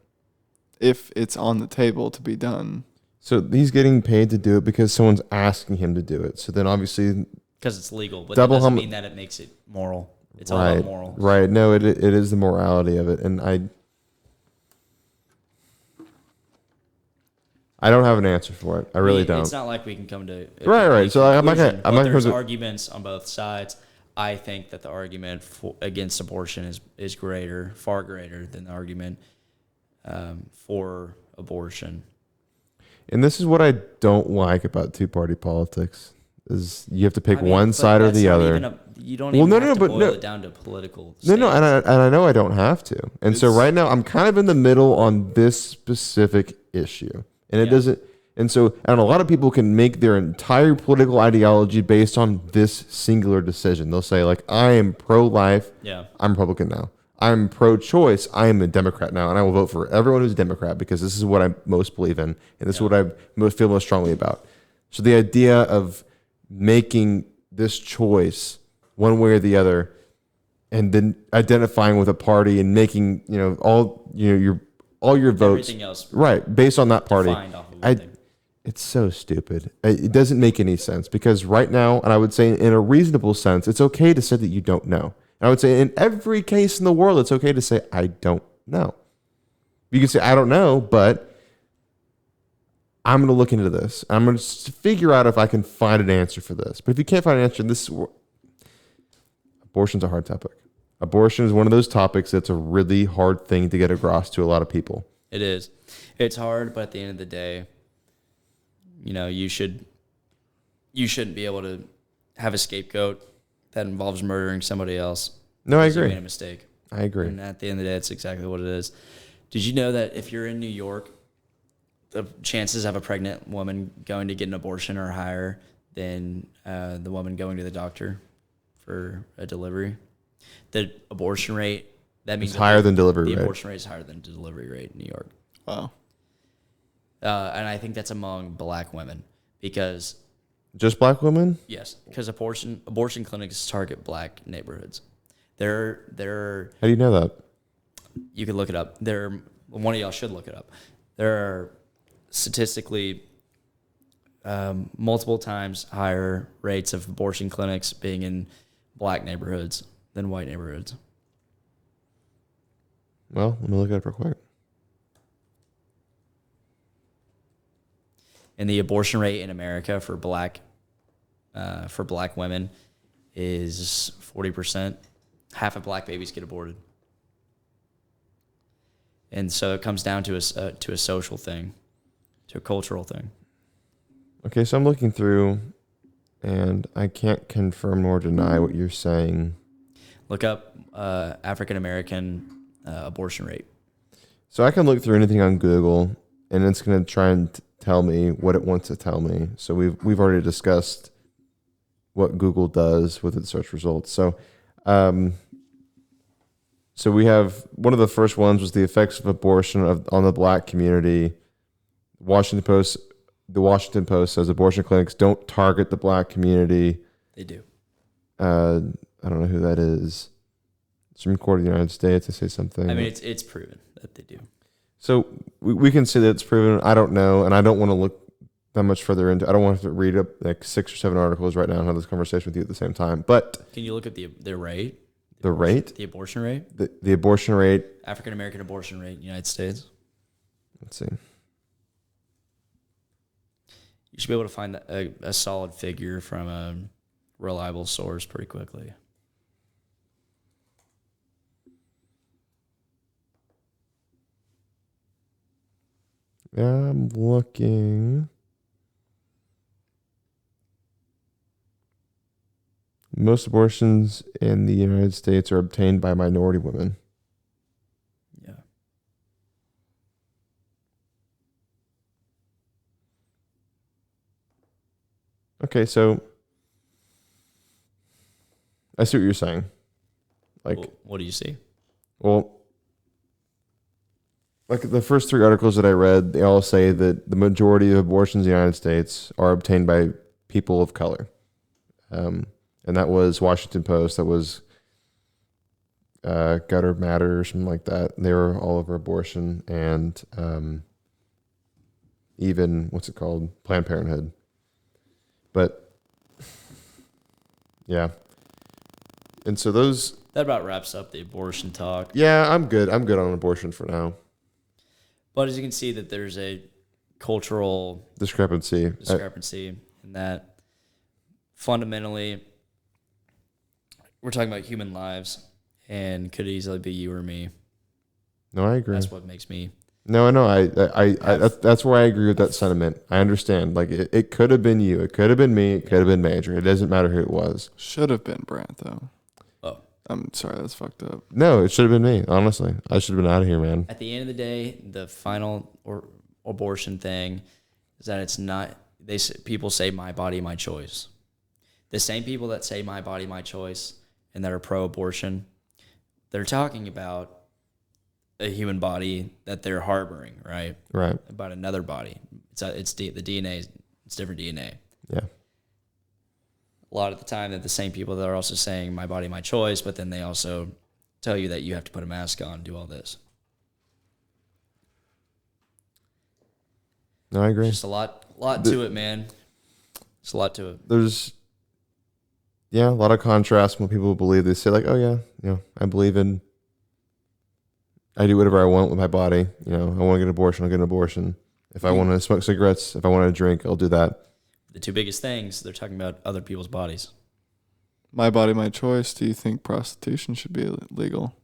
if it's on the table to be done. So he's getting paid to do it because someone's asking him to do it. So then obviously, Because it's legal, but Double that doesn't hom- mean that it makes it moral. It's all right, about moral. right. No, it is the morality of it, and I don't have an answer for it. I really don't. It's not like we can come to Right. So I'm not gonna. there's I'm not gonna. arguments on both sides. I think that the argument against abortion is far greater than the argument for abortion. And this is what I don't like about two-party politics is you have to pick one side or the other. You don't even have to boil no. it down to political No, stance. and I know I don't have to. And so right now I'm kind of in the middle on this specific issue. And it doesn't, and a lot of people can make their entire political ideology based on this singular decision. They'll say like, I am pro-life. Yeah. I'm Republican now. I'm pro-choice. I am a Democrat now, and I will vote for everyone who's a Democrat because this is what I most believe in, and this is what I feel most strongly about. So the idea of making this choice one way or the other, and then identifying with a party and making all your votes, Everything else right, based on that party. defined off of one thing. It's so stupid. It doesn't make any sense because right now, and I would say in a reasonable sense, it's okay to say that you don't know. I would say in every case in the world, it's okay to say, I don't know. You can say, I don't know, but I'm going to look into this. I'm going to figure out if I can find an answer for this. But if you can't find an answer, abortion's a hard topic. Abortion is one of those topics that's a really hard thing to get across to a lot of people. It is. It's hard, but at the end of the day, you shouldn't be able to have a scapegoat that involves murdering somebody else. No, I You agree. made a mistake. I agree. And at the end of the day, that's exactly what it is. Did you know that if you're in New York, the chances of a pregnant woman going to get an abortion are higher than the woman going to the doctor for a delivery? The abortion rate, that means It's higher than delivery the rate. abortion rate is higher than the delivery rate in New York. Wow. And I think that's among black women because Just black women? yes, because abortion clinics target black neighborhoods. They're How do you know that? you can look it up. One of y'all should look it up. There are statistically multiple times higher rates of abortion clinics being in black neighborhoods than white neighborhoods. Well, let me look it up real quick. And the abortion rate in America for black women is 40%. Half of black babies get aborted, and so it comes down to a social thing, to a cultural thing. Okay, so I'm looking through, and I can't confirm nor deny what you're saying. Look up African American abortion rate. So I can look through anything on Google, and it's going to try and tell me what it wants to tell me. So we've already discussed what Google does with its search results. So we have one of the first ones was the effects of abortion on the black community. The Washington Post says abortion clinics don't target the black community. They do. I don't know who that is. Supreme Court of the United States. They say something. I mean, it's proven that they do. So we can say that it's proven. I don't know, and I don't want to look that much further into. I don't want to read up like 6 or 7 articles right now and have this conversation with you at the same time. But Can you look at the rate? the rate, The abortion rate? the abortion rate. African American abortion rate in the United States. Let's see. You should be able to find a solid figure from a reliable source pretty quickly. Yeah, I'm looking. Most abortions in the United States are obtained by minority women. Yeah. Okay, so I see what you're saying. Like, What do you see? well, like the first 3 articles that I read, they all say that the majority of abortions in the United States are obtained by people of color. And that was Washington Post. That was Gutter Matter or something like that. They were all over abortion and even, what's it called? Planned Parenthood. But, yeah. And so those... That about wraps up the abortion talk. Yeah, I'm good. I'm good on abortion for now. But as you can see, that there's a cultural Discrepancy. discrepancy in that fundamentally we're talking about human lives, and could easily be you or me. No, I agree. That's what makes me. No, I know. That's where I agree with that sentiment. I understand. Like it could have been you. It could have been me. It could have been Major. It doesn't matter who it was. Should have been Brant though. Oh, I'm sorry, that's fucked up. No, it should have been me. Honestly, I should have been out of here, man. at the end of the day, the final or abortion thing is that it's not. People say my body, my choice. The same people that say my body, my choice, and that are pro-abortion, they're talking about a human body that they're harboring, right? Right. About another body. It's the DNA. It's different DNA. Yeah. A lot of the time, they're the same people that are also saying my body, my choice, but then they also tell you that you have to put a mask on, do all this. No, I agree. Just a lot to it, man. There's a lot to it. There's, a lot of contrast when people believe. They say like, oh yeah, I believe in. I do whatever I want with my body. I want to get an abortion, I'll get an abortion. If I want to smoke cigarettes, if I want to drink, I'll do that. The two biggest things, they're talking about other people's bodies. My body, my choice. Do you think prostitution should be legal?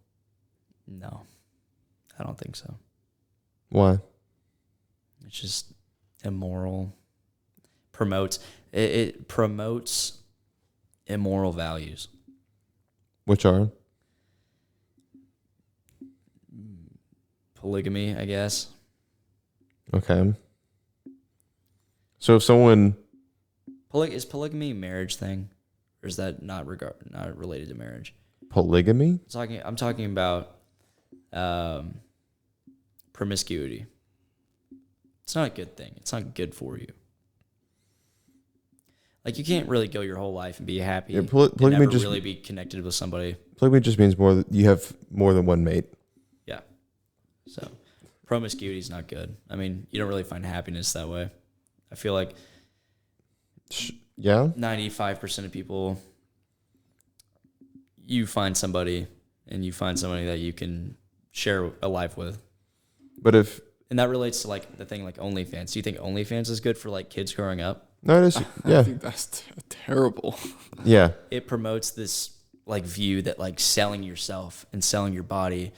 No, I don't think so. Why? It's just immoral. It promotes immoral values. Which are? Polygamy, I guess. Okay. So if someone... Is polygamy a marriage thing? Or is that not related to marriage? Polygamy? I'm talking about promiscuity. It's not a good thing. It's not good for you. Like, you can't really go your whole life and be happy and never really be connected with somebody. Polygamy just means you have more than one mate. Yeah. So, promiscuity is not good. I mean, you don't really find happiness that way. I feel like 95% of people, you find somebody that you can share a life with. And that relates to like the thing like OnlyFans. Do you think OnlyFans is good for like kids growing up? No, it is. Yeah. I think that's terrible. Yeah. It promotes this like view that like selling yourself and selling your body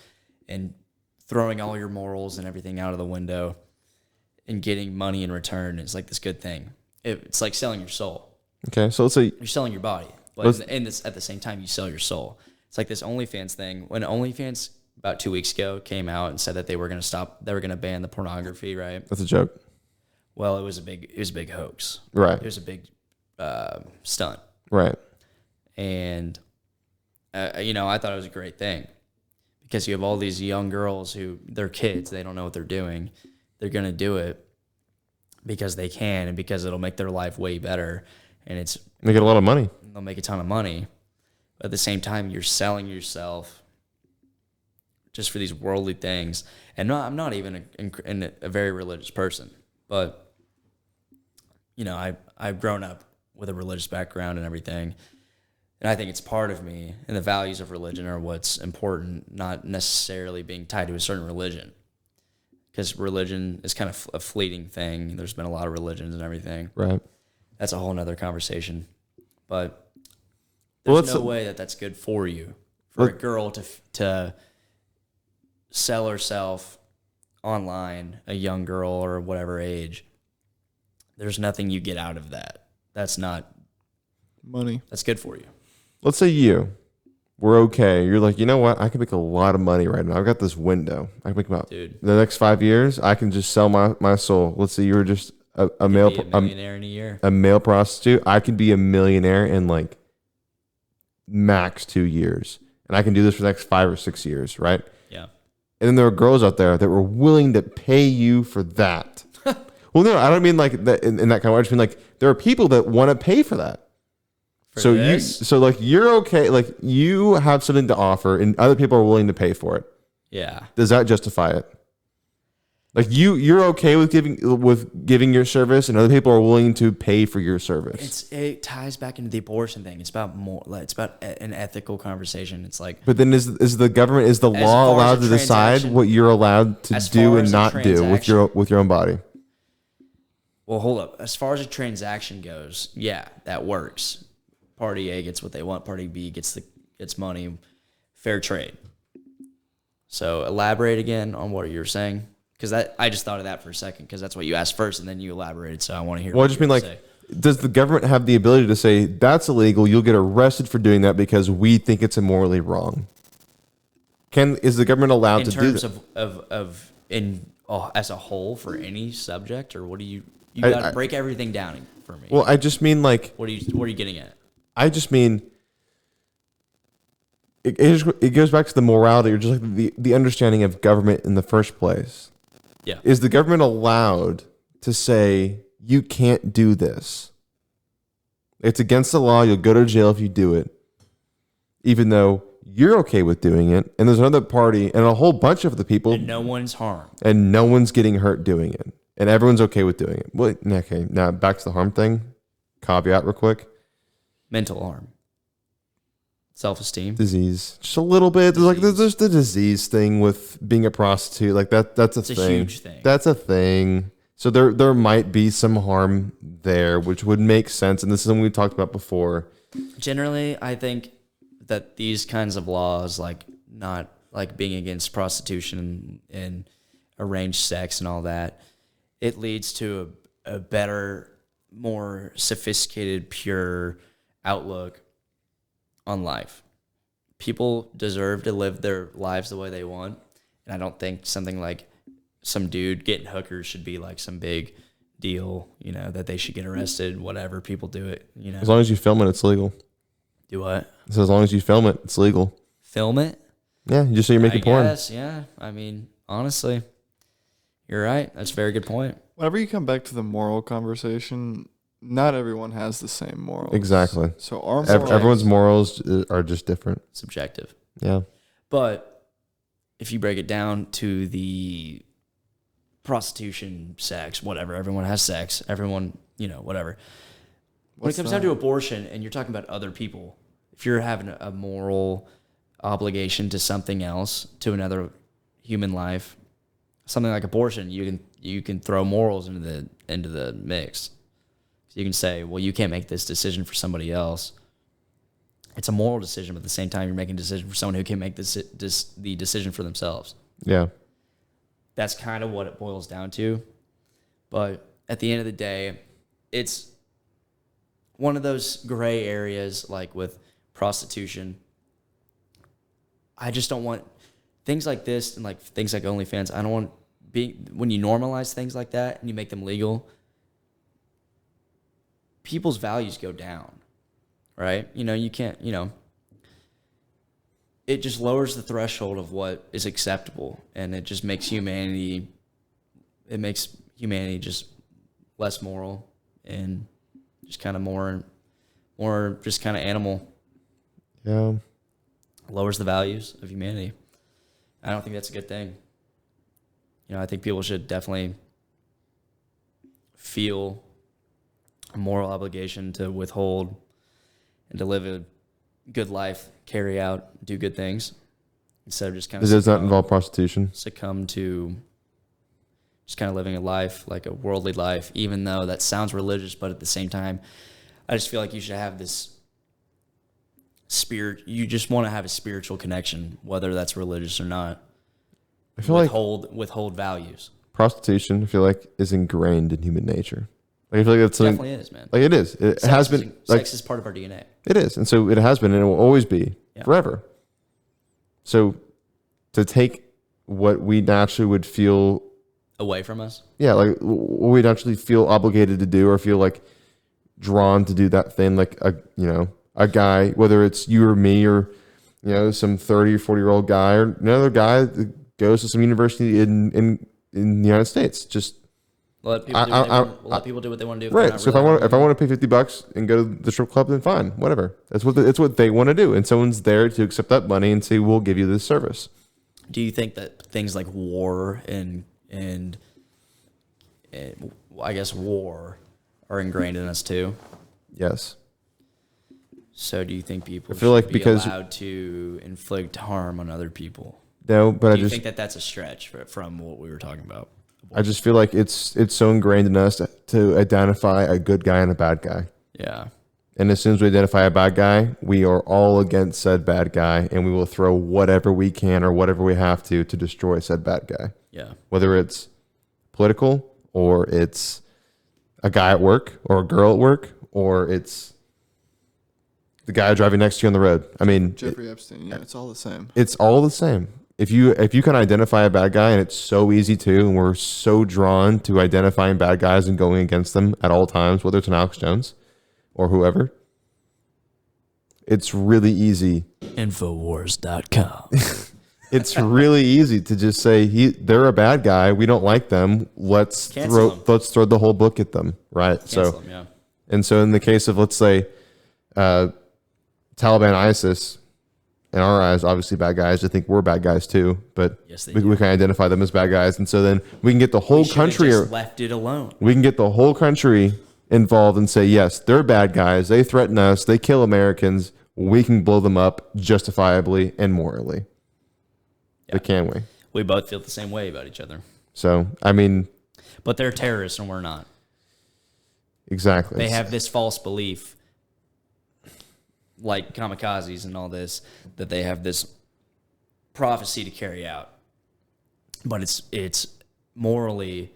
and throwing all your morals and everything out of the window and getting money in return is like this good thing. It's like selling your soul. Okay, so let's say you're selling your body, but at the same time you sell your soul. It's like this OnlyFans thing. When OnlyFans about 2 weeks ago came out and said that they were going to ban the pornography, right? That's a joke. Well, it was a big hoax. Right. It was a big stunt. Right. And I thought it was a great thing because you have all these young girls who they're kids, they don't know what they're doing. They're going to do it because they can and because it'll make their life way better. And they get a lot of money. They'll make a ton of money. But at the same time, you're selling yourself just for these worldly things. And I'm not even a very religious person, but I've grown up with a religious background and everything. And I think it's part of me. And the values of religion are what's important, not necessarily being tied to a certain religion. Because religion is kind of a fleeting thing. There's been a lot of religions and everything. Right. That's a whole nother conversation. But there's no way that that's good for you. For a girl to sell herself online, a young girl or whatever age, there's nothing you get out of that. That's not money. That's good for you. Let's say we're okay. You're like, you know what? I can make a lot of money right now. I've got this window. I can make about the next 5 years. I can just sell my soul. Let's say you were just a millionaire in a year. A male prostitute. I can be a millionaire in like max 2 years, and I can do this for the next 5 or 6 years, right? Yeah. And then there are girls out there that were willing to pay you for that. Well, no, I don't mean like that in that kind of way. I just mean like there are people that want to pay for that. So you're okay, like you have something to offer, and other people are willing to pay for it. Yeah. Does that justify it? Like you're okay with giving your service, and other people are willing to pay for your service. It ties back into the abortion thing. It's about more. It's about an ethical conversation. It's like. But then is the law allowed to decide what you're allowed to do and not do with your own body? Well, hold up. As far as a transaction goes, yeah, that works. Party A gets what they want. Party B gets gets money, fair trade. So elaborate again on what you're saying, because I just thought of that for a second, because that's what you asked first, and then you elaborated. So I want to hear. Well, I just mean like, does the government have the ability to say that's illegal? You'll get arrested for doing that because we think it's immorally wrong. Is the government allowed to do that? In terms of as a whole for any subject, or what do you got to break everything down for me? Well, I just mean like, what are you getting at? I just mean it goes back to the morality, or just like the understanding of government in the first place. Yeah. Is the government allowed to say you can't do this? It's against the law. You'll go to jail if you do it, even though you're okay with doing it. And there's another party and a whole bunch of the people. And no one's harmed. And no one's getting hurt doing it. And everyone's okay with doing it. Well, okay, now back to the harm thing. Caveat real quick. Mental harm. Self-esteem. Disease. Just a little bit. There's the disease thing with being a prostitute. Like that's a thing. It's a huge thing. That's a thing. So there might be some harm there, which would make sense. And this is something we talked about before. Generally, I think that these kinds of laws, like not like being against prostitution and arranged sex and all that, it leads to a better, more sophisticated, pure outlook on life. People deserve to live their lives the way they want. And I don't think something like some dude getting hookers should be like some big deal, that they should get arrested, whatever. People do it, As long as you film it, it's legal. Do what? So as long as you film it, it's legal. Film it? Yeah, just so you're making porn. Yes, yeah. I mean, honestly, you're right. That's a very good point. Whenever you come back to the moral conversation, not everyone has the same morals. Exactly. So our everyone's morals are just different. Subjective. Yeah. But if you break it down to the prostitution, sex, whatever, everyone has sex, everyone, whatever. When it comes down to abortion and you're talking about other people, if you're having a moral obligation to something else, to another human life, something like abortion, you can throw morals into the mix. So you can say, well, you can't make this decision for somebody else. It's a moral decision, but at the same time, you're making a decision for someone who can make the decision for themselves. Yeah. That's kind of what it boils down to. But at the end of the day, it's one of those gray areas, like with prostitution. I just don't want things like this and like things like OnlyFans. I don't want when you normalize things like that and you make them legal, people's values go down, right? You can't, it just lowers the threshold of what is acceptable, and it just makes humanity just less moral and just kind of more just kind of animal. Yeah. Lowers the values of humanity. I don't think that's a good thing. I think people should definitely feel a moral obligation to withhold and to live a good life, carry out, do good things, instead of just kind of Does not involve prostitution? Succumb to just kind of living a life, like a worldly life, even though that sounds religious, but at the same time, I just feel like you should have this spirit. You just want to have a spiritual connection, whether that's religious or not. I feel withhold values. Prostitution, I feel like, is ingrained in human nature. Like, I feel like that's something. Definitely is, man. Like it is. It has been. Sex is part of our DNA. It is, and so it has been, and it will always be forever. So, to take what we naturally would feel away from us, like what we naturally feel obligated to do, or feel like drawn to do that thing, like a guy, whether it's you or me, or some 30 or 40-year-old guy, or another guy that goes to some university in the United States, just let people do what they want to do. Right. So if I want to pay $50 and go to the strip club, then fine, whatever. That's what they want to do, and someone's there to accept that money and say, "We'll give you this service." Do you think that things like war and I guess war are ingrained in us too? Yes. So do you think people should be allowed to inflict harm on other people? No, but do you think that that's a stretch from what we were talking about? I just feel like it's so ingrained in us to identify a good guy and a bad guy. Yeah. And as soon as we identify a bad guy, we are all against said bad guy, and we will throw whatever we can or whatever we have to destroy said bad guy. Yeah. Whether it's political or it's a guy at work or a girl at work or it's the guy driving next to you on the road. I mean, Jeffrey Epstein. Yeah, it's all the same. it's all the same. If you can identify a bad guy, and it's so easy to, and we're so drawn to identifying bad guys and going against them at all times, whether it's an Alex Jones or whoever, it's really easy. Infowars.com. It's really easy to just say they're a bad guy. We don't like them. Let's throw the whole book at them, right? Cancel them, yeah. And so in the case of, let's say, Taliban, ISIS, in our eyes, obviously bad guys. I think we're bad guys too, but Yes, we can identify them as bad guys, and so then we can get the whole country. Just left it alone. We can get the whole country involved and say, yes, they're bad guys. They threaten us. They kill Americans. We can blow them up justifiably and morally. Yeah. But can we? We both feel the same way about each other. So, I mean, but they're terrorists and we're not. Exactly. They have this false belief, like kamikazes and all this, that they have this prophecy to carry out. But it's morally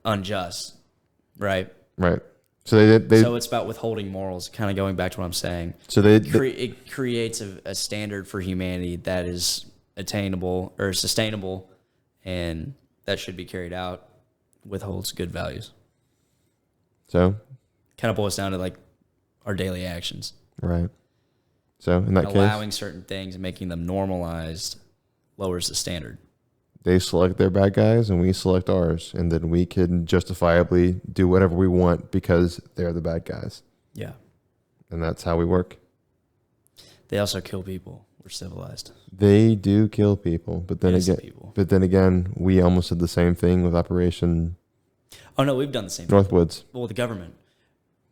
unjust, right? Right. So they so it's about withholding morals, kind of going back to what I'm saying. So it creates a standard for humanity that is attainable or sustainable, and that should be carried out, withholds good values. So kind of boils down to like our daily actions. Right. So in that case, allowing certain things and making them normalized lowers the standard. They select their bad guys and we select ours, and then we can justifiably do whatever we want because they're the bad guys. Yeah. And that's how we work. They also kill people. We're civilized. They do kill people, but then again, we almost did the same thing with Operation. Oh no, we've done the same Northwoods. Well, with the government.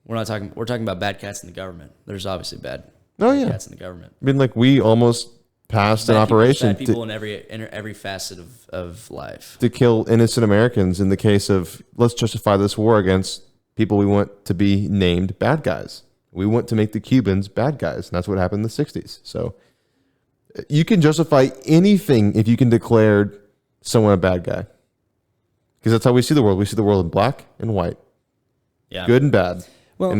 We're talking about bad cats in the government. There's obviously bad cats in the government. I mean, like, we almost passed an operation bad people in every facet of life to kill innocent Americans in the case of, let's justify this war against people we want to be named bad guys. We want to make the Cubans bad guys, and that's what happened in the 60s. So you can justify anything if you can declare someone a bad guy, because that's how we see the world. We see the world in black and white, good and bad. Well,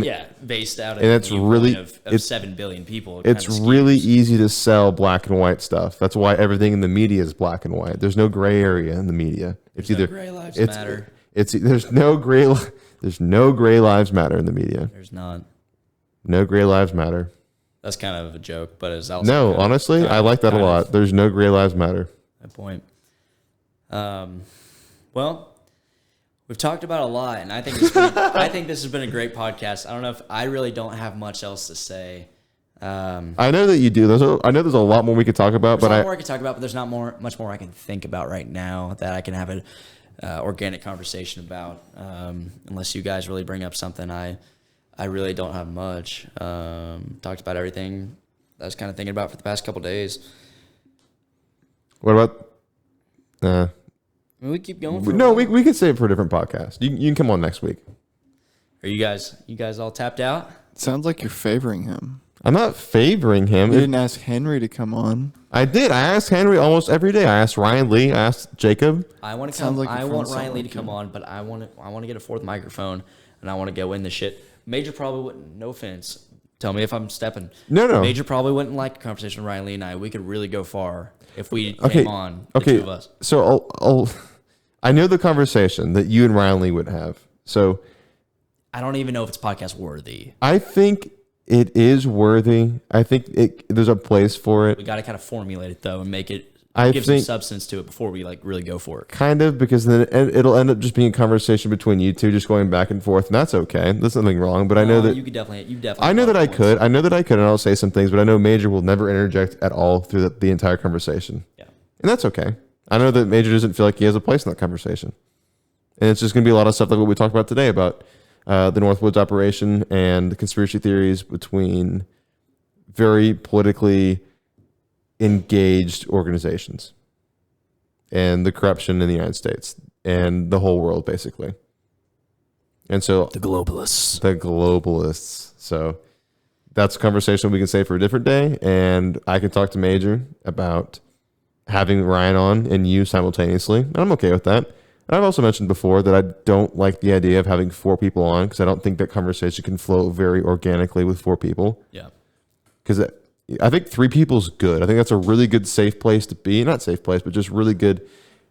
based out of and it's really of 7 billion people. It's really easy to sell black and white stuff. That's why everything in the media is black and white. There's no gray area in the media. There's no gray lives matter. There's no gray lives matter in the media. There's not. No gray lives matter. That's kind of a joke, but it's also honestly, I like that a lot. There's no gray lives matter. Good point. Well, we've talked about a lot, and I think this has been a great podcast. I really don't have much else to say. I know that you do. I know there's a lot more we could talk about, but there's not much more I can think about right now that I can have an organic conversation about. Unless you guys really bring up something, I really don't have much. Talked about everything I was kind of thinking about for the past couple days. What about? We keep going. We could save it for a different podcast. You can come on next week. Are you guys all tapped out? Sounds like you're favoring him. I'm not favoring him. You didn't ask Henry to come on. I did. I asked Henry almost every day. I asked Ryan Lee. I asked Jacob. I want to come. I want Ryan Lee to come on, but I want to get a fourth microphone, and I want to go in the shit. Major probably wouldn't. No offense. Tell me if I'm stepping. No. Major probably wouldn't like a conversation with Ryan Lee and I. We could really go far if we came on, the two of us. So I know the conversation that you and Ryan Lee would have. So I don't even know if it's podcast worthy. I think it is worthy. I think there's a place for it. We got to kind of formulate it though and make it. Give some substance to it before we really go for it. Kind of, because then it'll end up just being a conversation between you two, just going back and forth, and that's okay. There's nothing wrong. But I know that you definitely. I know that I could. I know that I could, and I'll say some things. But I know Major will never interject at all through the entire conversation. Yeah, and that's okay. I know that Major doesn't feel like he has a place in that conversation, and it's just going to be a lot of stuff like what we talked about today about the Northwoods operation and the conspiracy theories between very politically engaged organizations and the corruption in the United States and the whole world, basically. And so the globalists. So that's a conversation we can save for a different day. And I can talk to Major about having Ryan on and you simultaneously. And I'm okay with that. And I've also mentioned before that I don't like the idea of having 4 people on because I don't think that conversation can flow very organically with 4 people. Yeah. Because I think 3 people is good. I think that's a really good safe place to be. Not safe place, but just really good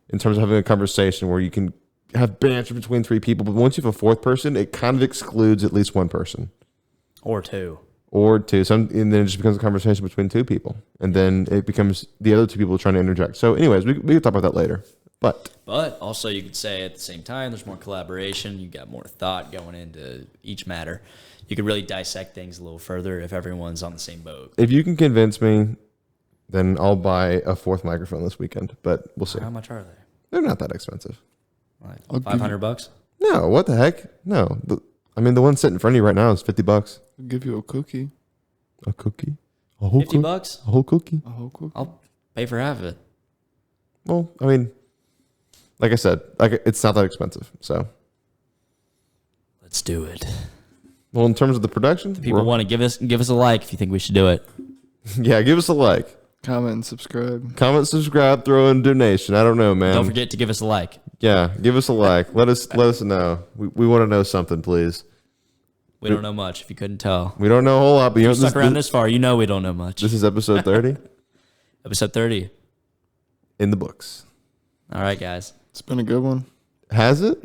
in terms of having a conversation where you can have banter between 3 people. But once you have a 4th person, it kind of excludes at least 1 person. Or 2. And then it just becomes a conversation between 2 people. And then it becomes the other 2 people trying to interject. So anyways, we can talk about that later. But also you could say at the same time, there's more collaboration. You got more thought going into each matter. You could really dissect things a little further if everyone's on the same boat. if you can convince me, then I'll buy a 4th microphone this weekend. But we'll see. How much are they? They're not that expensive. Like I'll give $500? No, what the heck? No. The one sitting in front of you right now is $50. I'll give you a cookie. A cookie? A whole $50? A whole cookie? A whole cookie. I'll pay for half of it. Well, I mean, like I said, it's not that expensive. So, Let's do it. well, in terms of the production, People want to give us a like if you think we should do it. yeah, give us a like, Comment and subscribe. comment, subscribe, throw in a donation. I don't know, man. Don't forget to give us a like. Yeah, give us a like. Let us know. We want to know something, please. We don't know much if you couldn't tell. We don't know a whole lot, but you know, If you stuck around this far, you know we don't know much. this is episode 30 Episode 30. in the books. All right, guys. It's been a good one. Has it?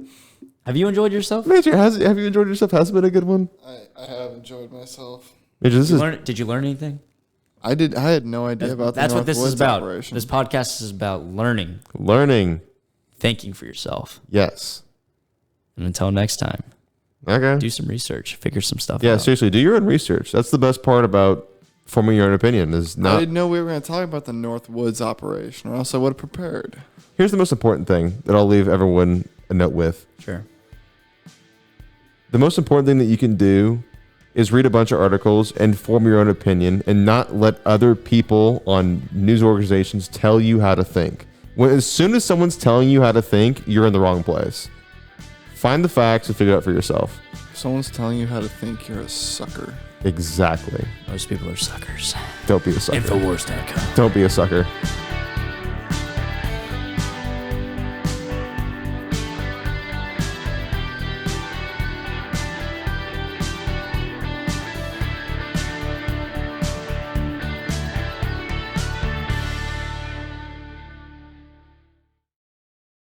Have you enjoyed yourself? Major, have you enjoyed yourself? Has it been a good one? I have enjoyed myself. Major, this is Did you learn anything? I had no idea about That's the what this is North Woods about. operation. This podcast is about learning, learning. thinking for yourself. Yes. And until next time, Okay. do some research, figure some stuff Yeah, out. seriously, do your own research. That's the best part about forming your own opinion is I not. didn't know we were going to talk about the North Woods operation, or else I would have prepared. Here's the most important thing that I'll leave everyone a note with. Sure. The most important thing that you can do is read a bunch of articles and form your own opinion and not let other people on news organizations tell you how to think. As soon as someone's telling you how to think, you're in the wrong place. Find the facts and figure it out for yourself. If someone's telling you how to think, you're a sucker. Exactly. Most people are suckers. Don't be a sucker. Infowars.com. Don't be a sucker.